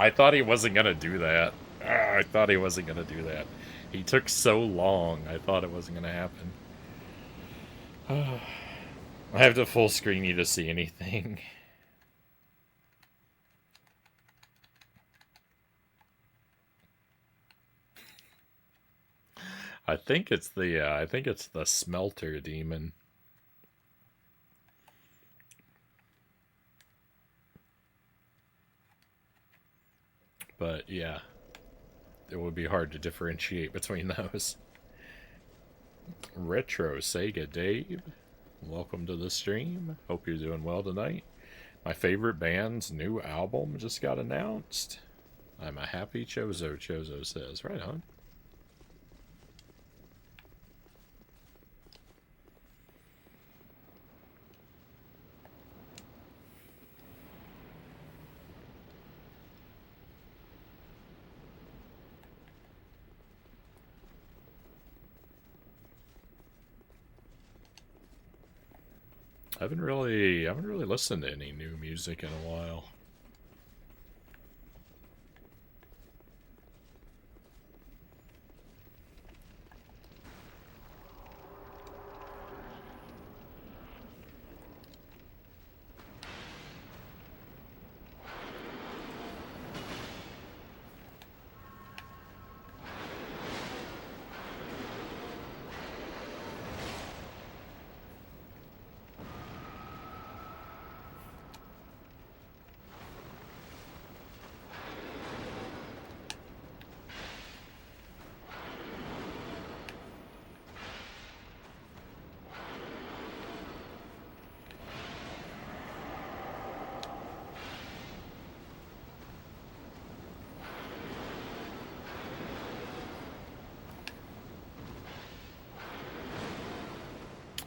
[SPEAKER 1] I thought he wasn't gonna do that. I thought he wasn't gonna do that. He took so long. I thought it wasn't gonna happen. I have to full screen you to see anything. I think it's the smelter demon. But yeah, it would be hard to differentiate between those. Retro Sega Dave, welcome to the stream. Hope you're doing well tonight. My favorite band's new album just got announced. I'm a happy Chozo, Chozo says. Right on. I haven't really listened to any new music in a while.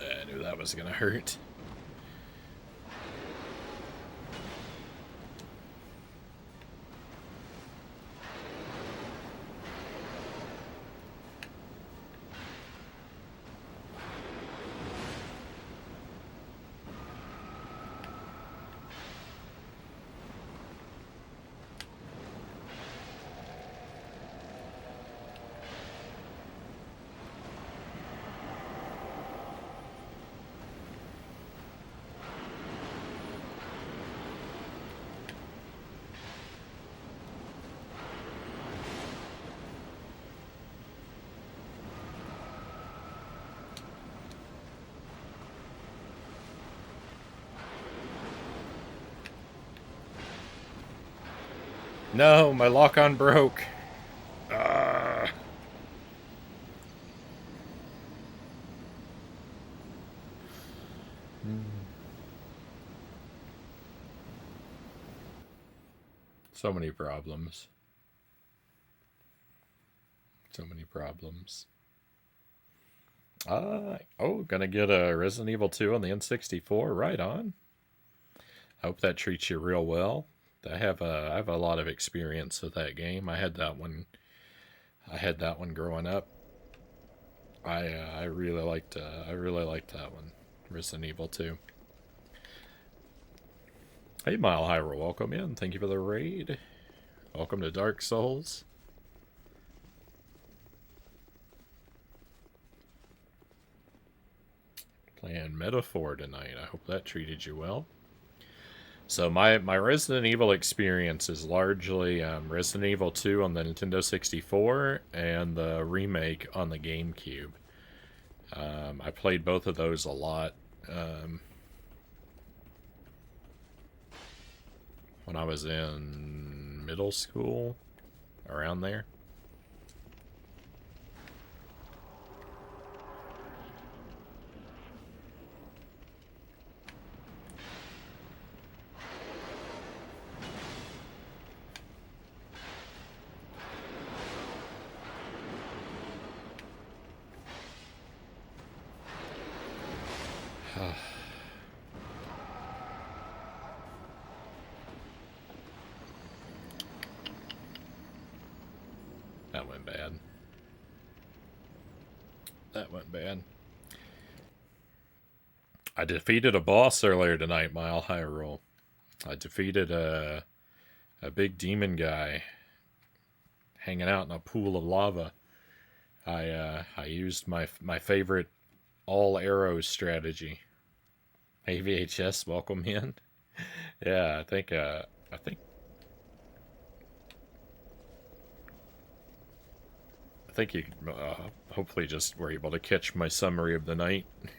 [SPEAKER 1] I knew that was gonna hurt. No, my lock-on broke. So many problems. So many problems. Oh, gonna get a Resident Evil 2 on the N64. Right on. I hope that treats you real well. I have a lot of experience with that game. I had that one growing up. I really liked that one, Resident Evil 2. Hey, Mile Hyrule, welcome in. Thank you for the raid. Welcome to Dark Souls. Playing Metaphor tonight. I hope that treated you well. So my Resident Evil experience is largely Resident Evil 2 on the Nintendo 64 and the remake on the GameCube. I played both of those a lot when I was in middle school, around there. That went bad. That went bad. I defeated a boss earlier tonight, Mile High Roll. I defeated a big demon guy hanging out in a pool of lava. I used my favorite all arrows strategy. AVHS, welcome in. Yeah, I think you hopefully just were able to catch my summary of the night. I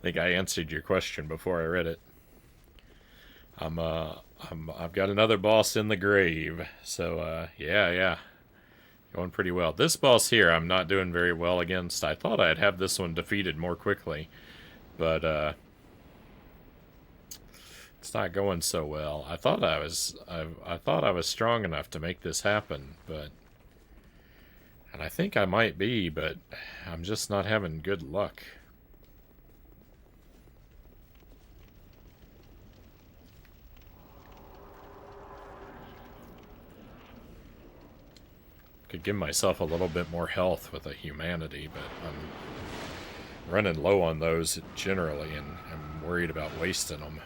[SPEAKER 1] think I answered your question before I read it. I've got another boss in the grave, so yeah, going pretty well. This boss here, I'm not doing very well against. I thought I'd have this one defeated more quickly, but it's not going so well. I thought I was strong enough to make this happen, but. And I think I might be, but I'm just not having good luck. Could give myself a little bit more health with a humanity, but I'm running low on those generally, and I'm worried about wasting them.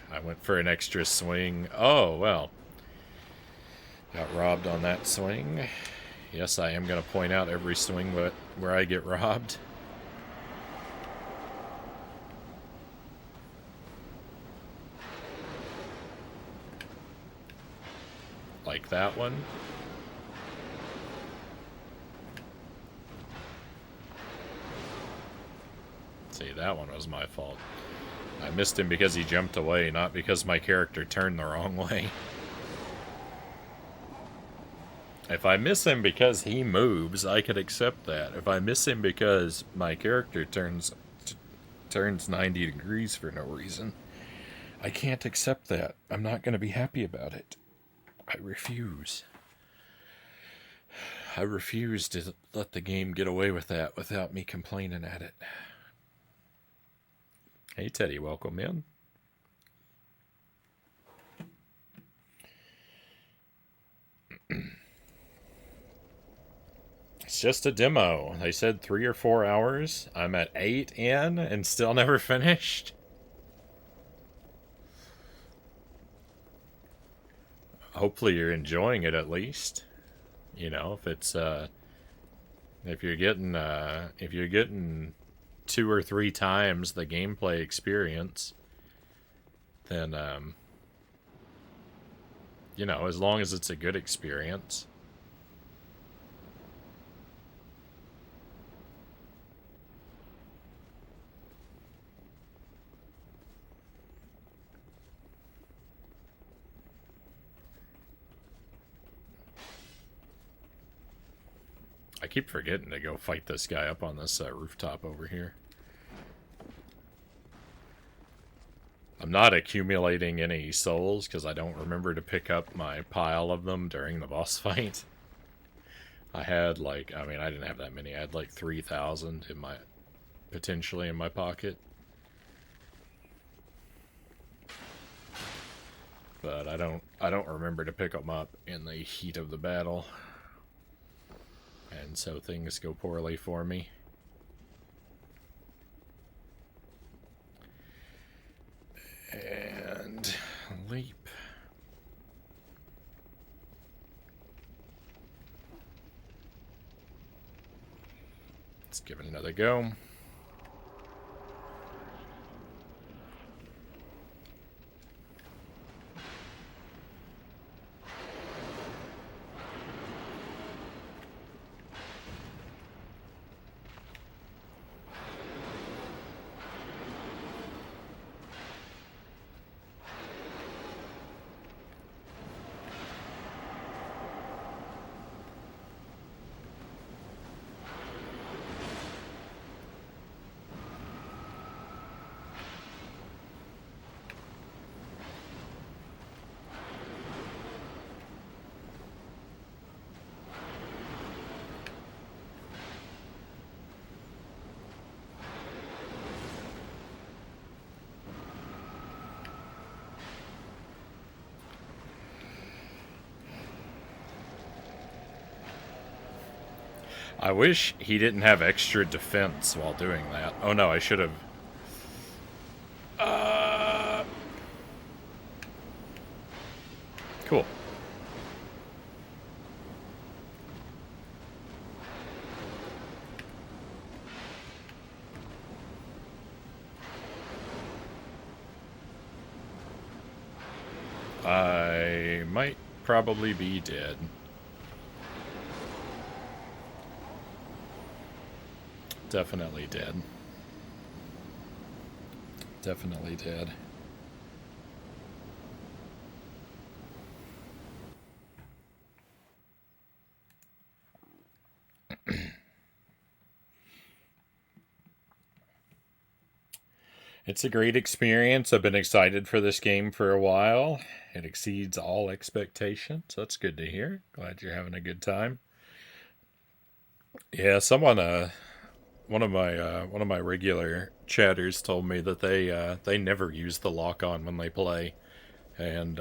[SPEAKER 1] I went for an extra swing. Oh, well. Got robbed on that swing. Yes, I am going to point out every swing where I get robbed. Like that one. See, that one was my fault. I missed him because he jumped away, not because my character turned the wrong way. If I miss him because he moves, I could accept that. If I miss him because my character turns 90 degrees for no reason, I can't accept that. I'm not going to be happy about it. I refuse. I refuse to let the game get away with that without me complaining at it. Hey, Teddy, welcome in. It's just a demo. They said 3 or 4 hours. I'm at 8 in and still never finished. Hopefully you're enjoying it at least. You know, if you're getting 2 or 3 times the gameplay experience, then you know, as long as it's a good experience. I keep forgetting to go fight this guy up on this rooftop over here. I'm not accumulating any souls because I don't remember to pick up my pile of them during the boss fight. I had like, I mean, I didn't have that many. I had like 3,000 in my, potentially in my pocket. But I don't remember to pick them up in the heat of the battle. And so things go poorly for me. And leap. Let's give it another go. I wish he didn't have extra defense while doing that. Oh no, I should have... Cool. I might probably be dead. Definitely dead. Definitely dead. It's a great experience. I've been excited for this game for a while. It exceeds all expectations. That's good to hear. Glad you're having a good time. Yeah, someone one of my regular chatters told me that they never use the lock on when they play, and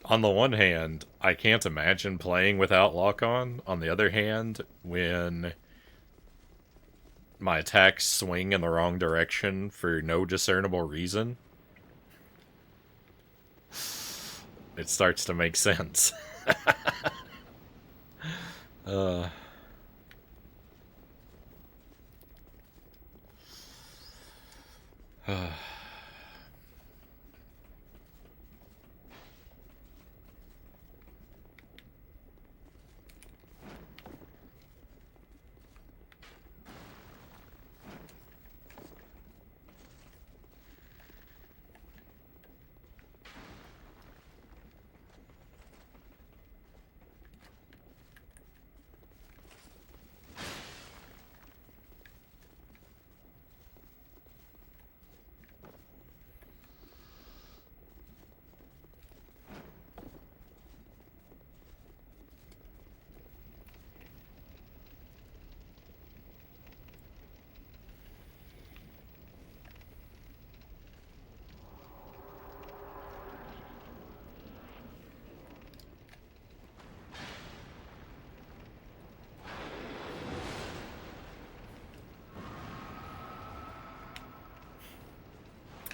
[SPEAKER 1] on the one hand, I can't imagine playing without lock on. On the other hand, when my attacks swing in the wrong direction for no discernible reason, it starts to make sense. uh,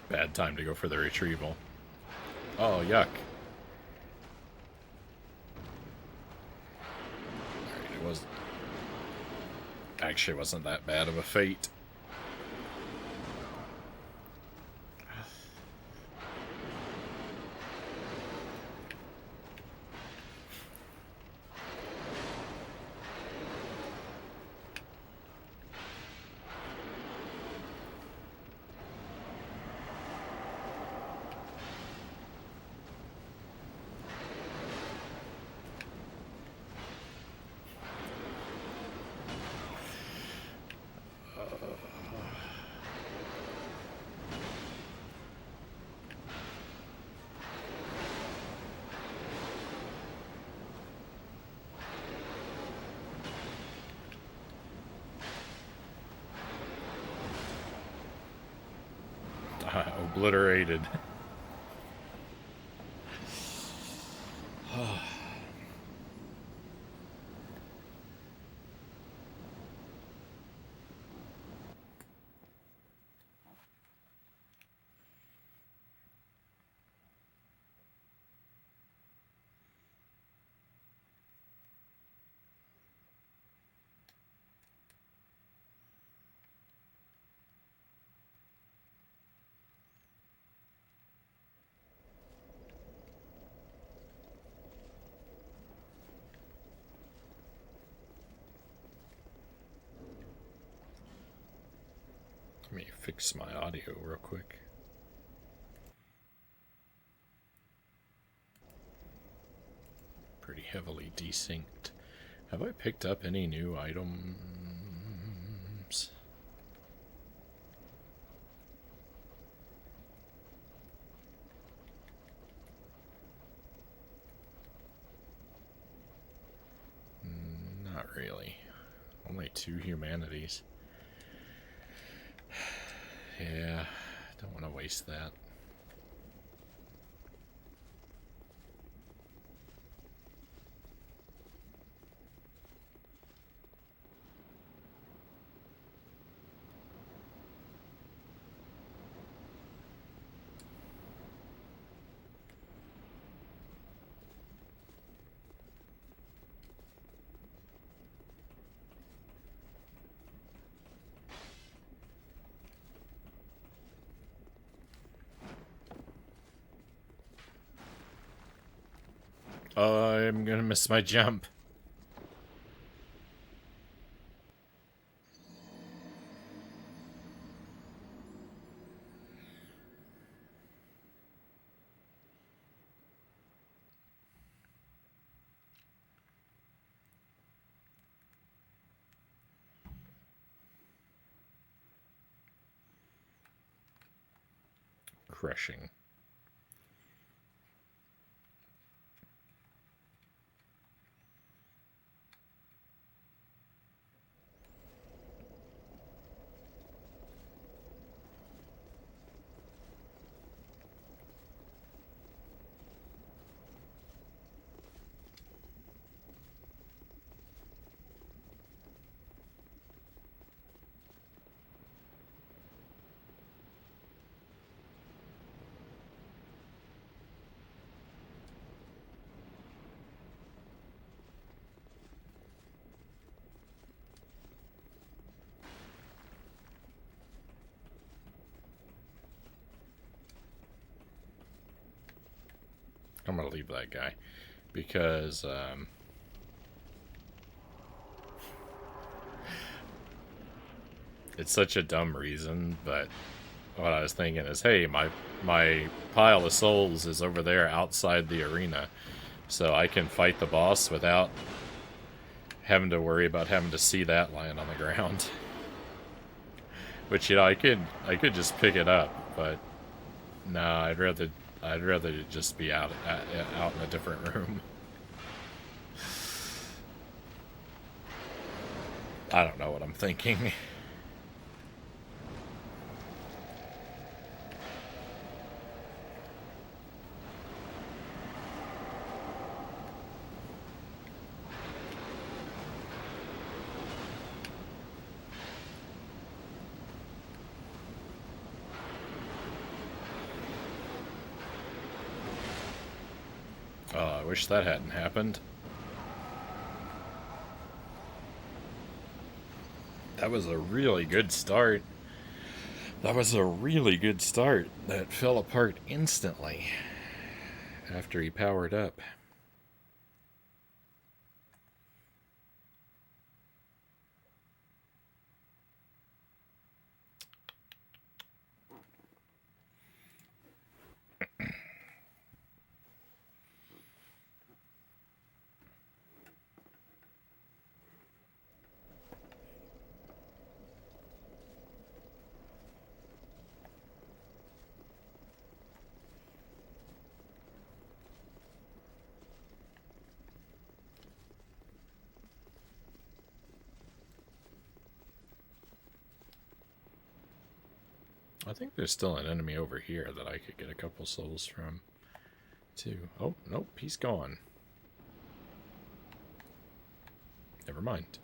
[SPEAKER 1] Bad time to go for the retrieval. Oh, yuck. Alright, it was... Actually, wasn't that bad of a fate. Obliterated. Let me fix my audio real quick. Pretty heavily desynced. Have I picked up any new items? Not really. Only 2 humanities. Yeah, don't want to waste that. I'm gonna miss my jump. Crushing. I'm gonna leave that guy because it's such a dumb reason, but what I was thinking is, hey, my pile of souls is over there outside the arena, so I can fight the boss without having to worry about having to see that lying on the ground. Which, you know, I could just pick it up, but no, I'd rather it just be out in a different room. I don't know what I'm thinking. I wish that hadn't happened. That was a really good start. That fell apart instantly after he powered up. I think there's still an enemy over here that I could get a couple souls from, too. Oh, nope, he's gone. Never mind.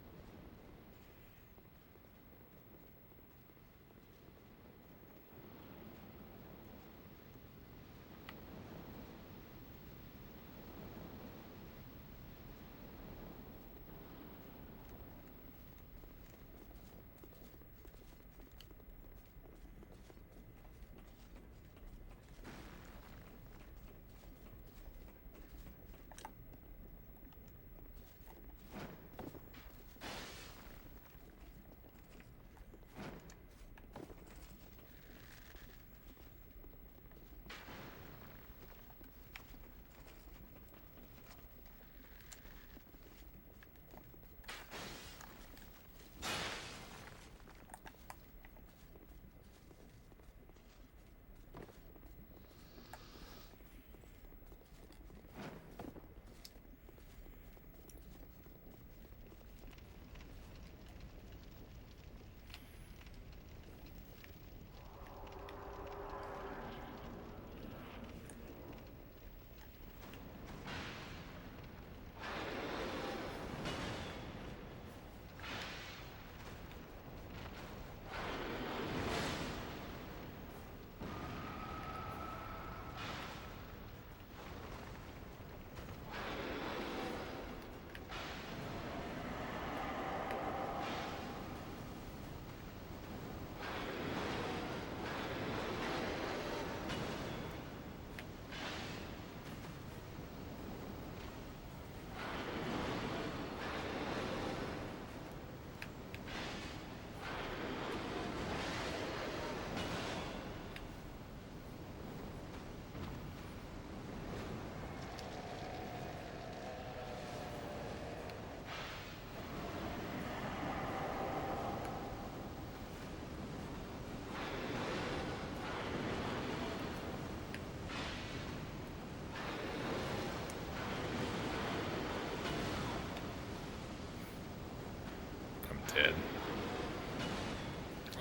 [SPEAKER 1] dead.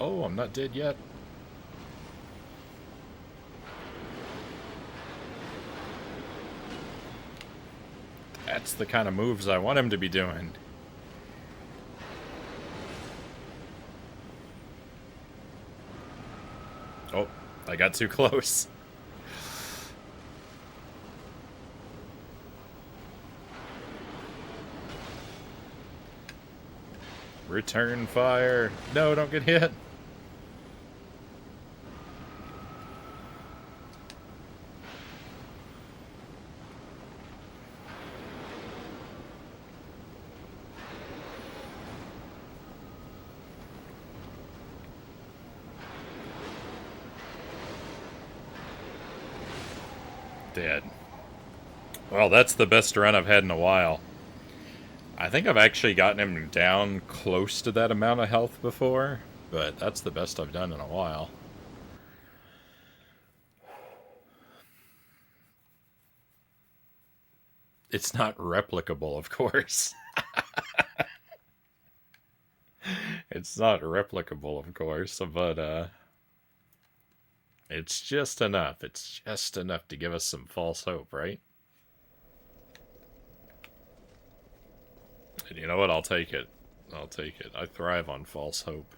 [SPEAKER 1] Oh, I'm not dead yet. That's the kind of moves I want him to be doing. Oh, I got too close. Return fire. No, don't get hit. Dead. Well, that's the best run I've had in a while. I think I've actually gotten him down close to that amount of health before, but that's the best I've done in a while. It's not replicable, of course. It's not replicable, of course, but it's just enough. It's just enough to give us some false hope, right? And you know what? I'll take it. I'll take it. I thrive on false hope.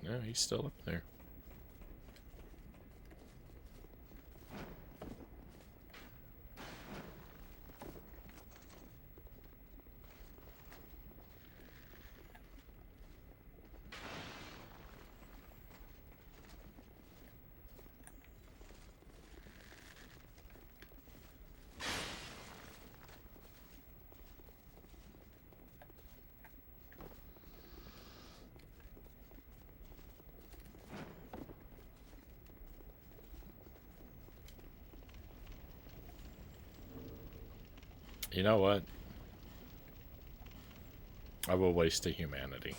[SPEAKER 1] No, he's still up there. You know what? I will waste a humanity.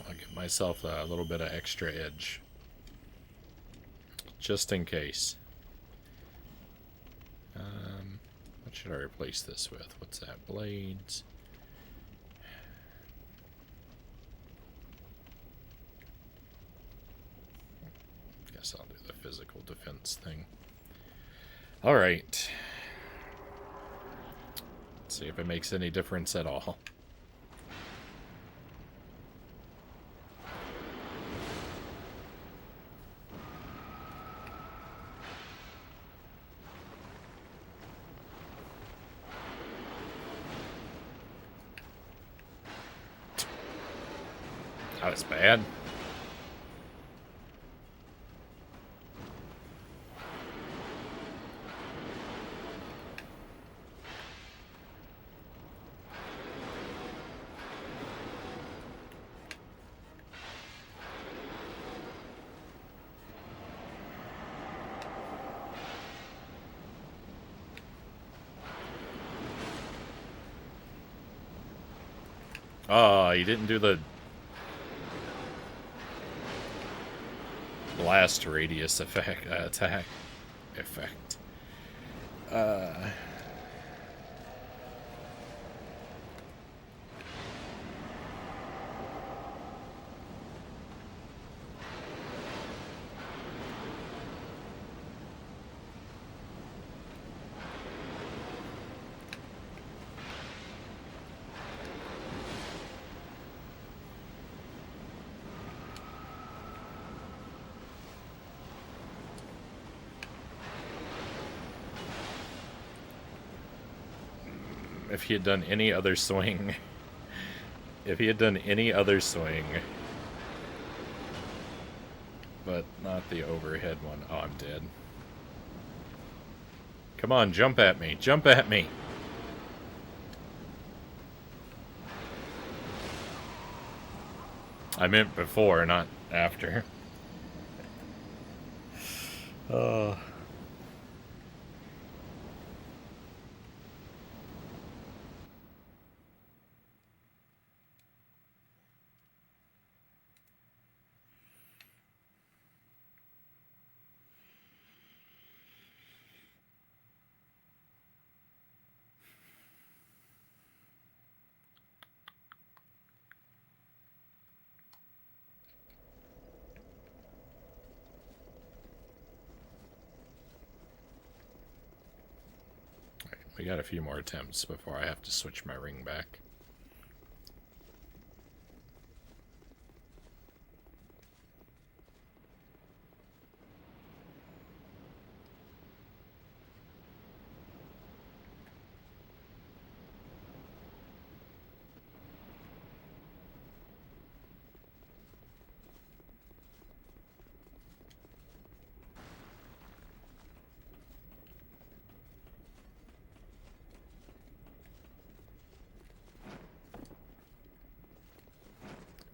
[SPEAKER 1] I'll give myself a little bit of extra edge. Just in case. What should I replace this with? What's that? Blades. Guess I'll do the physical defense thing. Alright. Let's see if it makes any difference at all. That was bad. Oh, you didn't do the blast radius effect, attack effect. If he had done any other swing. If he had done any other swing. But not the overhead one. Oh, I'm dead. Come on, jump at me. Jump at me. I meant before, not after. Uh, we got a few more attempts before I have to switch my ring back.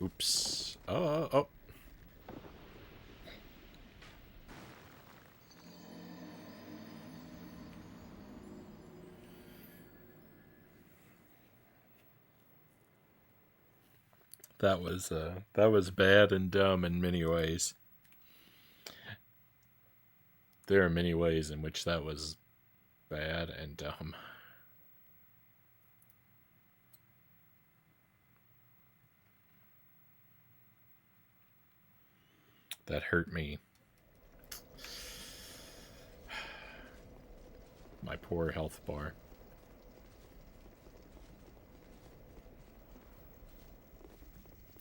[SPEAKER 1] Oops. Oh. That was bad and dumb in many ways. There are many ways in which that was bad and dumb. That hurt me. My poor health bar.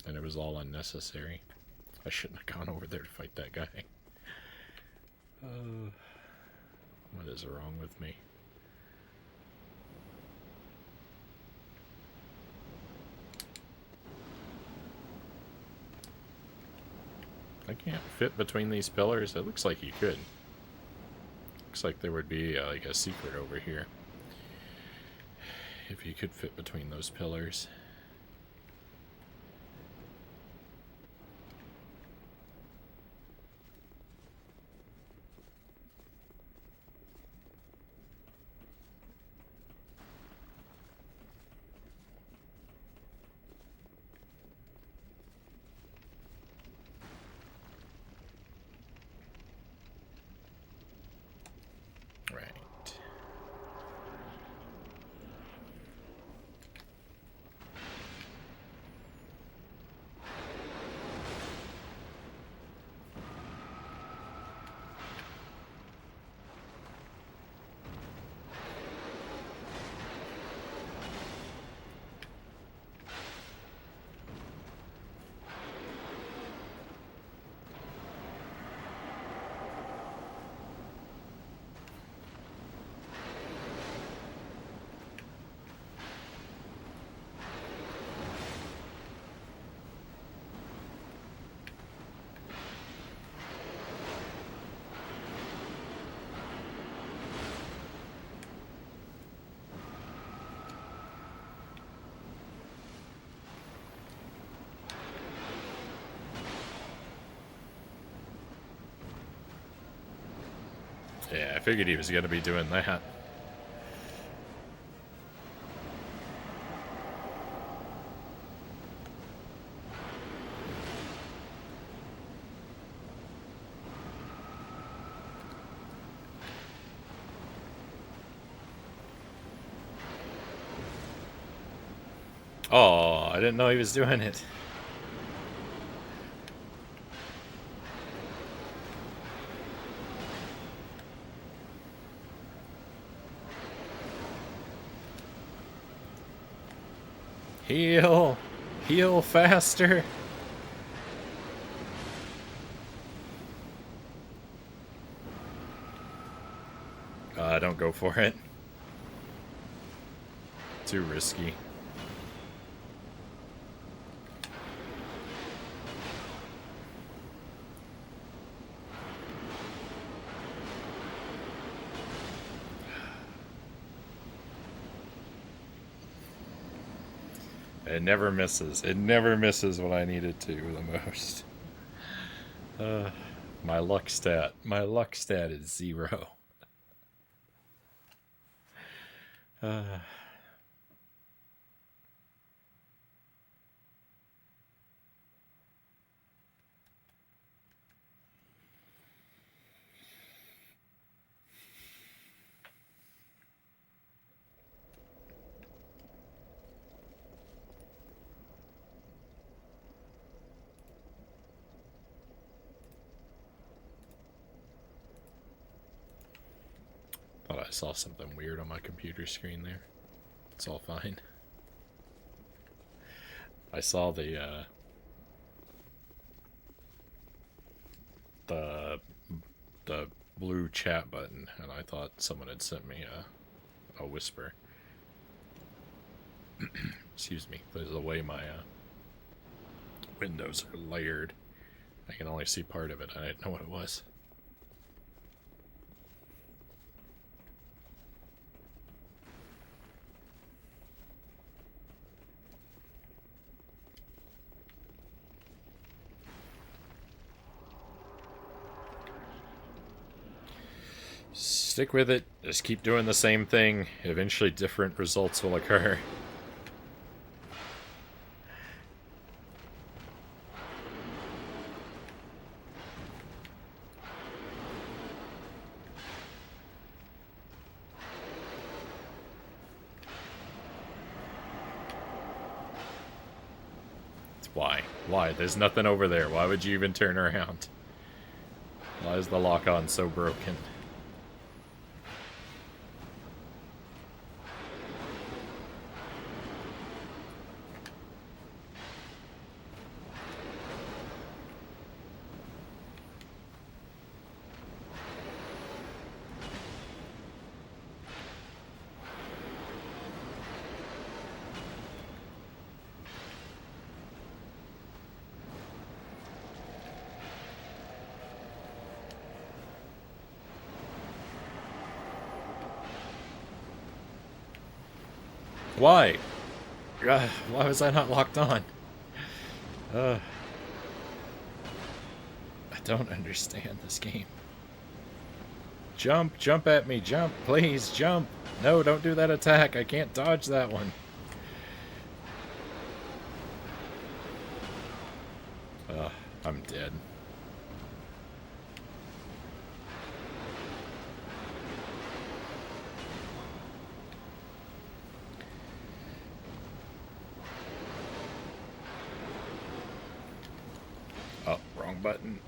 [SPEAKER 1] And it was all unnecessary. I shouldn't have gone over there to fight that guy. What is wrong with me? I can't fit between these pillars. It looks like you could. Looks like there would be like a secret over here. If you could fit between those pillars. Right. Yeah, I figured he was going to be doing that. Oh, I didn't know he was doing it. Heal! Heal faster! Don't go for it. Too risky. It never misses. It never misses when I need it to the most. My luck stat. My luck stat is 0. Thought I saw something weird on my computer screen there. It's all fine. I saw the blue chat button, and I thought someone had sent me a whisper. Excuse me. There's the way my windows are layered. I can only see part of it. I didn't know what it was. Stick with it. Just keep doing the same thing. Eventually different results will occur. Why? Why? There's nothing over there. Why would you even turn around? Why is the lock-on so broken? Why? Why was I not locked on? I don't understand this game. Jump, jump at me, jump, please, jump. No, don't do that attack. I can't dodge that one. I'm dead. Oh, wrong button.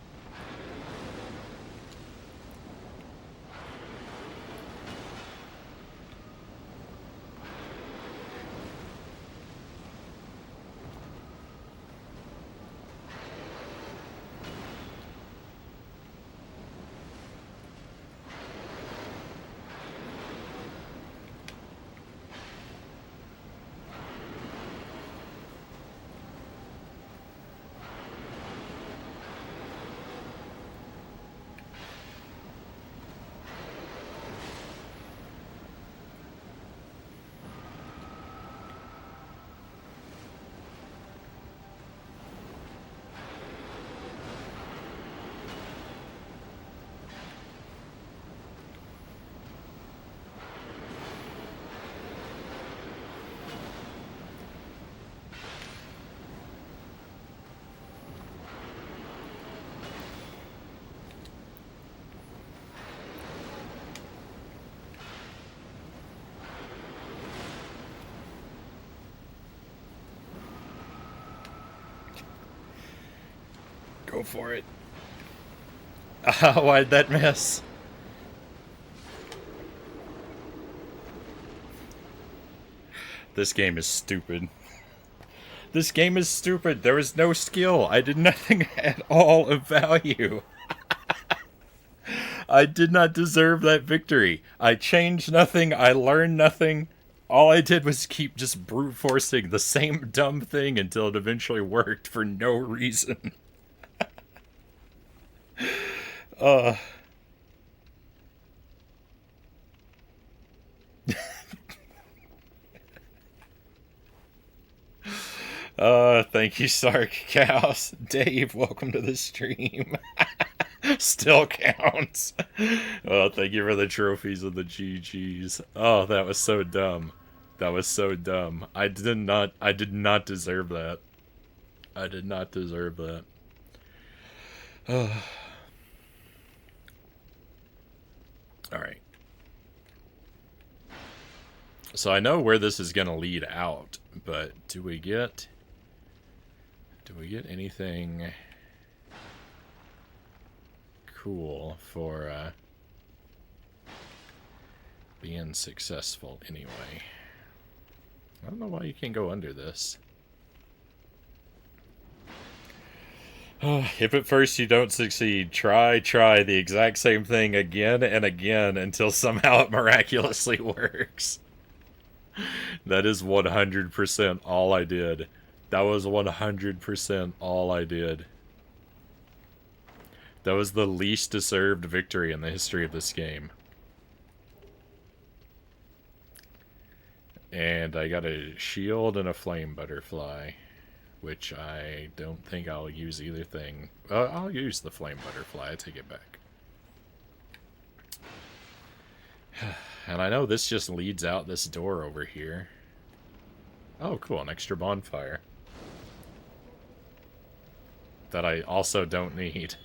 [SPEAKER 1] Go for it. Why'd that miss? This game is stupid. This game is stupid. There was no skill. I did nothing at all of value. I did not deserve that victory. I changed nothing. I learned nothing. All I did was keep just brute forcing the same dumb thing until it eventually worked for no reason. Thank you, Sark Cows. Dave, welcome to the stream. Still counts. Oh, thank you for the trophies and the GGs. Oh, that was so dumb. That was so dumb. I did not deserve that. I did not deserve that. Alright. So I know where this is gonna lead out, but do we get anything cool for being successful anyway? I don't know why you can't go under this. If at first you don't succeed, try the exact same thing again and again until somehow it miraculously works. That is 100% all I did. That was 100% all I did. That was the least deserved victory in the history of this game. And I got a shield and a flame butterfly, which I don't think I'll use either thing. I'll use the flame butterfly, I take it back. And I know this just leads out this door over here. Oh, cool, an extra bonfire. That I also don't need.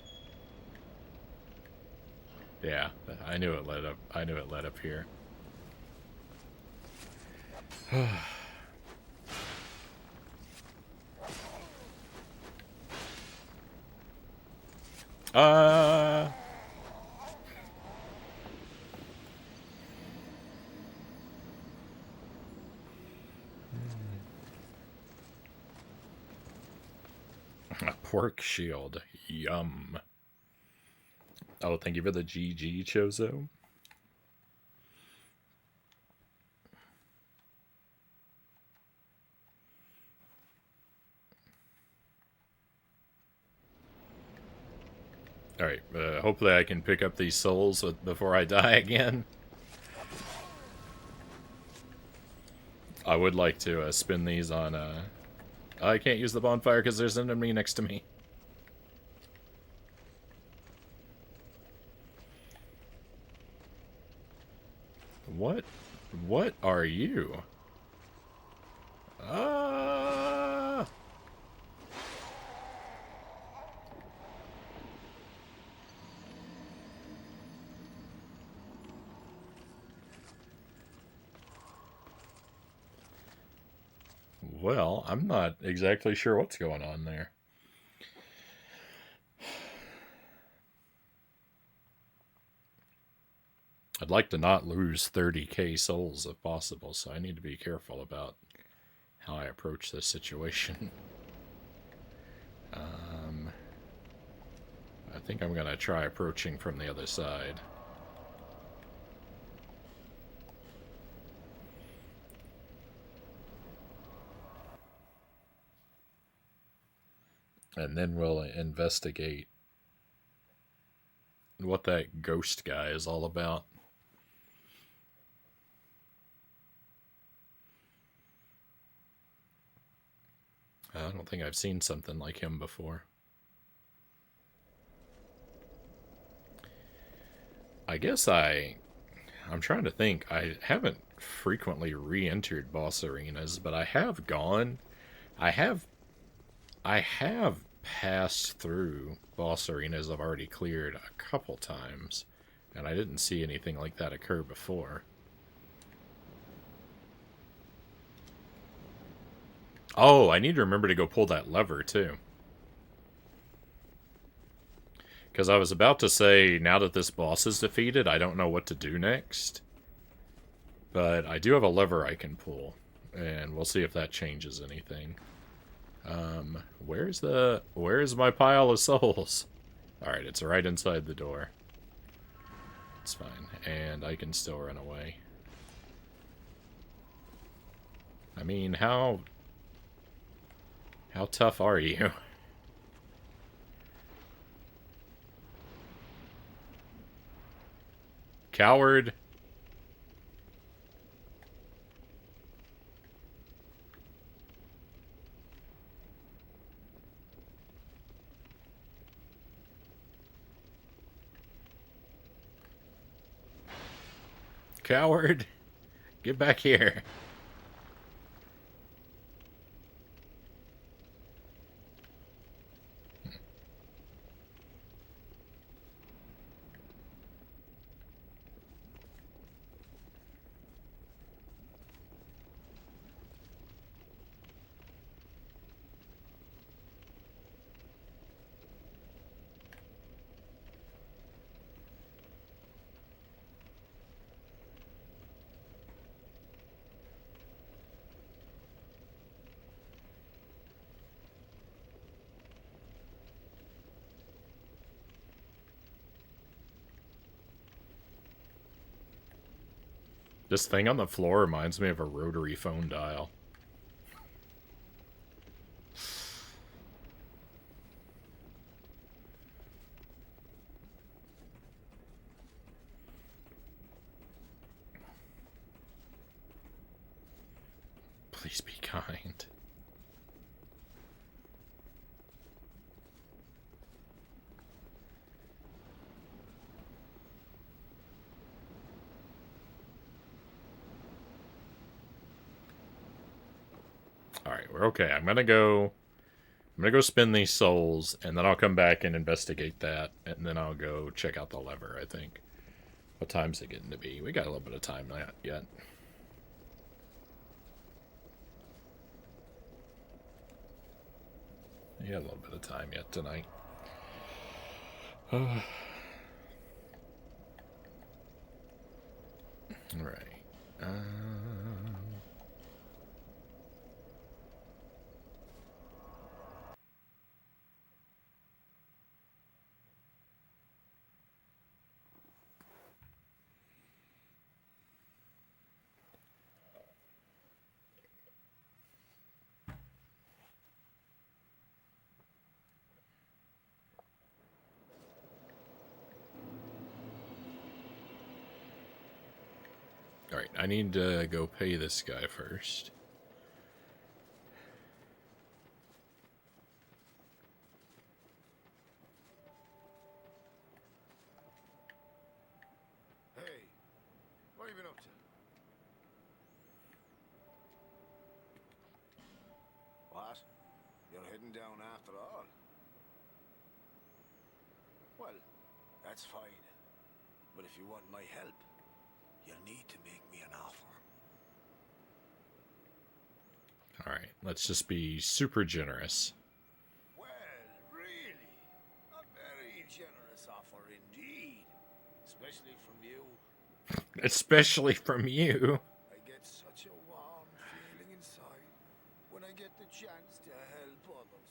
[SPEAKER 1] Yeah, I knew it led up. I knew it led up here. A pork shield. Yum. Oh, thank you for the GG, Chozo. Alright, hopefully I can pick up these souls before I die again. I would like to spin these on... I can't use the bonfire because there's an enemy next to me. What? What are you? Ah! Well, I'm not exactly sure what's going on there. I'd like to not lose 30k souls if possible, so I need to be careful about how I approach this situation. I think I'm going to try approaching from the other side. And then we'll investigate what that ghost guy is all about. I don't think I've seen something like him before. I guess I'm trying to think. I haven't frequently re-entered boss arenas, but I have gone. I have passed through boss arenas I've already cleared a couple times, and I didn't see anything like that occur before. Oh, I need to remember to go pull that lever, too. Because I was about to say, now that this boss is defeated, I don't know what to do next. But I do have a lever I can pull, and we'll see if that changes anything. Where's my pile of souls? Alright, it's right inside the door. It's fine, and I can still run away. I mean, how tough are you? Coward. coward. Get back here. This thing on the floor reminds me of a rotary phone dial. Please be kind. Alright, we're okay. I'm gonna go spin these souls, and then I'll come back and investigate that, and then I'll go check out the lever, I think. What time's it getting to be? We got a little bit of time yet. Yeah, a little bit of time yet tonight. Alright. Alright, I need to go pay this guy first.
[SPEAKER 5] Hey, what have you been up to? What? You're heading down after all? Well, that's fine. But if you want my help, you'll need to make me an offer.
[SPEAKER 1] Alright, let's just be super generous.
[SPEAKER 5] Well, really? A very generous offer indeed. Especially from you.
[SPEAKER 1] Especially from you.
[SPEAKER 5] I get such a warm feeling inside when I get the chance to help others.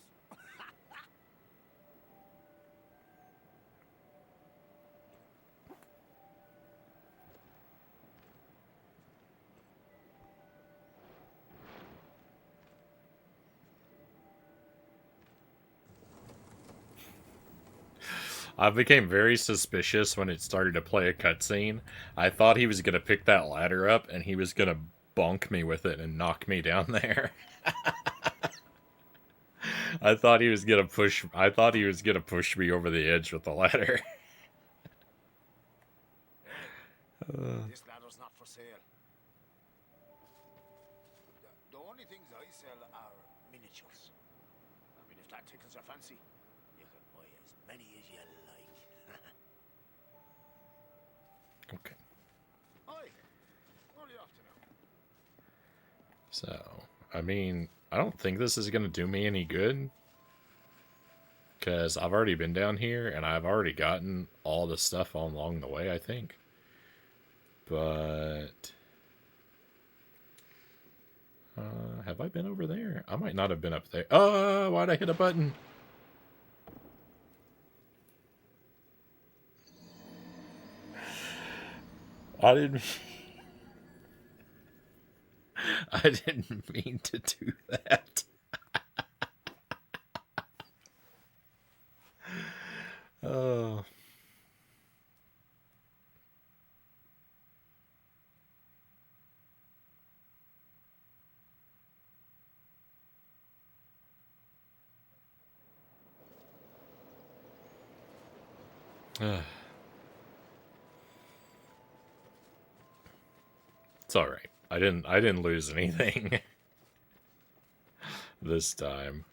[SPEAKER 1] I became very suspicious when it started to play a cutscene. I thought he was going to pick that ladder up and he was going to bonk me with it and knock me down there. I thought he was going to push me over the edge with the ladder.
[SPEAKER 5] This ladder's not for sale. The only things I sell are miniatures. I mean, if that tickles your fancy, you can buy as many as you like.
[SPEAKER 1] Okay.
[SPEAKER 5] Oi, where are you off to now?
[SPEAKER 1] So, I mean, I don't think this is going to do me any good. Because I've already been down here, and I've already gotten all the stuff along the way, I think. But... have I been over there? I might not have been up there. Oh, why'd I hit a button? I didn't... I didn't mean to do that. Oh... It's all right. I didn't lose anything this time.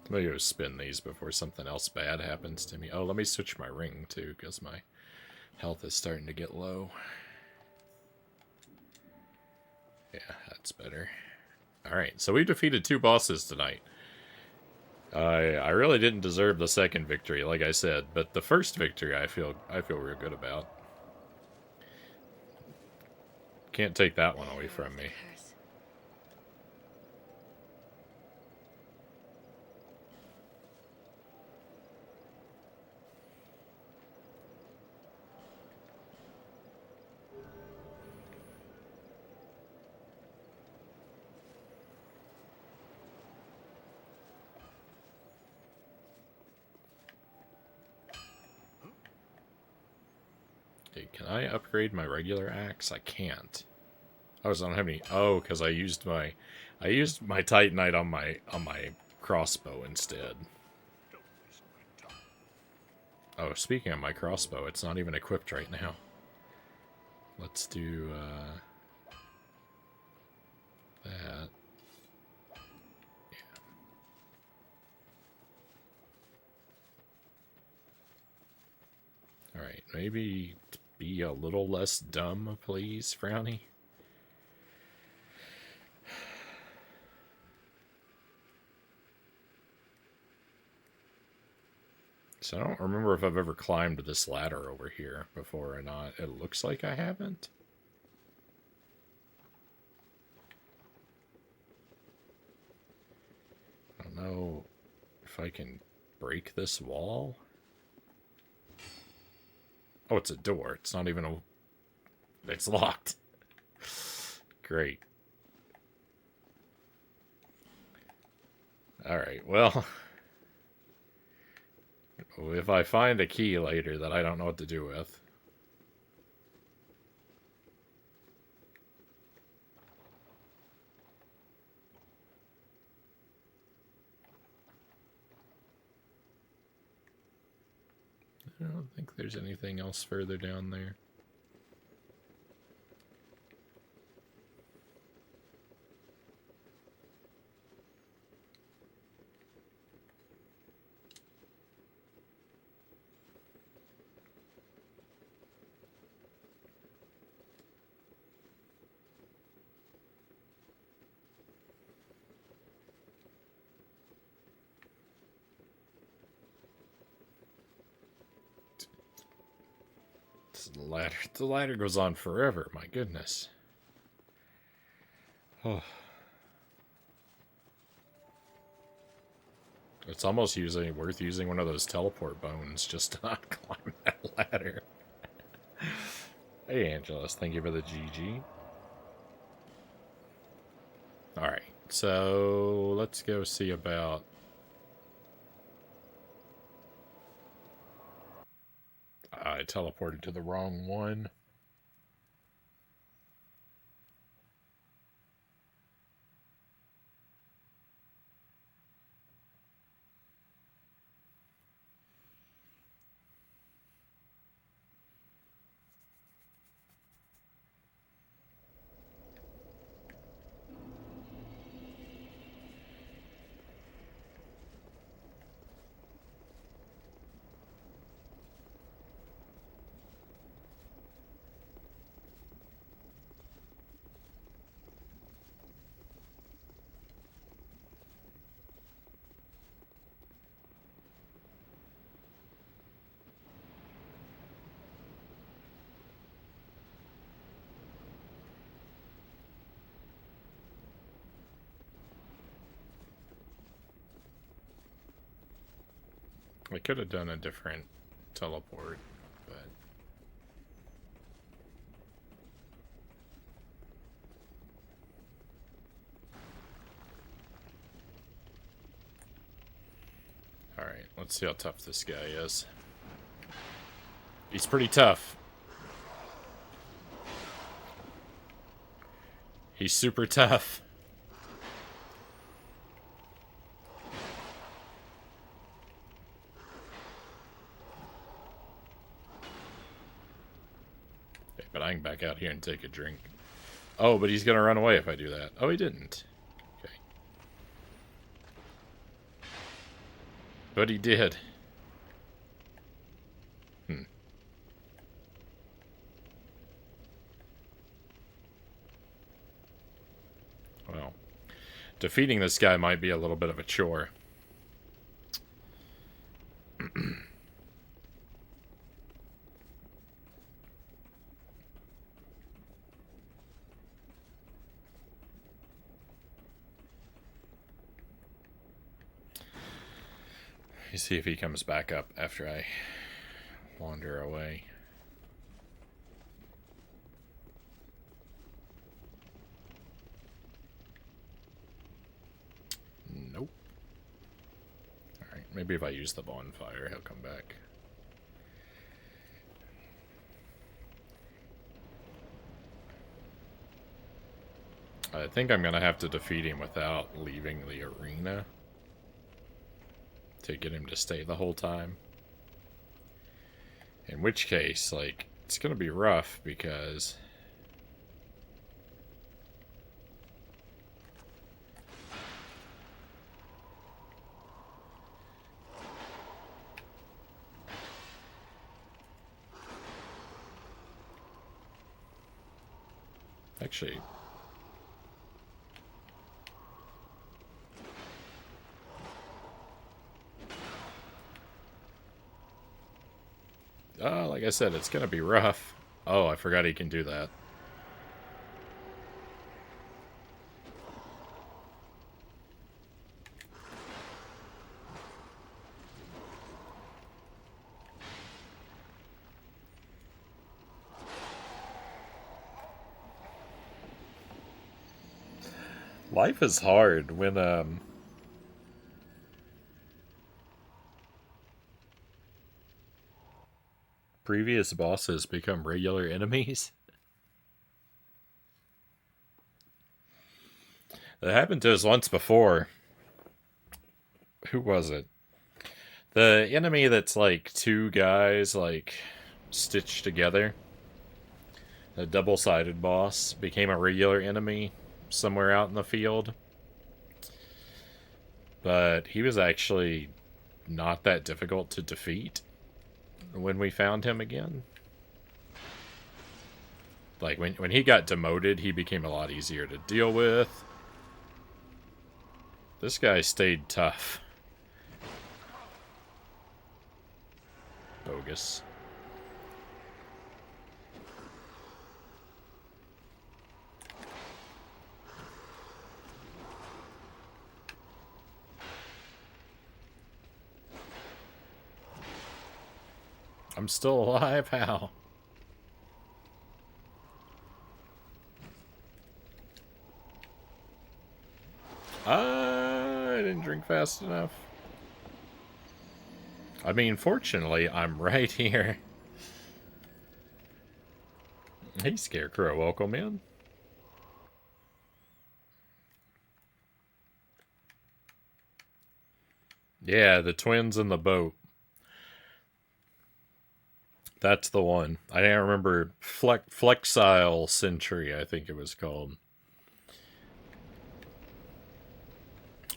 [SPEAKER 1] I'm gonna go spin these before something else bad happens to me. Oh, let me switch my ring too, because my health is starting to get low. Yeah, that's better. Alright, so we defeated 2 bosses tonight. I really didn't deserve the second victory, like I said, but the first victory I feel real good about. Can't take that one away from me.
[SPEAKER 4] Curse.
[SPEAKER 1] Okay, can I upgrade my regular axe? I can't. Oh, so I don't have any. Oh, because I used my Titanite on my crossbow instead.
[SPEAKER 2] Don't waste my time.
[SPEAKER 1] Oh, speaking of my crossbow, it's not even equipped right now. Let's do that. Yeah. Alright, maybe be a little less dumb, please, Frownie. So I don't remember if I've ever climbed this ladder over here before or not. It looks like I haven't. I don't know if I can break this wall. Oh, it's a door. It's not even a... It's locked. Great. Alright, well... If I find a key later that I don't know what to do with... I don't think there's anything else further down there. The ladder goes on forever, my goodness. Oh. It's almost worth using one of those teleport bones just to not climb that ladder. Hey, Angelus, thank you for the GG. Alright, so let's go see about... I teleported to the wrong one. I could have done a different teleport, but... Alright, let's see how tough this guy is. He's pretty tough. He's super tough. But I can back out here and take a drink. Oh, but he's gonna run away if I do that. Oh, he didn't. Okay. But he did. Well, defeating this guy might be a little bit of a chore. You see if he comes back up after I wander away. Nope. Alright, maybe if I use the bonfire, he'll come back. I think I'm gonna have to defeat him without leaving the arena to get him to stay the whole time. In which case, like, it's gonna be rough because actually, like I said, it's gonna be rough. Oh, I forgot he can do that. Life is hard when previous bosses become regular enemies. That happened to us once before. Who was it? The enemy that's like two guys like stitched together. A double-sided boss became a regular enemy somewhere out in the field. But he was actually not that difficult to defeat when we found him again. Like, when he got demoted, he became a lot easier to deal with. This guy stayed tough. Bogus. I'm still alive? How? I didn't drink fast enough. I mean, fortunately, I'm right here. Hey, Scarecrow, welcome in. Yeah, the twins in the boat. That's the one. I can't remember. Flexile Century, I think it was called.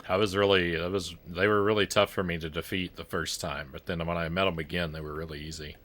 [SPEAKER 1] They were really tough for me to defeat the first time, but then when I met them again, they were really easy.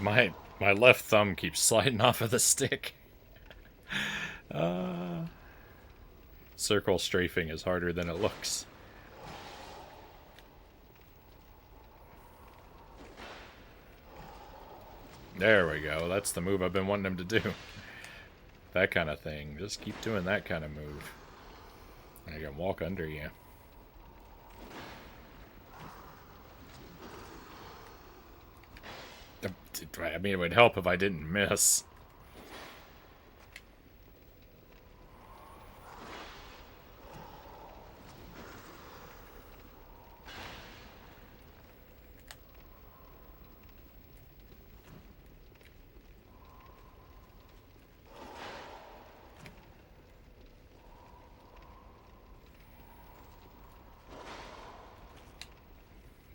[SPEAKER 1] My left thumb keeps sliding off of the stick. Circle strafing is harder than it looks. There we go. That's the move I've been wanting him to do. That kind of thing. Just keep doing that kind of move. I can walk under you. I mean, it would help if I didn't miss.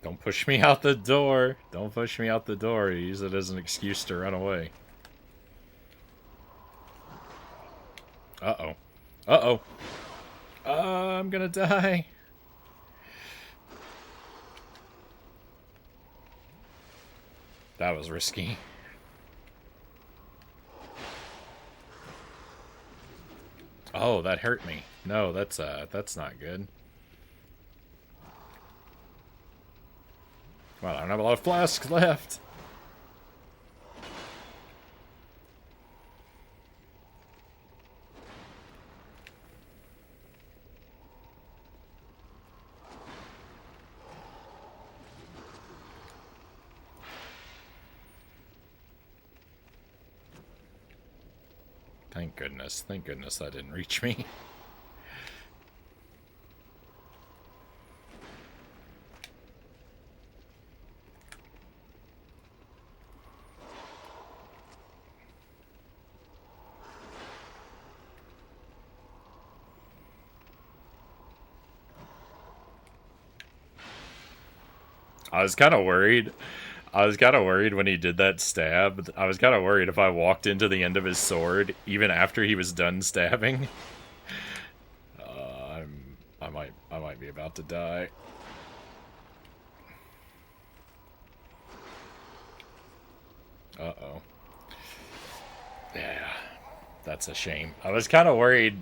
[SPEAKER 1] Don't push me out the door. Don't push me out the door. Use it as an excuse to run away. Uh-oh. Uh-oh. I'm gonna die. That was risky. Oh, that hurt me. No, that's not good. Well, I don't have a lot of flasks left. Thank goodness. Thank goodness that didn't reach me. I was kind of worried. I was kind of worried when he did that stab. I was kind of worried if I walked into the end of his sword, even after he was done stabbing. I might be about to die. Uh-oh. Yeah, that's a shame. I was kind of worried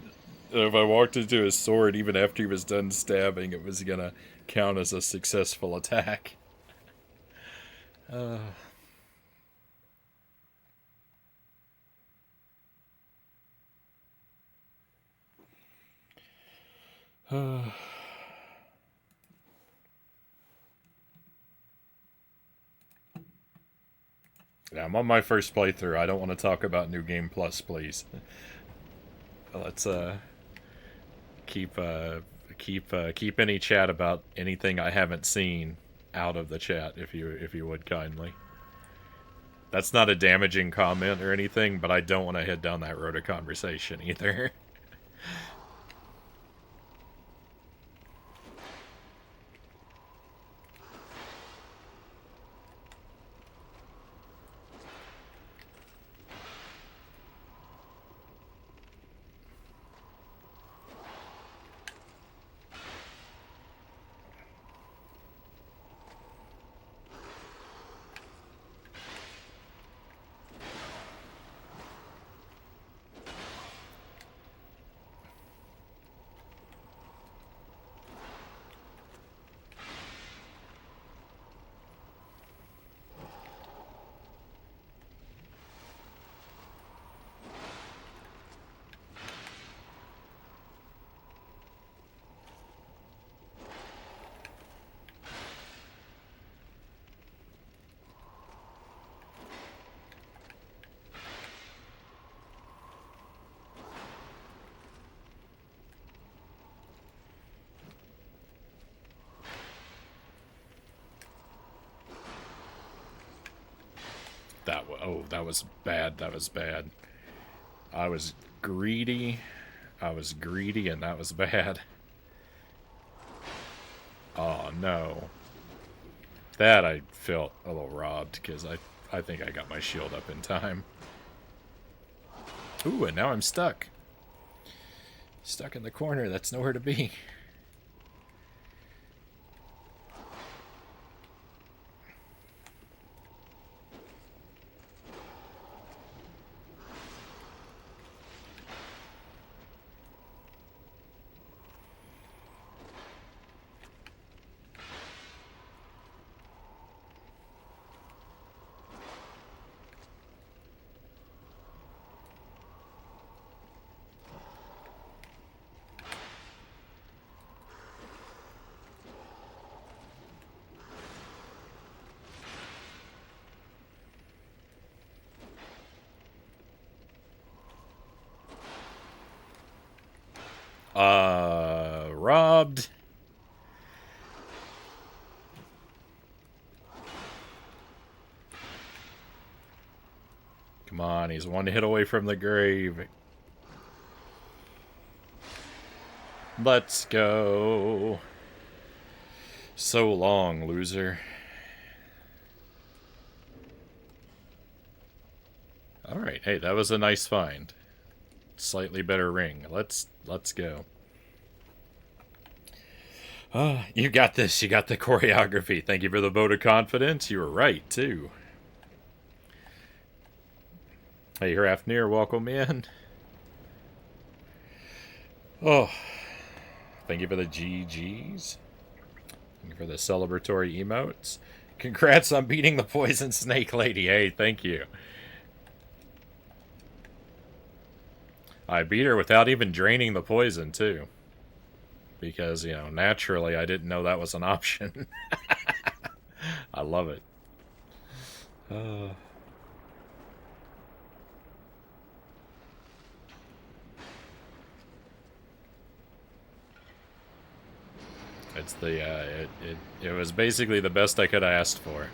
[SPEAKER 1] if I walked into his sword, even after he was done stabbing, it was gonna count as a successful attack. Yeah, I'm on my first playthrough. I don't want to talk about New Game Plus, please. Let's keep any chat about anything I haven't seen out of the chat, if you would kindly. That's not a damaging comment or anything, but I don't want to head down that road of conversation either. That was bad. That was bad. I was greedy, and that was bad. Oh, no. That I felt a little robbed, because I think I got my shield up in time. Ooh, and now I'm stuck. Stuck in the corner. That's nowhere to be. Robbed. Come on, he's one hit away from the grave. Let's go. So long, loser. Alright, hey, that was a nice find. Slightly better ring. Let's go. You got this. You got the choreography. Thank you for the vote of confidence. You were right, too. Hey, Hrafnir, welcome in. Oh, thank you for the GGs. Thank you for the celebratory emotes. Congrats on beating the poison snake lady. Hey, thank you. I beat her without even draining the poison, too. Because, you know, naturally I didn't know that was an option. I love it. It's the, it was basically the best I could have asked for.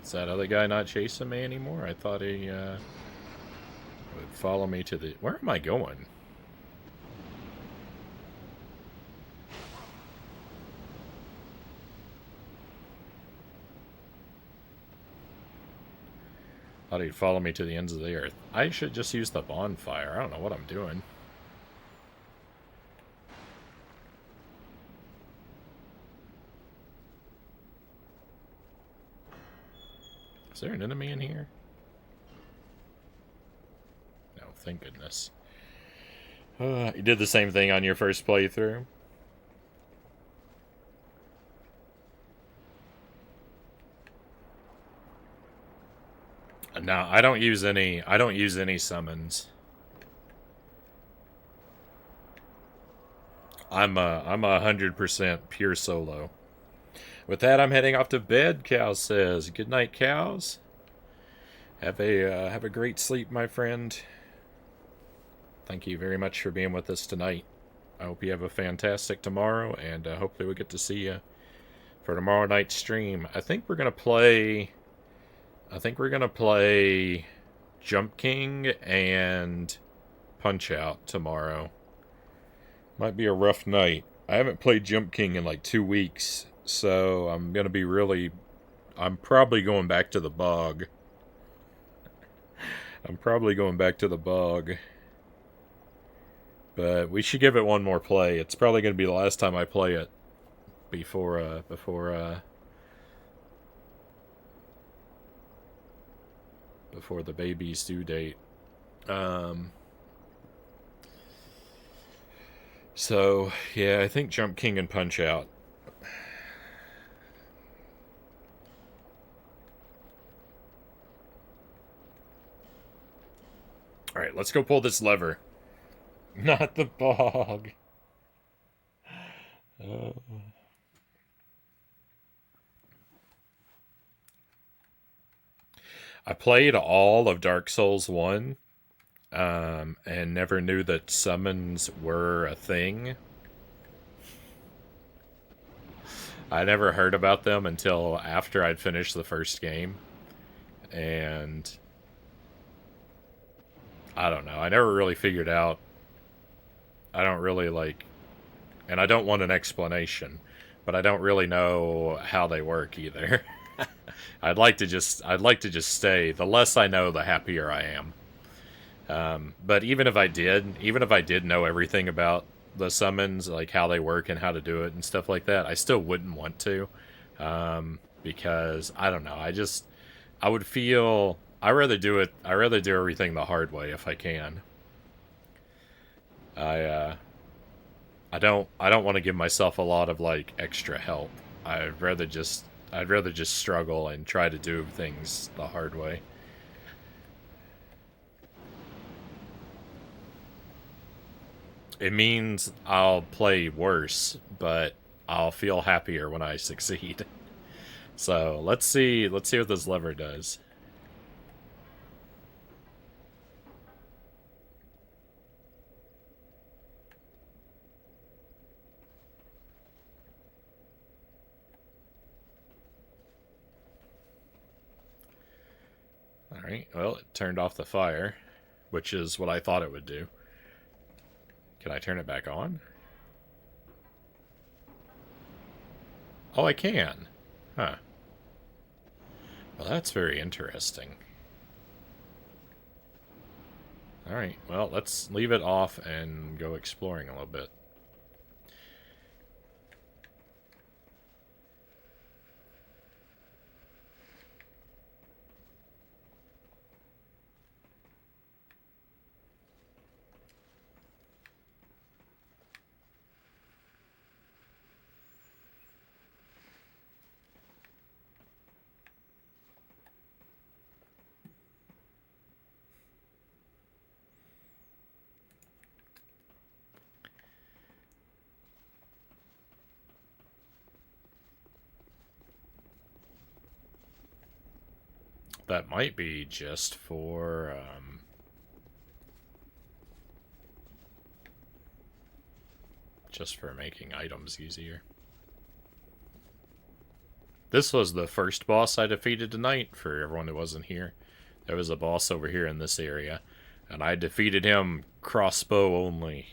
[SPEAKER 1] Is that other guy not chasing me anymore? I thought he, would follow me to the... Where am I going? Thought he'd follow me to the ends of the earth. I should just use the bonfire. I don't know what I'm doing. Is there an enemy in here? No, thank goodness. You did the same thing on your first playthrough? No, I don't use any summons. I'm a 100% pure solo. With that, I'm heading off to bed, Cal says. Good night, cows. Have a great sleep, my friend. Thank you very much for being with us tonight. I hope you have a fantastic tomorrow, and hopefully we get to see you for tomorrow night's stream. I think we're gonna play Jump King and Punch Out tomorrow. Might be a rough night. I haven't played Jump King in like 2 weeks, so I'm probably going back to the bog. But we should give it one more play. It's probably going to be the last time I play it before the baby's due date. So, yeah, I think Jump King and Punch Out. Alright, let's go pull this lever. Not the bog. I played all of Dark Souls 1, and never knew that summons were a thing. I never heard about them until after I'd finished the first game. And I don't know. I never really figured out. I don't really and I don't want an explanation, but I don't really know how they work either. I'd like to just stay. The less I know, the happier I am. But even if I did know everything about the summons, like how they work and how to do it and stuff like that, I still wouldn't want to, because I don't know. I would feel I rather do everything the hard way if I can. I don't want to give myself a lot of like extra help. I'd rather just struggle and try to do things the hard way. It means I'll play worse, but I'll feel happier when I succeed. So let's see what this lever does. Alright, well, it turned off the fire, which is what I thought it would do. Can I turn it back on? Oh, I can. Huh. Well, that's very interesting. Alright, well, let's leave it off and go exploring a little bit. That might be just for, making items easier. This was the first boss I defeated tonight, for everyone who wasn't here. There was a boss over here in this area, and I defeated him crossbow only.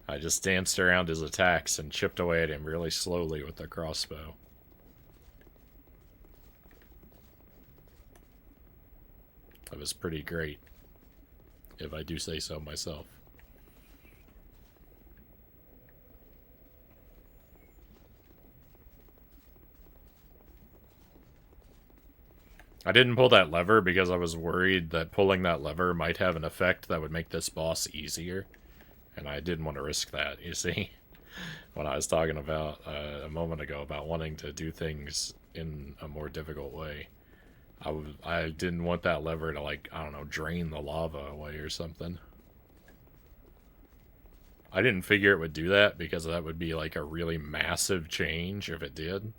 [SPEAKER 1] I just danced around his attacks and chipped away at him really slowly with the crossbow. That was pretty great, if I do say so myself. I didn't pull that lever because I was worried that pulling that lever might have an effect that would make this boss easier. And I didn't want to risk that, you see? When I was talking about a moment ago about wanting to do things in a more difficult way. I didn't want that lever to, like, I don't know, drain the lava away or something. I didn't figure it would do that because that would be, like, a really massive change if it did.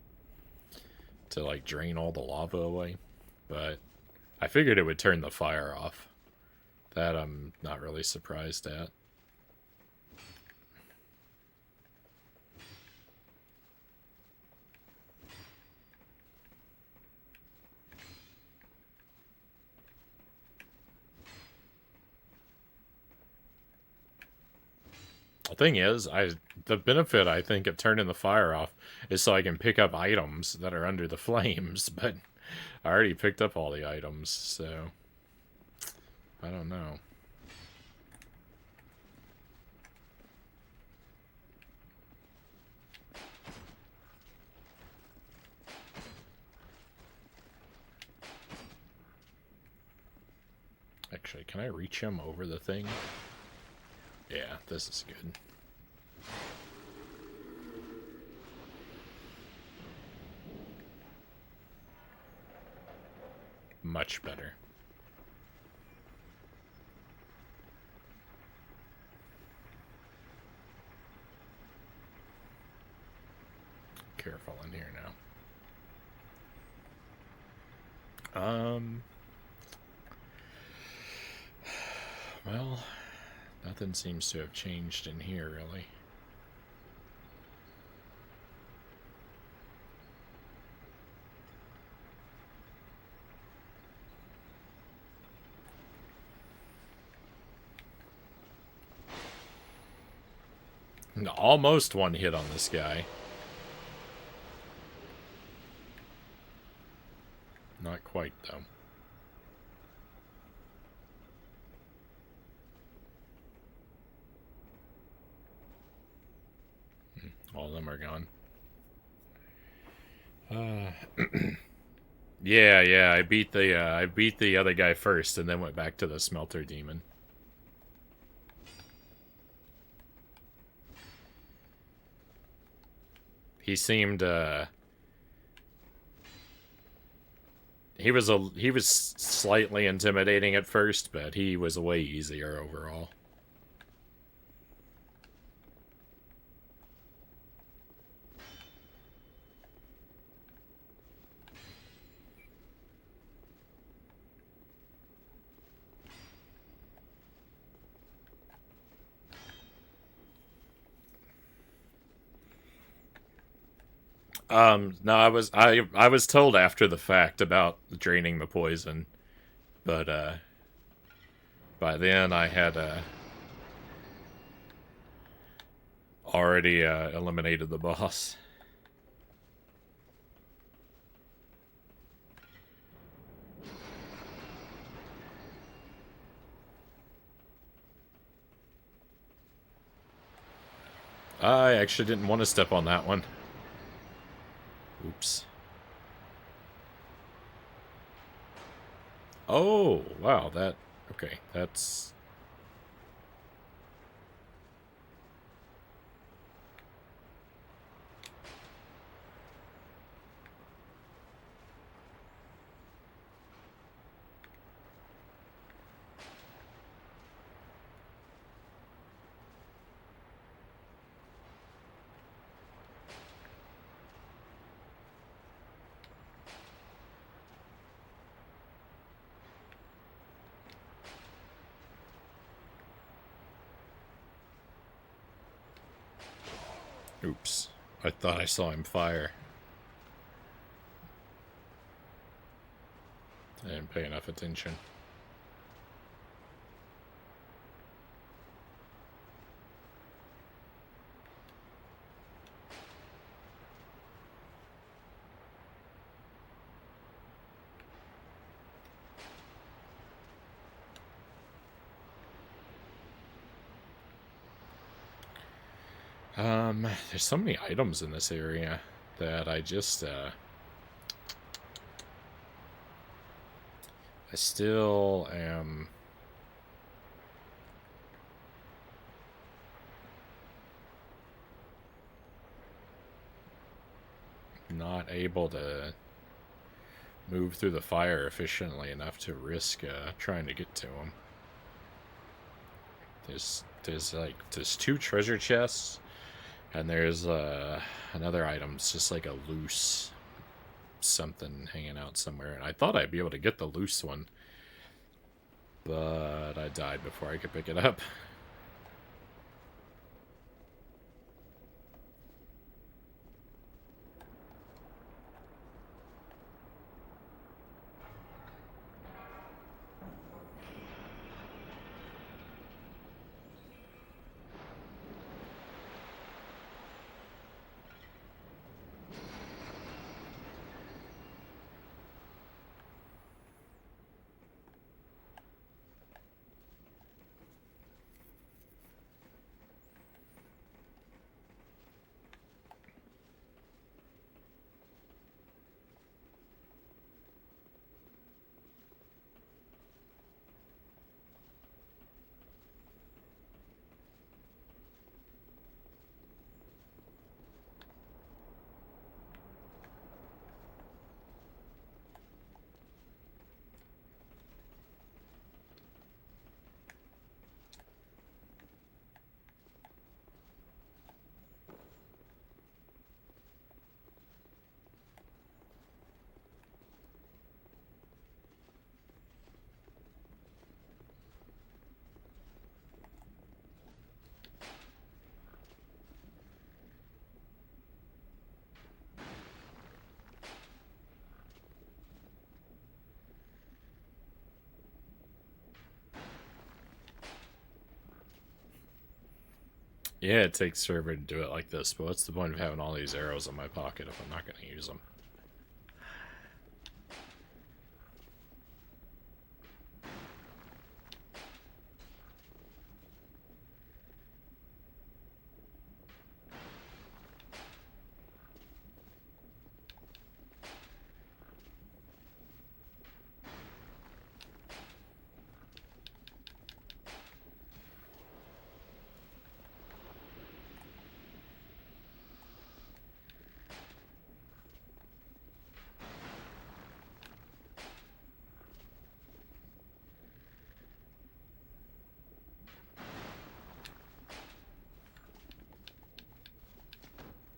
[SPEAKER 1] To, like, drain all the lava away. But I figured it would turn the fire off. That I'm not really surprised at. The thing is, the benefit, I think, of turning the fire off is so I can pick up items that are under the flames, but I already picked up all the items, so I don't know. Actually, can I reach him over the thing? Yeah, this is good. Much better. Careful in here now. Well, nothing seems to have changed in here, really. Almost one hit on this guy. Not quite, though. All of them are gone. Yeah, I beat the other guy first and then went back to the smelter demon. He seemed he was slightly intimidating at first, but he was way easier overall. No, I was told after the fact about draining the poison, but by then I had already eliminated the boss. I actually didn't want to step on that one. Oops. Oh, wow, that... Okay, that's... Oops. I thought I saw him fire. I didn't pay enough attention. There's so many items in this area that I just, I still am not able to move through the fire efficiently enough to risk trying to get to them. There's two treasure chests, and there's another item. It's just like a loose something hanging out somewhere. And I thought I'd be able to get the loose one, but I died before I could pick it up. Yeah, it takes forever to do it like this, but what's the point of having all these arrows in my pocket if I'm not going to use them?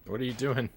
[SPEAKER 1] What are you doing?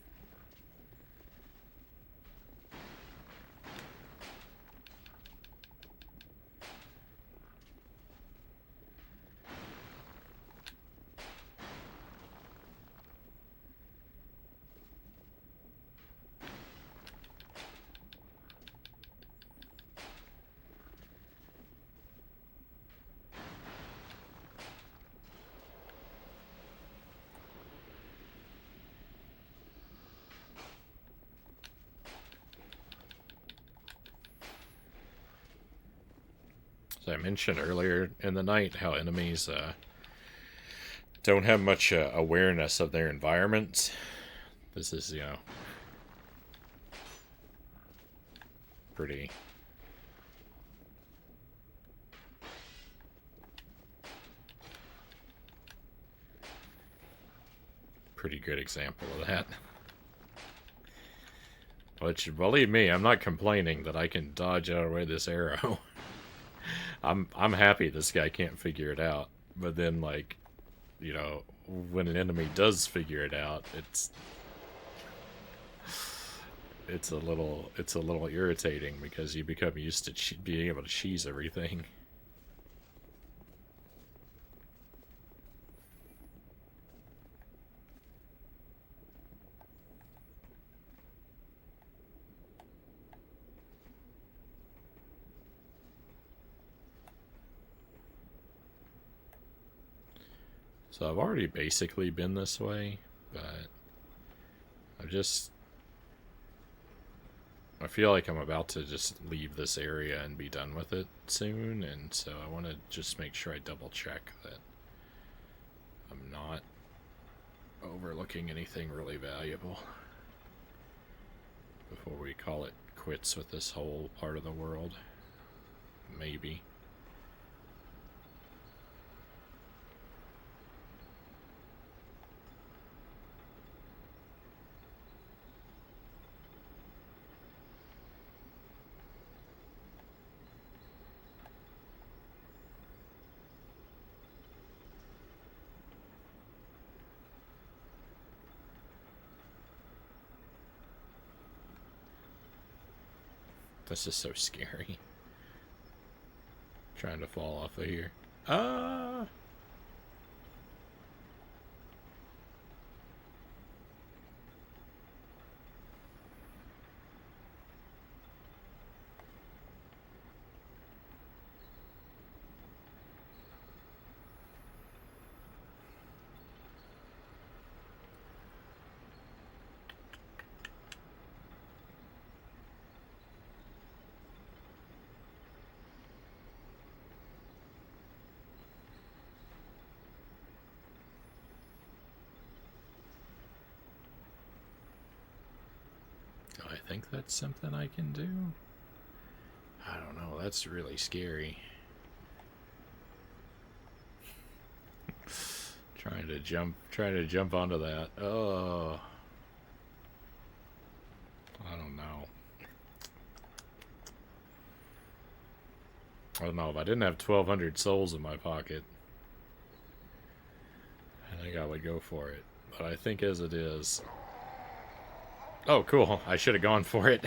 [SPEAKER 1] As I mentioned earlier in the night, how enemies don't have much awareness of their environment. This is, you know, pretty good example of that. Which, believe me, I'm not complaining that I can dodge out of the way of this arrow. I'm happy this guy can't figure it out. But then, like, you know, when an enemy does figure it out, it's a little irritating because you become used to being able to cheese everything. So I've already basically been this way, but I feel like I'm about to just leave this area and be done with it soon, and so I want to just make sure I double check that I'm not overlooking anything really valuable before we call it quits with this whole part of the world. Maybe. This is so scary. Trying to fall off of here. I think that's something I can do. I don't know, that's really scary. trying to jump onto that. Oh. I don't know. I don't know, if I didn't have 1,200 souls in my pocket, I think I would go for it. But I think as it is... Oh, cool. I should have gone for it.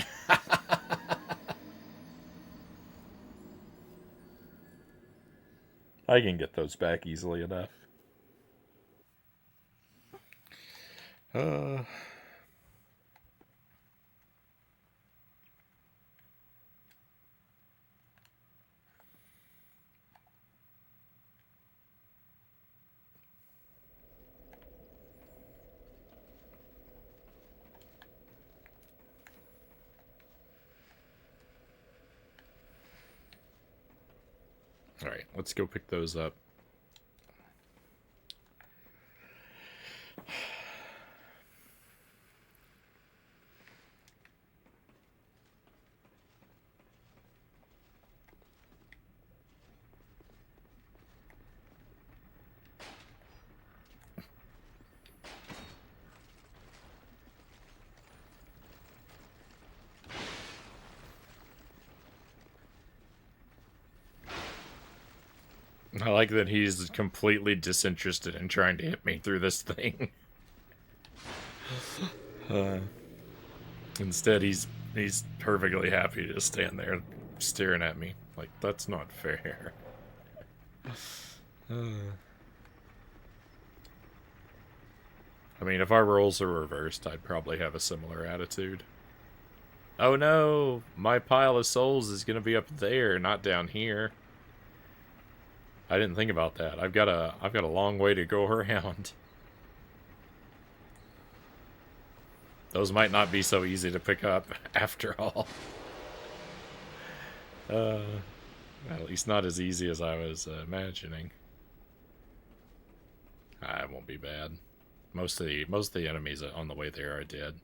[SPEAKER 1] I can get those back easily enough. Alright, let's go pick those up. I like that he's completely disinterested in trying to hit me through this thing. Instead, he's perfectly happy to stand there staring at me. Like, that's not fair. I mean, if our roles are reversed, I'd probably have a similar attitude. Oh no! My pile of souls is gonna be up there, not down here. I didn't think about that. I've got a long way to go around. Those might not be so easy to pick up after all. At least not as easy as I was imagining. It won't be bad. Most of the enemies on the way there are dead.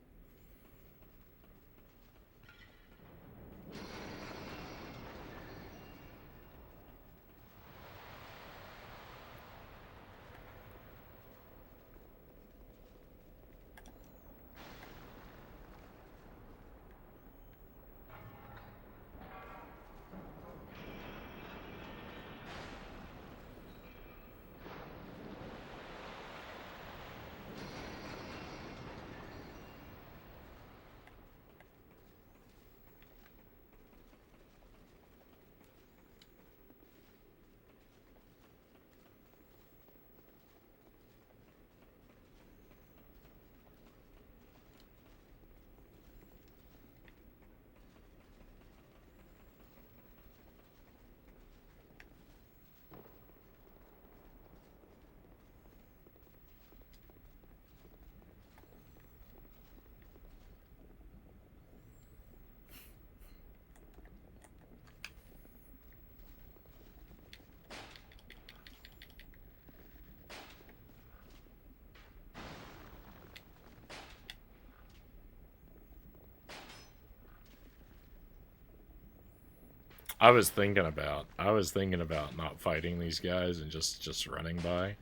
[SPEAKER 1] I was thinking about not fighting these guys and just running by.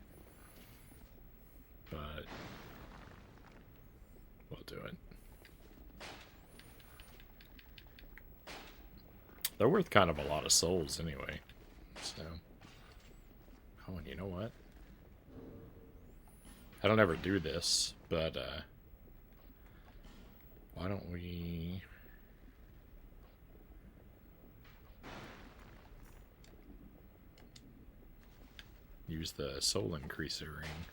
[SPEAKER 1] But we'll do it. They're worth kind of a lot of souls anyway. So, oh, and you know what? I don't ever do this, but why don't we use the soul increaser ring?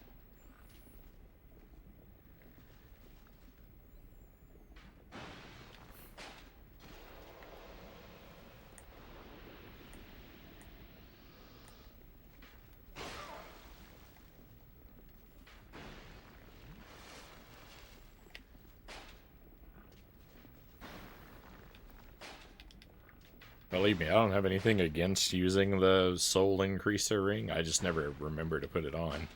[SPEAKER 1] Believe me, I don't have anything against using the soul increaser ring. I just never remember to put it on.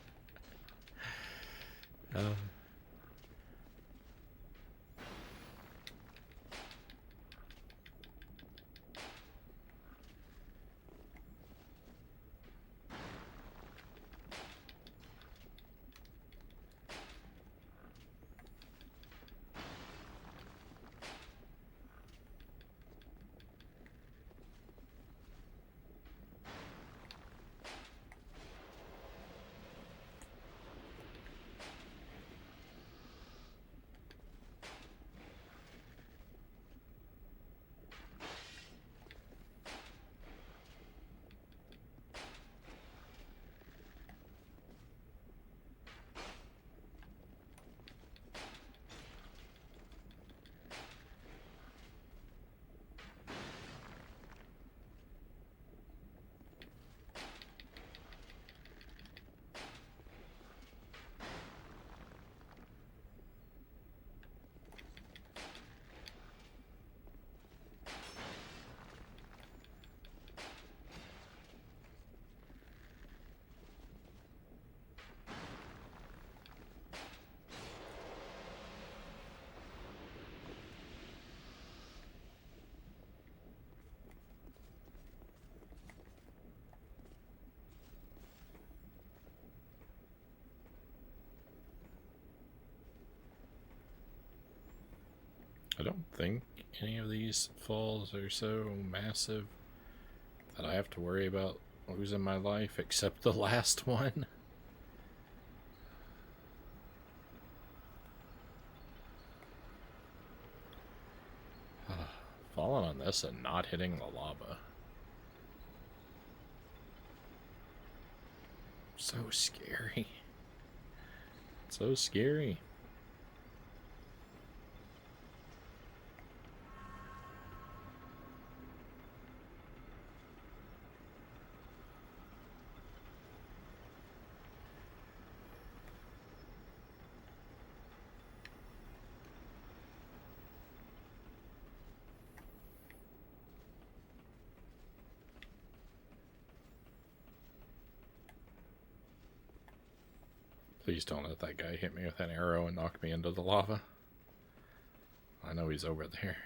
[SPEAKER 1] I don't think any of these falls are so massive that I have to worry about losing my life, except the last one. Falling on this and not hitting the lava. So scary. So scary. Please don't let that guy hit me with an arrow and knock me into the lava. I know he's over there.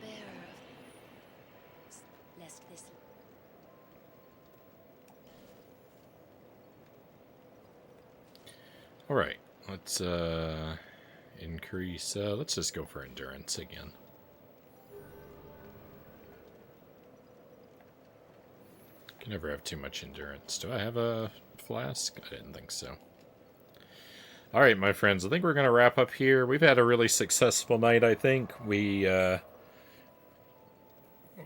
[SPEAKER 4] Bearer of... lest this...
[SPEAKER 1] Alright, let's increase, let's just go for endurance again. Can never have too much endurance. Do I have a flask? I didn't think so. Alright, my friends, I think we're going to wrap up here. We've had a really successful night, I think.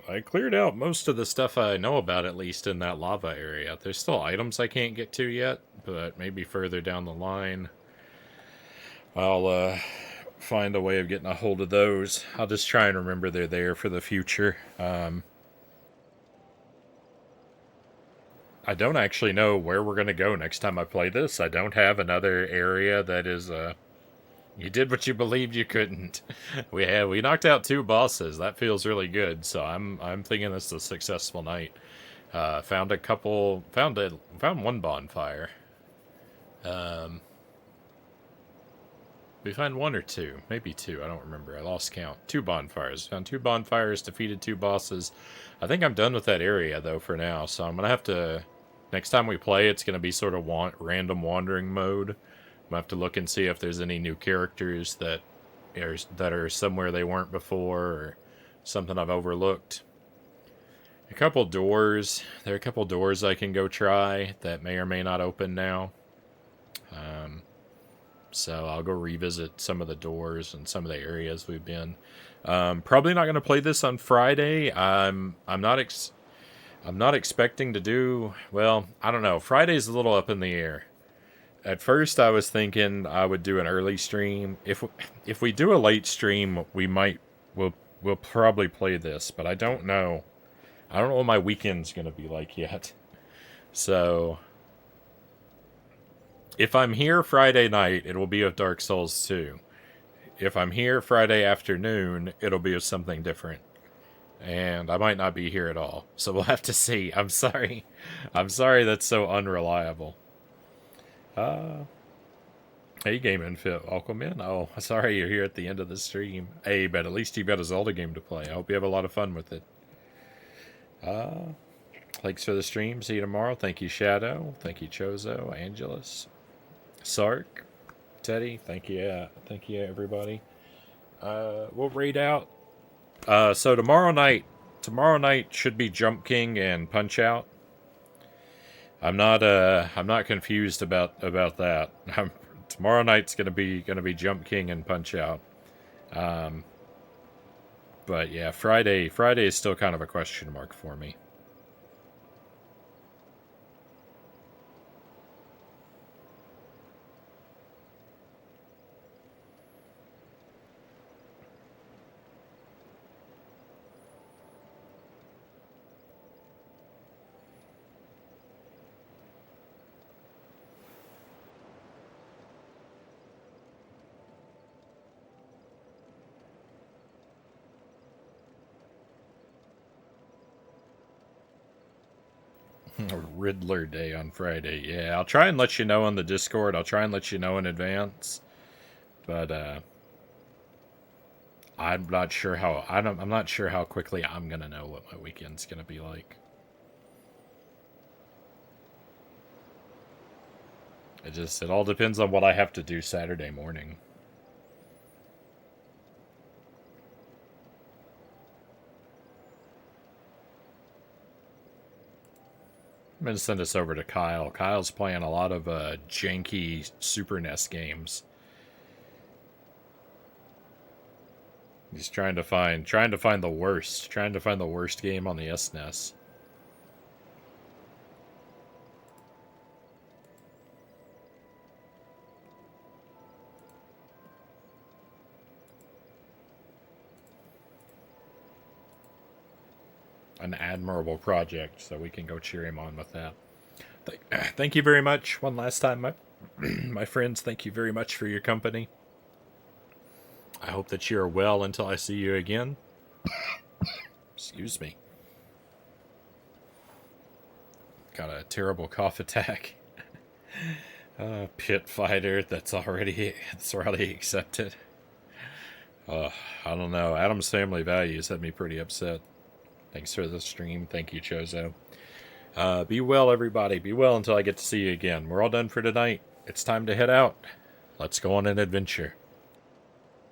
[SPEAKER 1] I cleared out most of the stuff I know about, at least in that lava area. There's still items I can't get to yet, but maybe further down the line I'll find a way of getting a hold of those. I'll just try and remember they're there for the future. I don't actually know where we're going to go next time I play this. I don't have another area that is, you did what you believed you couldn't. We knocked out 2 bosses. That feels really good. So I'm thinking this is a successful night. Found one bonfire. We found 1 or 2, maybe 2. I don't remember. I lost count. 2 bonfires. Found 2 bonfires. Defeated 2 bosses. I think I'm done with that area though for now. So I'm gonna have to. Next time we play, it's gonna be sort of random wandering mode. I'm gonna have to look and see if there's any new characters that are somewhere they weren't before, or something I've overlooked. A couple doors. There are a couple doors I can go try that may or may not open now. So I'll go revisit some of the doors and some of the areas we've been. Probably not going to play this on Friday. I'm not expecting to do, well, I don't know. Friday's a little up in the air. At first I was thinking I would do an early stream. If we do a late stream, we'll probably play this, but I don't know. I don't know what my weekend's going to be like yet. So if I'm here Friday night, it will be with Dark Souls 2. If I'm here Friday afternoon, it'll be with something different. And I might not be here at all. So we'll have to see. I'm sorry. I'm sorry that's so unreliable. Hey, Game Fit, welcome in. Oh, sorry you're here at the end of the stream. Hey, but at least you've got a Zelda game to play. I hope you have a lot of fun with it. Thanks for the stream. See you tomorrow. Thank you, Shadow. Thank you, Chozo, Angelus, Sark, Teddy. Thank you, everybody. We'll raid out. So tomorrow night should be Jump King and Punch Out. I'm not confused about that. Tomorrow night's gonna be Jump King and Punch Out. But yeah, Friday is still kind of a question mark for me. Riddler Day on Friday. Yeah, I'll try and let you know on the Discord. I'll try and let you know in advance. But I'm not sure how quickly I'm gonna know what my weekend's gonna be like. It all depends on what I have to do Saturday morning. going to send this over to Kyle. Kyle's playing a lot of janky Super NES games. He's trying to find the worst game on the SNES. An admirable project, so we can go cheer him on with that. Thank you very much one last time, my friends. Thank you very much for your company. I hope that you are well until I see you again. Excuse me. Got a terrible cough attack. Pit fighter that's already accepted. I don't know. Adam's Family Values had me pretty upset. Thanks for the stream. Thank you, Chozo. Be well, everybody. Be well until I get to see you again. We're all done for tonight. It's time to head out. Let's go on an adventure.